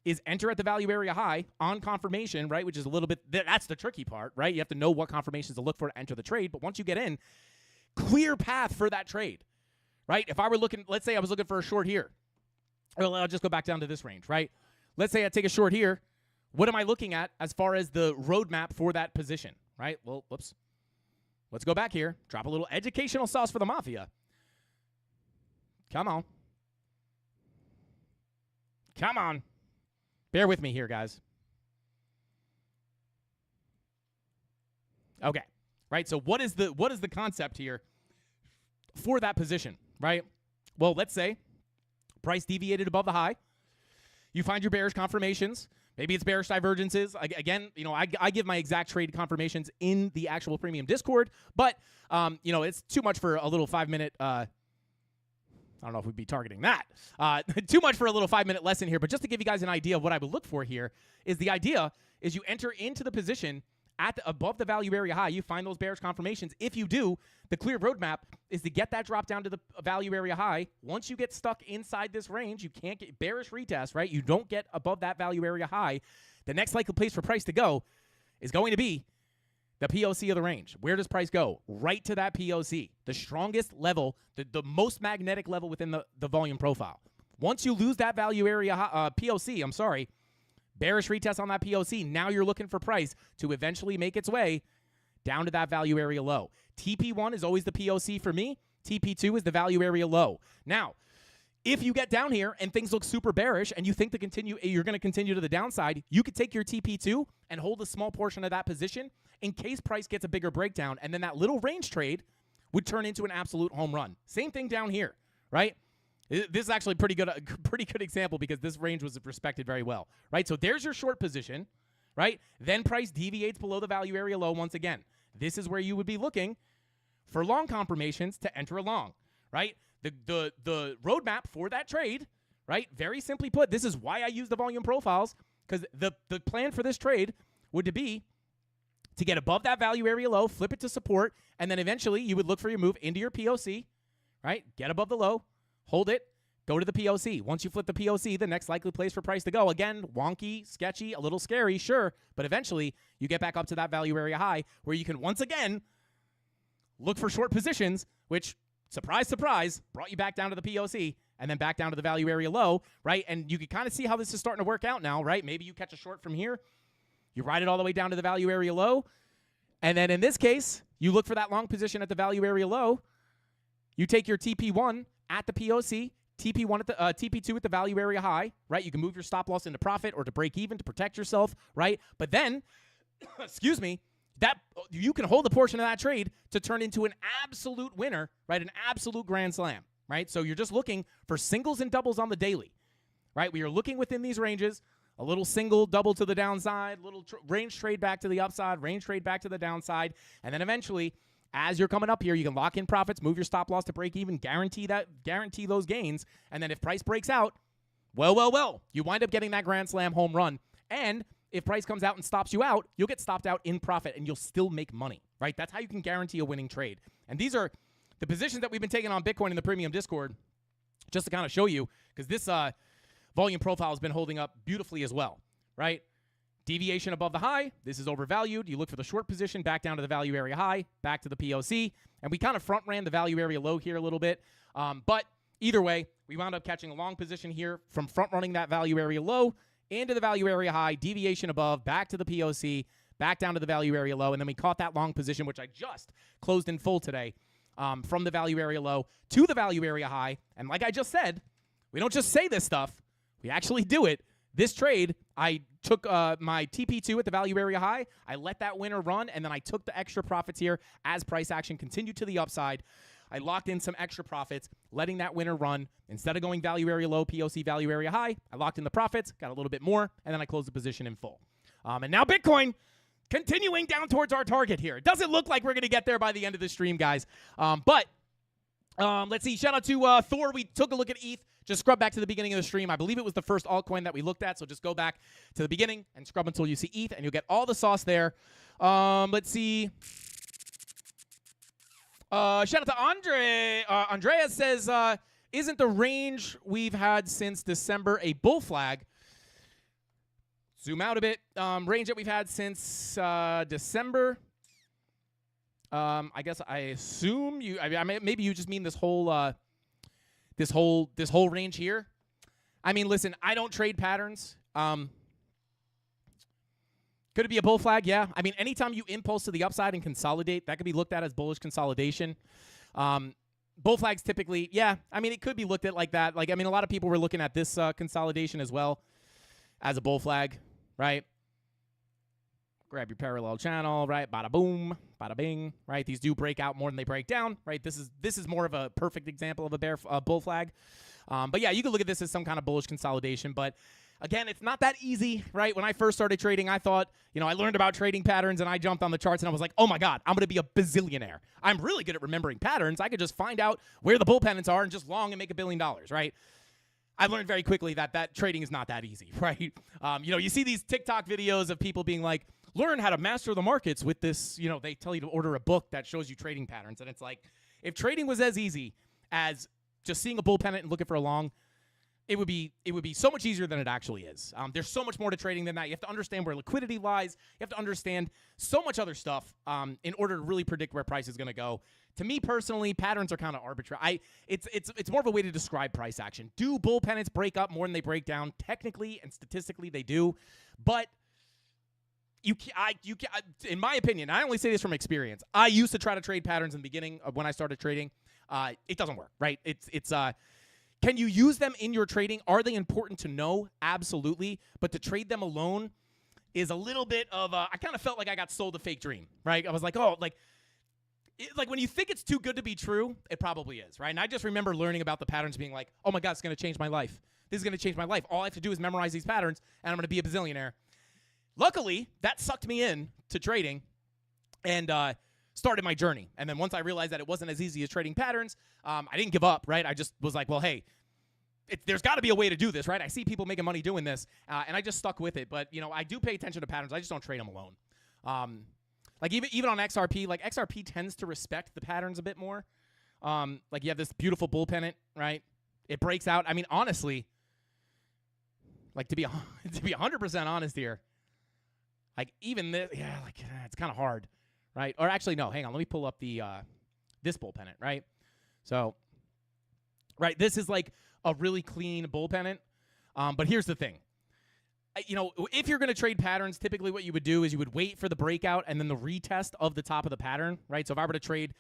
is enter at the value area high on confirmation, right? Which is a little bit, that's the tricky part, right? You have to know what confirmations to look for to enter the trade. But once you get in, clear path for that trade, right? If I were looking, let's say I was looking for a short here. Well, I'll just go back down to this range, right? Let's say I take a short here. What am I looking at as far as the roadmap for that position, right? Well, whoops. Let's go back here. Drop a little educational sauce for the Mafia. Come on. Come on. Bear with me here, guys. Okay. Right? So what is the concept here for that position, right? Well, let's say price deviated above the high. You find your bearish confirmations. Maybe it's bearish divergences. Again, I give my exact trade confirmations in the actual premium Discord, but, it's too much for a little 5-minute, I don't know if we'd be targeting that. Too much for a little 5-minute lesson here, but just to give you guys an idea of what I would look for here is the idea is you enter into the position at above the value area high. You find those bearish confirmations. If you do, the clear roadmap is to get that drop down to the value area high. Once you get stuck inside this range, you can't get bearish retest, right? You don't get above that value area high. The next likely place for price to go is going to be the POC of the range. Where does price go? Right to that POC, the strongest level, the most magnetic level within the volume profile. Once you lose that value area POC, bearish retest on that POC, now you're looking for price to eventually make its way down to that value area low. TP1 is always the POC for me. TP2 is the value area low. Now, if you get down here and things look super bearish and you think you're going to continue to the downside, you could take your TP2 and hold a small portion of that position in case price gets a bigger breakdown, and then that little range trade would turn into an absolute home run. Same thing down here, right? This is actually a pretty good example because this range was respected very well, right? So there's your short position, right? Then price deviates below the value area low once again. This is where you would be looking for long confirmations to enter a long, right? The roadmap for that trade, right? Very simply put, this is why I use the volume profiles, because the plan for this trade would be to get above that value area low, flip it to support, and then eventually you would look for your move into your POC, right? Get above the low, hold it, go to the POC. Once you flip the POC, the next likely place for price to go. Again, wonky, sketchy, a little scary, sure, but eventually you get back up to that value area high where you can once again look for short positions, which, surprise, surprise, brought you back down to the POC and then back down to the value area low, right? And you can kind of see how this is starting to work out now, right? Maybe you catch a short from here. You ride it all the way down to the value area low. And then in this case, you look for that long position at the value area low. You take your TP1 at the POC, TP1 at the TP2 at the value area high, right? You can move your stop loss into profit or to break even to protect yourself, right? But then, excuse me, that you can hold a portion of that trade to turn into an absolute winner, right? An absolute grand slam, right? So you're just looking for singles and doubles on the daily, right? We are looking within these ranges. A little single, double to the downside, little range trade back to the upside, range trade back to the downside, and then eventually, as you're coming up here, you can lock in profits, move your stop loss to break even, guarantee those gains, and then if price breaks out, well, you wind up getting that grand slam home run, and if price comes out and stops you out, you'll get stopped out in profit, and you'll still make money, right? That's how you can guarantee a winning trade, and these are the positions that we've been taking on Bitcoin in the premium Discord, just to kind of show you, because this volume profile has been holding up beautifully as well, right? Deviation above the high, this is overvalued. You look for the short position, back down to the value area high, back to the POC, and we kind of front ran the value area low here a little bit. But either way, we wound up catching a long position here from front running that value area low into the value area high, deviation above, back to the POC, back down to the value area low, and then we caught that long position, which I just closed in full today, from the value area low to the value area high. And like I just said, we don't just say this stuff. We actually do it. This trade, I took my TP2 at the value area high. I let that winner run, and then I took the extra profits here as price action continued to the upside. I locked in some extra profits, letting that winner run. Instead of going value area low, POC value area high, I locked in the profits, got a little bit more, and then I closed the position in full. And now Bitcoin continuing down towards our target here. It doesn't look like we're going to get there by the end of the stream, guys. But let's see. Shout out to Thor. We took a look at ETH. Just scrub back to the beginning of the stream. I believe it was the first altcoin that we looked at, so just go back to the beginning and scrub until you see ETH, and you'll get all the sauce there. Let's see. Shout out to Andre. Andrea says, isn't the range we've had since December a bull flag? Zoom out a bit. Range that we've had since December. I guess I assume you. I mean, maybe you just mean this whole this whole range here. I mean, listen, I don't trade patterns. Could it be a bull flag? Yeah. I mean, anytime you impulse to the upside and consolidate, that could be looked at as bullish consolidation. Bull flags typically, yeah. I mean, it could be looked at like that. Like, I mean, a lot of people were looking at this consolidation as well as a bull flag, right? Grab your parallel channel, right? Bada boom, bada bing, right? These do break out more than they break down, right? This is more of a perfect example of a bull flag. But yeah, you could look at this as some kind of bullish consolidation. But again, it's not that easy, right? When I first started trading, I thought, I learned about trading patterns and I jumped on the charts and I was like, oh my God, I'm going to be a bazillionaire. I'm really good at remembering patterns. I could just find out where the bull pennants are and just long and make $1 billion, right? I learned very quickly that trading is not that easy, right? You see these TikTok videos of people being like, learn how to master the markets with this, they tell you to order a book that shows you trading patterns. And it's like, if trading was as easy as just seeing a bull pennant and looking for a long, it would be so much easier than it actually is. There's so much more to trading than that. You have to understand where liquidity lies. You have to understand so much other stuff in order to really predict where price is going to go. To me personally, patterns are kind of arbitrary. It's more of a way to describe price action. Do bull pennants break up more than they break down? Technically and statistically, they do, but in my opinion, I only say this from experience. I used to try to trade patterns in the beginning of when I started trading. It doesn't work, right? Can you use them in your trading? Are they important to know? Absolutely. But to trade them alone is a little bit of I kind of felt like I got sold a fake dream, right? I was like, oh, like when you think it's too good to be true, it probably is, right? And I just remember learning about the patterns being like, oh my God, it's going to change my life. This is going to change my life. All I have to do is memorize these patterns and I'm going to be a bazillionaire. Luckily, that sucked me in to trading and started my journey. And then once I realized that it wasn't as easy as trading patterns, I didn't give up, right? I just was like, well, hey, there's got to be a way to do this, right? I see people making money doing this, and I just stuck with it. But, I do pay attention to patterns. I just don't trade them alone. Like, even on XRP, like, XRP tends to respect the patterns a bit more. Like, you have this beautiful bull pennant, right? It breaks out. I mean, honestly, like, to be 100% honest here, like, even this, yeah, like, it's kind of hard, right? Or actually, no, hang on. Let me pull up the this bull pennant, right? So, right, this is like a really clean bull pennant. But here's the thing. If you're going to trade patterns, typically what you would do is you would wait for the breakout and then the retest of the top of the pattern, right? So if I were to trade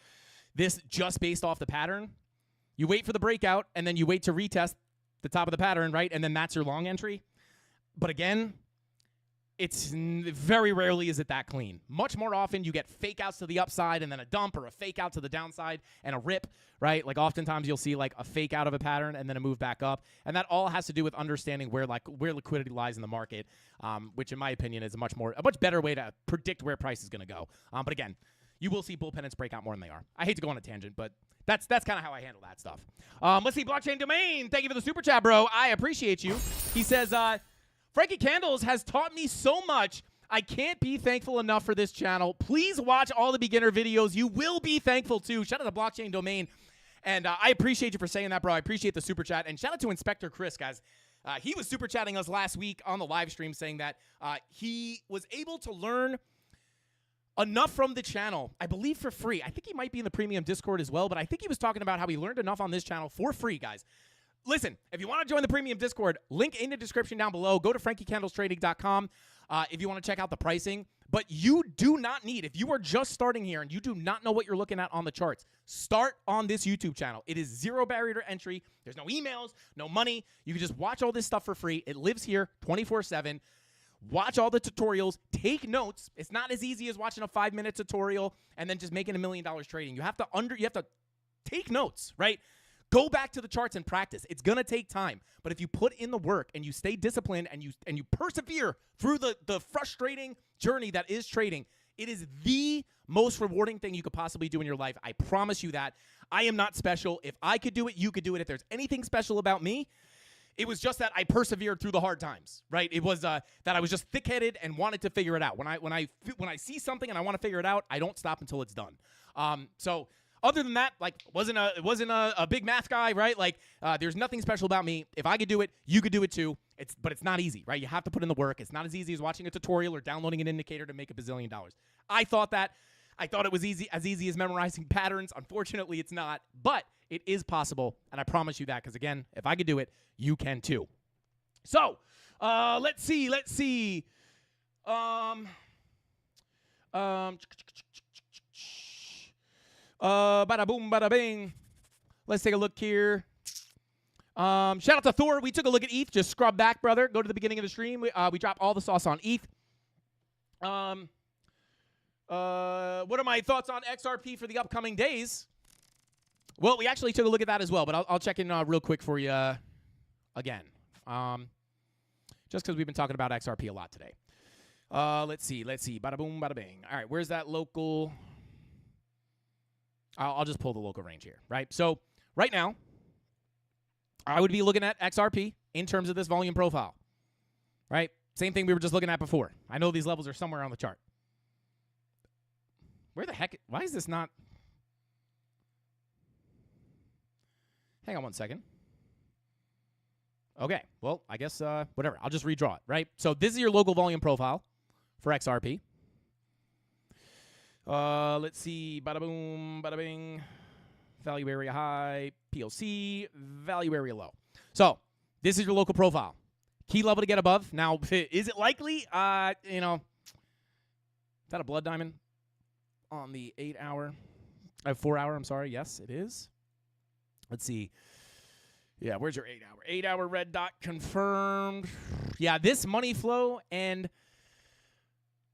this just based off the pattern, you wait for the breakout and then you wait to retest the top of the pattern, right? And then that's your long entry. But again, it's very rarely is it that clean. Much more often you get fake outs to the upside and then a dump or a fake out to the downside and a rip, right? Like oftentimes you'll see like a fake out of a pattern and then a move back up. And that all has to do with understanding where liquidity lies in the market, which in my opinion is a much better way to predict where price is going to go. But again, you will see bull pennants break out more than they are. I hate to go on a tangent, but that's kind of how I handle that stuff. Let's see, Blockchain Domain. Thank you for the super chat, bro. I appreciate you. He says, Frankie Candles has taught me so much. I can't be thankful enough for this channel. Please watch all the beginner videos. You will be thankful too. Shout out to Blockchain Domain. And I appreciate you for saying that, bro. I appreciate the super chat. And shout out to Inspector Chris, guys. He was super chatting us last week on the live stream saying that he was able to learn enough from the channel, I believe for free. I think he might be in the premium Discord as well, but I think he was talking about how he learned enough on this channel for free, guys. Listen, if you want to join the premium Discord, link in the description down below. Go to frankiecandlestrading.com if you want to check out the pricing. But you do not need, if you are just starting here and you do not know what you're looking at on the charts, start on this YouTube channel. It is zero barrier to entry. There's no emails, no money. You can just watch all this stuff for free. It lives here 24/7. Watch all the tutorials. Take notes. It's not as easy as watching a 5-minute tutorial and then just making $1 million trading. You have to take notes, right? Go back to the charts and practice. It's going to take time. But if you put in the work and you stay disciplined and you persevere through the frustrating journey that is trading, It is the most rewarding thing you could possibly do in your life. I promise you that. I am not special. If I could do it, you could do it. If there's anything special about me, it was just that I persevered through the hard times, right? It was that I was just thick-headed and wanted to figure it out. When I see something and I want to figure it out, I don't stop until it's done. So other than that, like, it wasn't a big math guy, right? Like, there's nothing special about me. If I could do it, you could do it too. But it's not easy, right? You have to put in the work. It's not as easy as watching a tutorial or downloading an indicator to make $1 bazillion. I thought it was as easy as memorizing patterns. Unfortunately, it's not, but it is possible, and I promise you that, because again, if I could do it, you can too. So, let's see. Bada boom, bada bing. Let's take a look here. Shout out to Thor. We took a look at ETH. Just scrub back, brother. Go to the beginning of the stream. We dropped all the sauce on ETH. What are my thoughts on XRP for the upcoming days? Well, we actually took a look at that as well, but I'll check in real quick for you again. Just because we've been talking about XRP a lot today. Let's see. Bada boom, bada bing. All right, where's that local? I'll just pull the local range here, right? So right now, I would be looking at XRP in terms of this volume profile, right? Same thing we were just looking at before. I know these levels are somewhere on the chart. Where the heck? Why is this not? Hang on one second. Okay, well, I guess whatever. I'll just redraw it, right? So this is your local volume profile for XRP. Let's see. Bada boom, bada bing. Value area high, POC, value area low. So this is your local profile. Key level to get above. Now, is it likely? Is that a blood diamond on the 8 hour? 4 hour, I'm sorry. Yes, it is. Let's see. Yeah, where's your 8 hour? 8 hour red dot confirmed. Yeah, this money flow and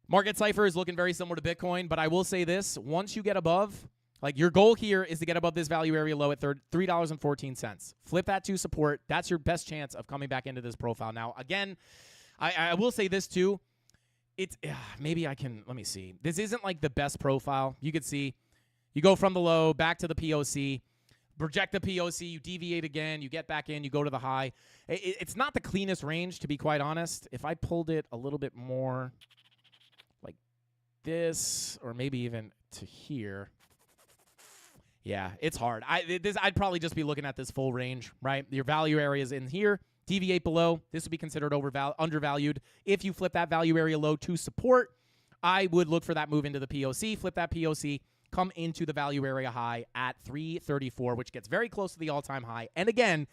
market cipher is looking very similar to Bitcoin, but I will say this. Once you get above, like, your goal here is to get above this value area low at $3.14. Flip that to support. That's your best chance of coming back into this profile. Now, again, I will say this too. It's maybe I can, let me see. This isn't like the best profile. You could see you go from the low back to the POC, project the POC, you deviate again, you get back in, you go to the high. It's not the cleanest range, to be quite honest. If I pulled it a little bit more like this, or maybe even to here. Yeah, it's hard. I'd probably just be looking at this full range, right? Your value area is in here. Deviate below. This would be considered undervalued. If you flip that value area low to support, I would look for that move into the POC. Flip that POC. Come into the value area high at 334, which gets very close to the all-time high. And again,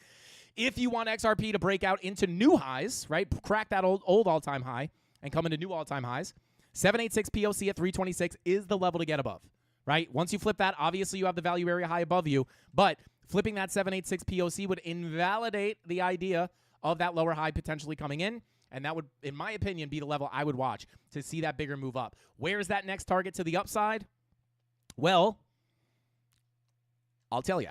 if you want XRP to break out into new highs, right, crack that old all-time high and come into new all-time highs, 786 POC at 326 is the level to get above. Right? Once you flip that, obviously you have the value area high above you, but flipping that 786 POC would invalidate the idea of that lower high potentially coming in, and that would, in my opinion, be the level I would watch to see that bigger move up. Where is that next target to the upside? Well, I'll tell you.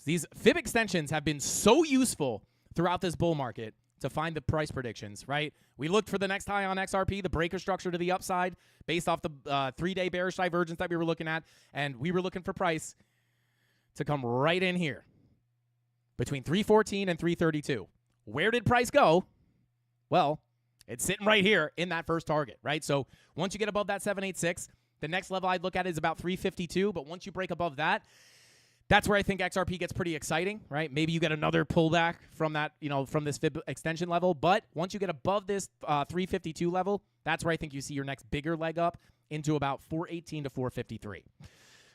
These fib extensions have been so useful throughout this bull market to find the price predictions, right? We looked for the next high on XRP, the breaker structure to the upside, based off the 3-day bearish divergence that we were looking at, and we were looking for price to come right in here between 314 and 332. Where did price go? Well, it's sitting right here in that first target, right? So once you get above that 786, the next level I'd look at is about 352, but once you break above that, that's where I think XRP gets pretty exciting, right? Maybe you get another pullback from that, from this fib extension level. But once you get above this 352 level, that's where I think you see your next bigger leg up into about 418 to 453.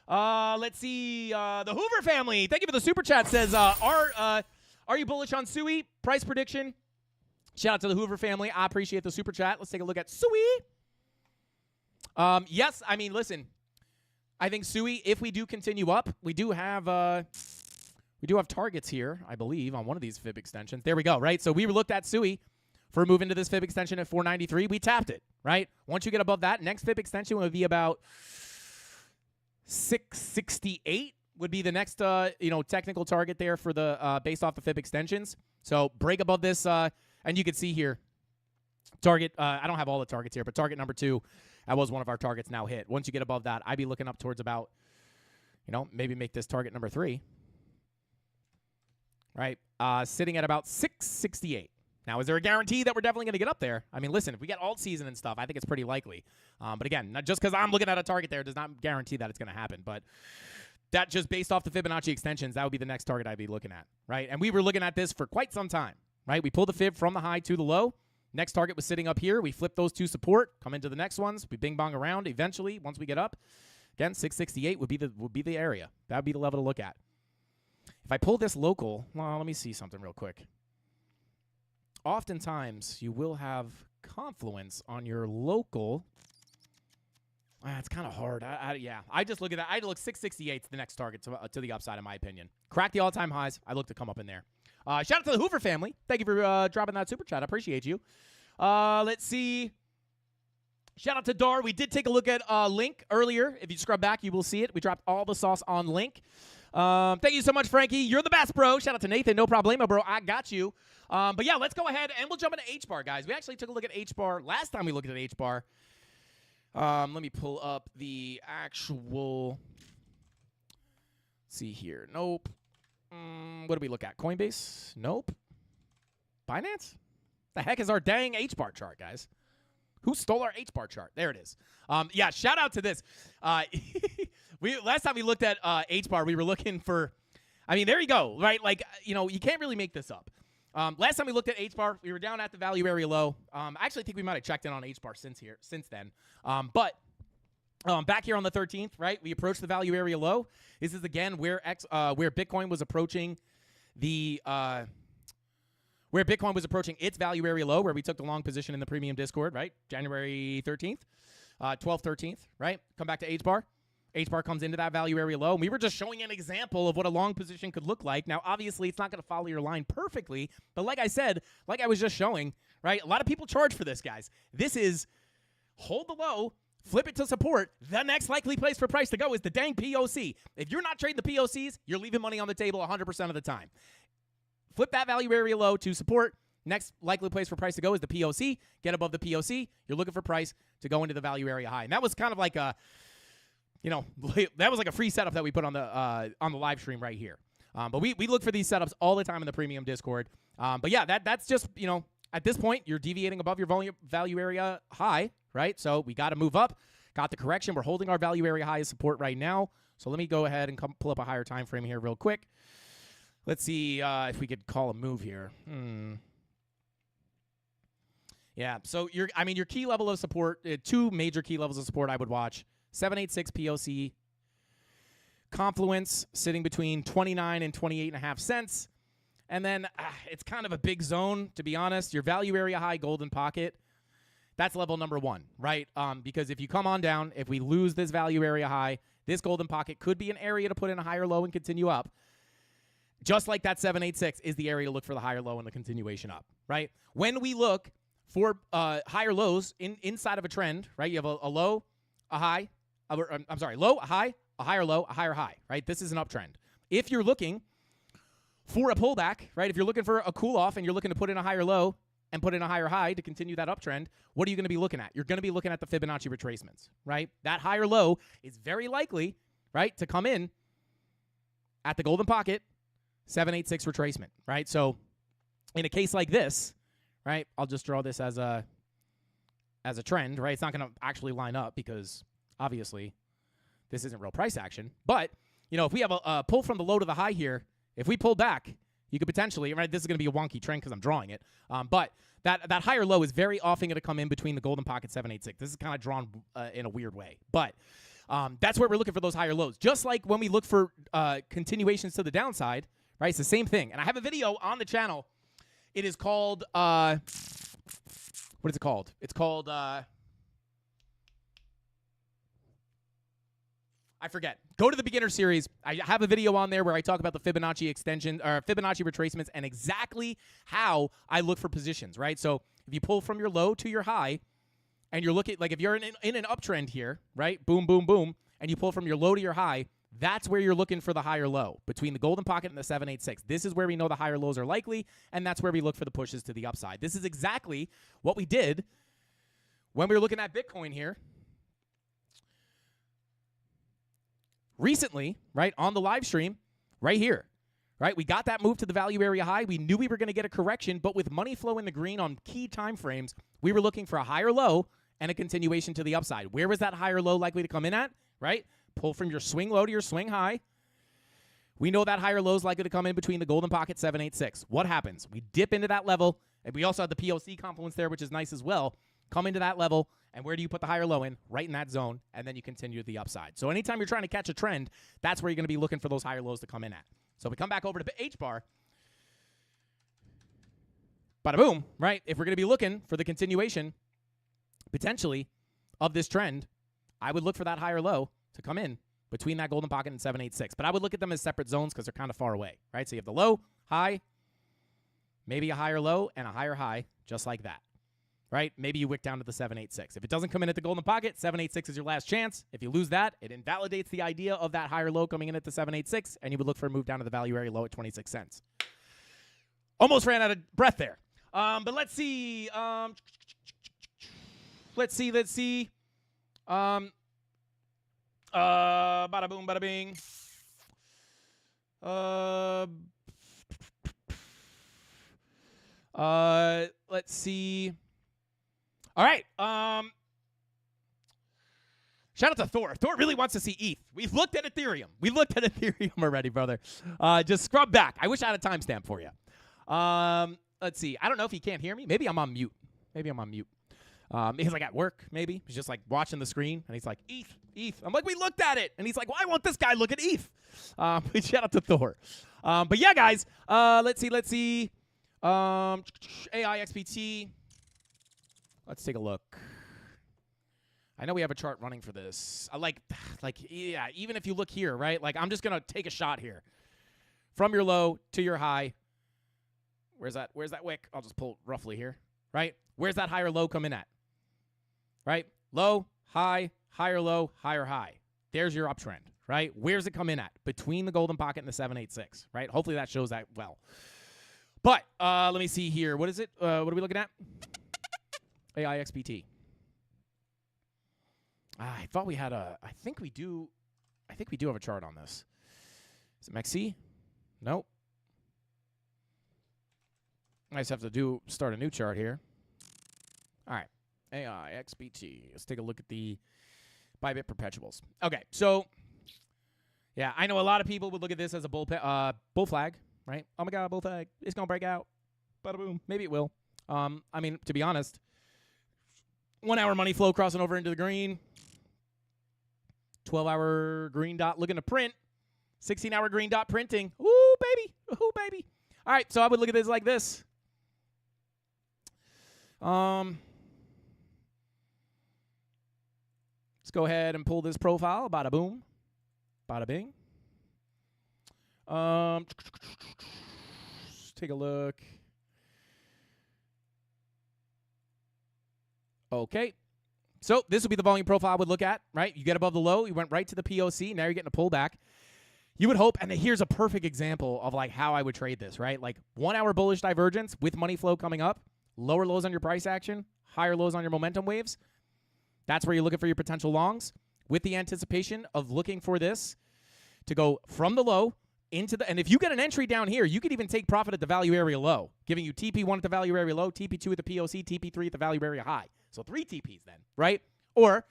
Let's see. The Hoover family, thank you for the super chat, says, are you bullish on Sui? Price prediction. Shout out to the Hoover family. I appreciate the super chat. Let's take a look at Sui. Yes, I mean, listen. I think Sui, if we do continue up, we do have targets here, I believe, on one of these fib extensions. There we go, right? So we looked at Sui for a move into this fib extension at 493. We tapped it, right? Once you get above that, next fib extension would be about 668 would be the next technical target there for the based off the fib extensions. So break above this, and you can see here Target, I don't have all the targets here, but target number 2, that was one of our targets now hit. Once you get above that, I'd be looking up towards about, maybe make this target number 3. Right? Sitting at about 668. Now, is there a guarantee that we're definitely going to get up there? I mean, listen, if we get alt season and stuff, I think it's pretty likely. But again, not just because I'm looking at a target there does not guarantee that it's going to happen. But that just based off the Fibonacci extensions, that would be the next target I'd be looking at, right? And we were looking at this for quite some time, right? We pulled the fib from the high to the low. Next target was sitting up here. We flipped those to support, come into the next ones. We bing bong around eventually once we get up. Again, 668 would be the area. That would be the level to look at. If I pull this local, well, let me see something real quick. Oftentimes, you will have confluence on your local. It's kind of hard. I just look at that. I look 668 the next target to the upside, in my opinion. Crack the all-time highs. I look to come up in there. Shout out to the Hoover family. Thank you for dropping that super chat. I appreciate you. Let's see. Shout out to Dar. We did take a look at Link earlier. If you scrub back, you will see it. We dropped all the sauce on Link. Thank you so much, Frankie. You're the best, bro. Shout out to Nathan. No problemo, bro. I got you. But yeah, let's go ahead and we'll jump into H-bar, guys. We actually took a look at H-bar last time we looked at H-bar. Let me pull up the actual. Let's see here. Nope. What do we look at? Coinbase? Nope. Binance? The heck is our dang H-bar chart, guys? Who stole our H-bar chart? There it is. Yeah, shout out to this. Last time we looked at H-bar, we were looking for, I mean, there you go, right? Like, you can't really make this up. Last time we looked at H-bar, we were down at the value area low. I actually think we might have checked in on H-bar since then. But back here on the 13th, right, we approached the value area low. This is, again, where Bitcoin was approaching where Bitcoin was approaching its value area low, where we took the long position in the premium Discord, right? January 13th, 12th, 13th, right? Come back to H-bar. H-bar comes into that value area low, and we were just showing an example of what a long position could look like. Now, obviously, it's not going to follow your line perfectly, but like I said, like I was just showing, right? A lot of people charge for this, guys. This is hold the low, flip it to support. The next likely place for price to go is the dang POC. If you're not trading the POCs, you're leaving money on the table 100% of the time. Flip that value area low to support. Next likely place for price to go is the POC. Get above the POC. You're looking for price to go into the value area high. And that was kind of like a, that was like a free setup that we put on the live stream right here. But we look for these setups all the time in the premium Discord. But yeah, that's just, at this point, you're deviating above your value area high, right? So we got to move up. Got the correction. We're holding our value area high as support right now. So let me go ahead and pull up a higher time frame here real quick. Let's see if we could call a move here. Yeah, so your key level of support, 2 major key levels of support I would watch. 786 POC, Confluence sitting between 29 and 28.5 cents. And then it's kind of a big zone, to be honest. Your value area high, golden pocket, that's level number 1, right? Because if you come on down, if we lose this value area high, this golden pocket could be an area to put in a higher low and continue up. Just like that 786 is the area to look for the higher low and the continuation up, right? When we look for higher lows inside of a trend, right? You have a low, a high, low, a high, a higher low, a higher high, right? This is an uptrend. If you're looking for a pullback, right? If you're looking for a cool off and you're looking to put in a higher low and put in a higher high to continue that uptrend, what are you going to be looking at? You're going to be looking at the Fibonacci retracements, right? That higher low is very likely, right, to come in at the golden pocket, 786 retracement, right? So in a case like this, right, I'll just draw this as a trend, right? It's not going to actually line up because obviously this isn't real price action. But, if we have a pull from the low to the high here, if we pull back, you could potentially, right, this is going to be a wonky trend because I'm drawing it. But that higher low is very often going to come in between the golden pocket 786. This is kind of drawn in a weird way. But that's where we're looking for those higher lows. Just like when we look for continuations to the downside, right? It's the same thing. And I have a video on the channel. It is called, what is it called? It's called, I forget. Go to the beginner series. I have a video on there where I talk about the Fibonacci extension or Fibonacci retracements and exactly how I look for positions, right? So if you pull from your low to your high and you're looking, like if you're in an uptrend here, right? Boom, boom, boom. And you pull from your low to your high, That's where you're looking for the higher low, between the golden pocket and the 786. This is where we know the higher lows are likely, and that's where we look for the pushes to the upside. This is exactly what we did when we were looking at Bitcoin here recently, right, on the live stream, right here, right? We got that move to the value area high. We knew we were going to get a correction, but with money flow in the green on key time frames, we were looking for a higher low and a continuation to the upside. Where was that higher low likely to come in at, right? Pull from your swing low to your swing high. We know that higher low is likely to come in between the golden pocket 786. What happens? We dip into that level, and we also have the POC confluence there, which is nice as well. Come into that level, and where do you put the higher low in? Right in that zone, and then you continue to the upside. So anytime you're trying to catch a trend, that's where you're going to be looking for those higher lows to come in at. So we come back over to H-bar. Bada boom, right? If we're going to be looking for the continuation, potentially, of this trend, I would look for that higher low to come in between that golden pocket and 786. But I would look at them as separate zones because they're kind of far away, right? So you have the low, high, maybe a higher low, and a higher high, just like that, right? Maybe you wick down to the 786. If it doesn't come in at the golden pocket, 786 is your last chance. If you lose that, it invalidates the idea of that higher low coming in at the 786, and you would look for a move down to the value area low at 26 cents. Almost ran out of breath there. But let's see. Let's see. Bada boom, bada bing. Let's see. All right. Shout out to Thor. Thor really wants to see ETH. We've looked at Ethereum. We looked at Ethereum already, brother. Just scrub back. I wish I had a timestamp for you. Let's see. I don't know if he can't hear me. Maybe I'm on mute. He's like at work, maybe. He's just like watching the screen, and he's like, ETH. I'm like, we looked at it. And he's like, why won't this guy look at ETH? Shout out to Thor. But yeah, guys, let's see. AI XPT. Let's take a look. I know we have a chart running for this. I like, yeah, even if you look here, right? Like, I'm just going to take a shot here. From your low to your high. Where's that wick? I'll just pull roughly here, right? Where's that higher low coming at? Right? Low, high, higher low, higher high. There's your uptrend, right? Where's it come in at? Between the golden pocket and the 786, right? Hopefully that shows that well. But let me see here. What is it? What are we looking at? AI XPT. I thought we had a. I think we do have a chart on this. Is it MEXC? Nope. I just have to start a new chart here. All right. AI XPT. Let's take a look at the Bybit perpetuals. Okay, so yeah, I know a lot of people would look at this as a bull flag, right? Oh my God, bull flag. It's gonna break out. Bada boom. Maybe it will. I mean, to be honest, 1 hour money flow crossing over into the green. 12-hour green dot looking to print. 16-hour green dot printing. Ooh, baby. Ooh, baby. All right, so I would look at this like this. Let's go ahead and pull this profile. Bada boom. Bada bing. Let's take a look. Okay. So this would be the volume profile I would look at, right? You get above the low. You went right to the POC. Now you're getting a pullback. You would hope, and here's a perfect example of like how I would trade this, right? Like 1 hour bullish divergence with money flow coming up, lower lows on your price action, higher lows on your momentum waves. That's where you're looking for your potential longs with the anticipation of looking for this to go from the low into the, and if you get an entry down here, you could even take profit at the value area low, giving you TP1 at the value area low, TP2 at the POC, TP3 at the value area high. So 3 TPs then, right? Or,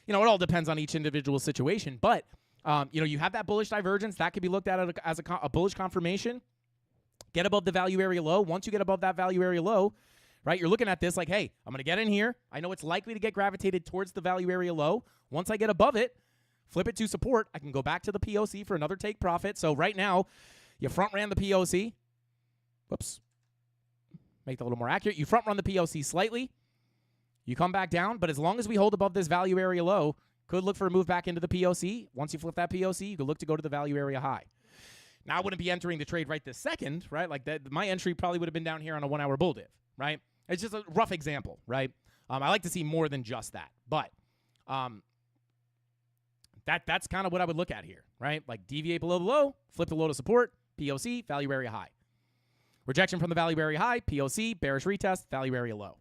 it all depends on each individual situation, but you have that bullish divergence. That could be looked at as a bullish confirmation. Get above the value area low. Once you get above that value area low, right, you're looking at this like, hey, I'm going to get in here. I know it's likely to get gravitated towards the value area low. Once I get above it, flip it to support. I can go back to the POC for another take profit. So right now, you front ran the POC. Whoops. Make that a little more accurate. You front run the POC slightly. You come back down, but as long as we hold above this value area low, could look for a move back into the POC. Once you flip that POC, you could look to go to the value area high. Now, I wouldn't be entering the trade right this second, right? Like that, my entry probably would have been down here on a 1 hour bull div, right? It's just a rough example, right? I like to see more than just that, but that's kind of what I would look at here, right? Like deviate below the low, flip the low to support, POC, value area high. Rejection from the value area high, POC, bearish retest, value area low.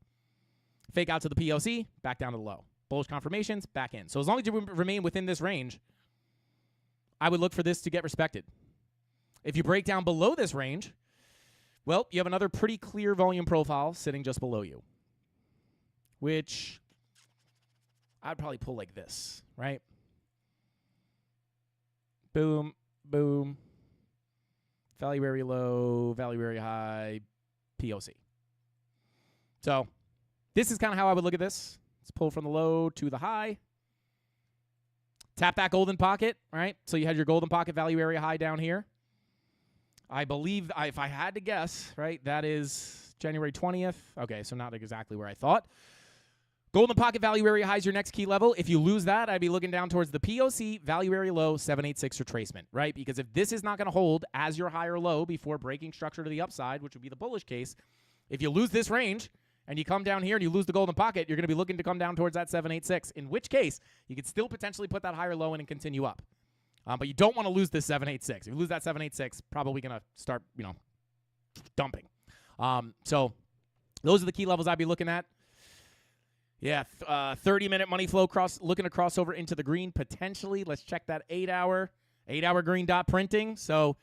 Fake out to the POC, back down to the low. Bullish confirmations, back in. So as long as you remain within this range, I would look for this to get respected. If you break down below this range, well, you have another pretty clear volume profile sitting just below you, which I'd probably pull like this, right? Boom, boom. Value area low, value area high, POC. So this is kind of how I would look at this. Let's pull from the low to the high. Tap that golden pocket, right? So you had your golden pocket value area high down here. I believe, if I had to guess, right, that is January 20th. Okay, so not exactly where I thought. Golden pocket value area high is your next key level. If you lose that, I'd be looking down towards the POC, value area low, 786 retracement, right? Because if this is not going to hold as your high or low before breaking structure to the upside, which would be the bullish case, if you lose this range and you come down here and you lose the golden pocket, you're going to be looking to come down towards that 786, in which case you could still potentially put that higher low in and continue up. But you don't want to lose this 786. If you lose that 786, probably going to start, dumping. So those are the key levels I'd be looking at. Yeah, 30-minute money flow looking to cross over into the green potentially. Let's check that 8-hour green dot printing. So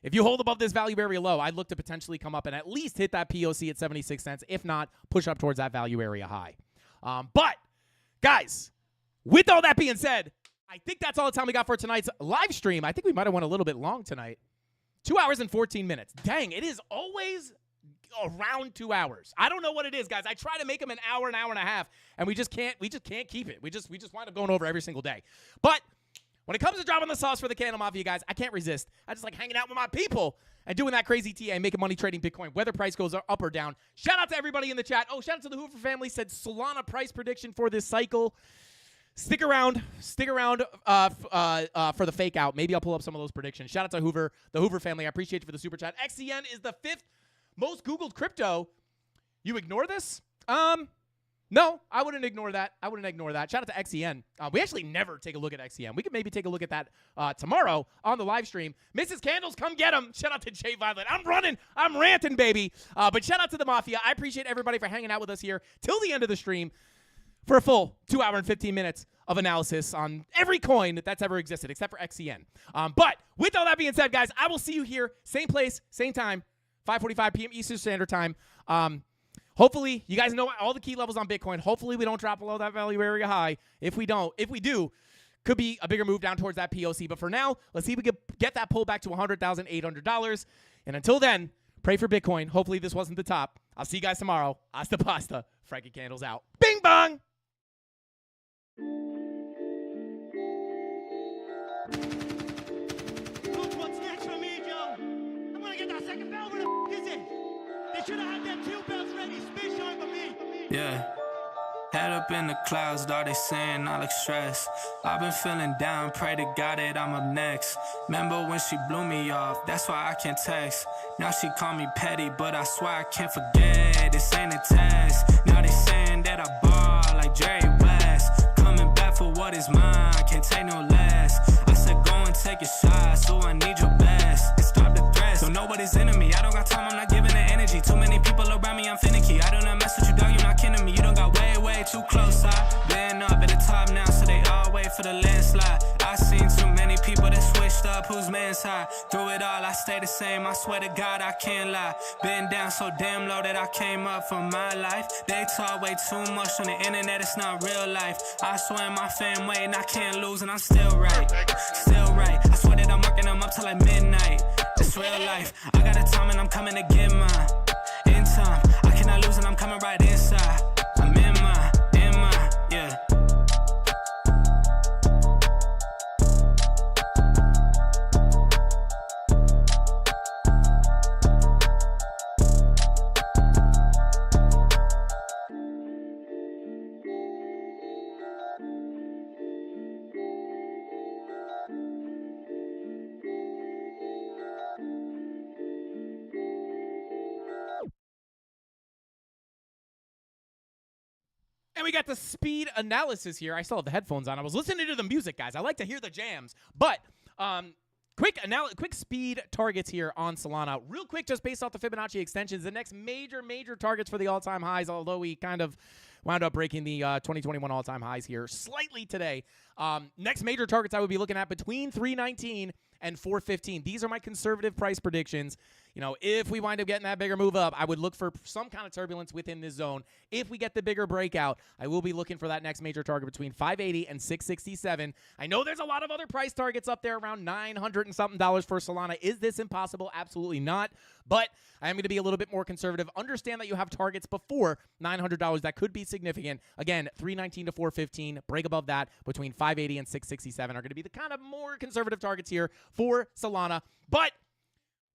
if you hold above this value area low, I'd look to potentially come up and at least hit that POC at 76 cents. If not, push up towards that value area high. But, guys, with all that being said, I think that's all the time we got for tonight's live stream. I think we might have went a little bit long tonight. 2 hours and 14 minutes. Dang, it is always around 2 hours. I don't know what it is, guys. I try to make them an hour and a half, and we just can't keep it. We just wind up going over every single day. But when it comes to dropping the sauce for the CandleMafia, guys, I can't resist. I just like hanging out with my people and doing that crazy TA, making money trading Bitcoin, whether price goes up or down. Shout out to everybody in the chat. Oh, shout out to the Hoover family. Said Solana price prediction for this cycle. Stick around for the fake out. Maybe I'll pull up some of those predictions. Shout out to Hoover, the Hoover family. I appreciate you for the super chat. XCN is the 5th most Googled crypto. You ignore this? No, I wouldn't ignore that. Shout out to XCN. We actually never take a look at XCN. We could maybe take a look at that tomorrow on the live stream. Mrs. Candles, come get them. Shout out to Jay Violet. I'm running. I'm ranting, baby. But shout out to the Mafia. I appreciate everybody for hanging out with us here till the end of the stream for a full 2 hour and 15 minutes of analysis on every coin that's ever existed, except for XCN. But with all that being said, guys, I will see you here, same place, same time, 5:45 p.m. Eastern Standard Time. Hopefully, you guys know all the key levels on Bitcoin. Hopefully, we don't drop below that value area high. If we do, could be a bigger move down towards that POC. But for now, let's see if we can get that pull back to $100,800. And until then, pray for Bitcoin. Hopefully, this wasn't the top. I'll see you guys tomorrow. Hasta pasta. Frankie Candles out. Bing bong! Look what's next for me, Joe. I'm gonna get that second bell. Where the is it? They should have had them 2 bells ready. Spit shine for me. Yeah. Head up in the clouds, dog, they saying I look stressed. I've been feeling down, pray to God that I'm up next. Remember when she blew me off, that's why I can't text. Now she call me petty, but I swear I can't forget. This ain't a test. Now they saying that I ball like Jerry West. Coming back for what is mine, can't take no less. I said go and take a shot, so I need your best. And stop the threats, so nobody's into me. I don't got time, I'm not giving the energy. Too many people around me, I'm finicky. I do not mess with you, dog, you're not kidding me. You don't got way too close. I been up at the top now, so they all wait for the landslide. I seen too many people that switched up, whose man's high. Through it all, I stay the same, I swear to God, I can't lie. Been down so damn low that I came up from my life. They talk way too much on the internet, it's not real life. I swear my fam waiting, I can't lose, and I'm still right. Still right, I swear that I'm working them up till like midnight. It's real life, I got a time and I'm coming to get mine. In time, I cannot lose and I'm coming right inside. I'm in mine, yeah. we got the speed analysis here. I still have the headphones on. I was listening to the music, guys. I like to hear the jams. But quick speed targets here on Solana. Real quick, just based off the Fibonacci extensions, the next major targets for the all-time highs, although we kind of wound up breaking the 2021 all-time highs here slightly today. Next major targets I would be looking at between 319 and 415. These are my conservative price predictions. You know, if we wind up getting that bigger move up, I would look for some kind of turbulence within this zone. If we get the bigger breakout, I will be looking for that next major target between 580 and 667. I know there's a lot of other price targets up there around $900 and something for Solana. Is this impossible? Absolutely not. But I am going to be a little bit more conservative. Understand that you have targets before $900 that could be significant. Again, 319 to 415. Break above that between 580 and 667 are going to be the kind of more conservative targets here for Solana. But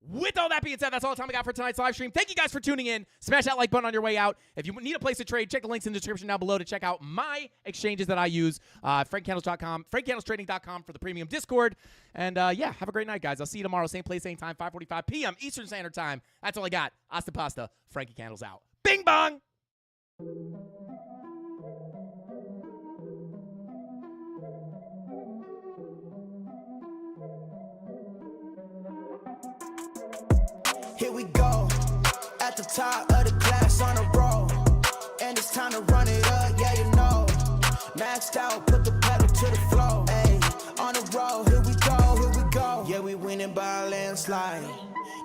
with all that being said, that's all the time we got for tonight's live stream. Thank you guys for tuning in. Smash that like button on your way out. If you need a place to trade, check the links in the description down below to check out my exchanges that I use. FrankCandles.com, FrankCandlesTrading.com for the premium Discord. And yeah, have a great night, guys. I'll see you tomorrow, same place, same time, 5:45 p.m. Eastern Standard Time. That's all I got. Hasta pasta. Frankie Candles out. Bing bong. Here we go, at the top of the class on a roll, and it's time to run it up, yeah you know. Maxed out, put the pedal to the floor, ayy, on the roll, here we go. Yeah, we winning by a landslide.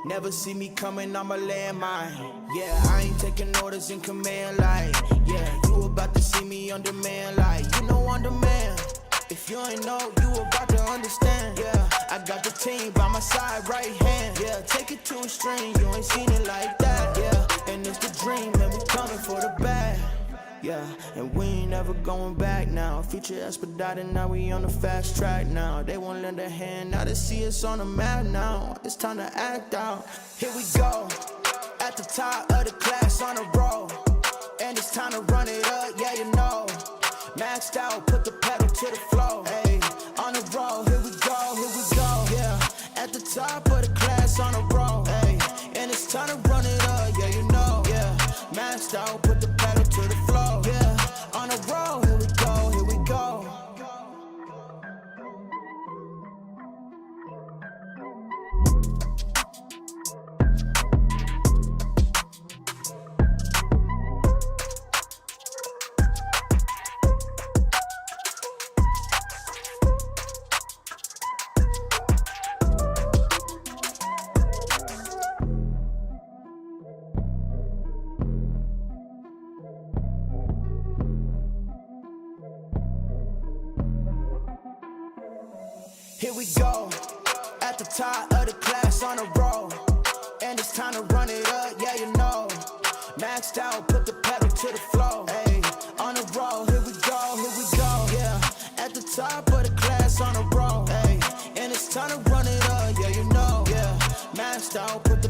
Never see me coming on my landmine. Yeah, I ain't taking orders in command like, yeah, you about to see me on demand like, you know on demand. If you ain't know, you about to understand. Yeah, I got the team by my side, right hand. Yeah, take it to a string, you ain't seen it like that. Yeah, and it's the dream, and we coming for the bag. Yeah, and we ain't never going back now. Future expedited, now we on the fast track now. They won't lend a hand, now they see us on the map now. It's time to act out. Here we go, at the top of the class on a roll, and it's time to run it up, yeah you know. Maxed out, put the pedal to the floor, ayy, on the roll, here we go, yeah, at the top of the class on a roll, ayy, and it's time to run it up, yeah, you know, yeah, maxed out, put the pedal to the floor, yeah, on the roll, here we go, here we go. Here we go, at the top of the class on a roll, and it's time to run it up, yeah you know. Maxed out, put the pedal to the floor, ayy, on the roll, here we go, yeah, at the top of the class on a roll, ayy, and it's time to run it up, yeah you know, yeah, maxed out, put the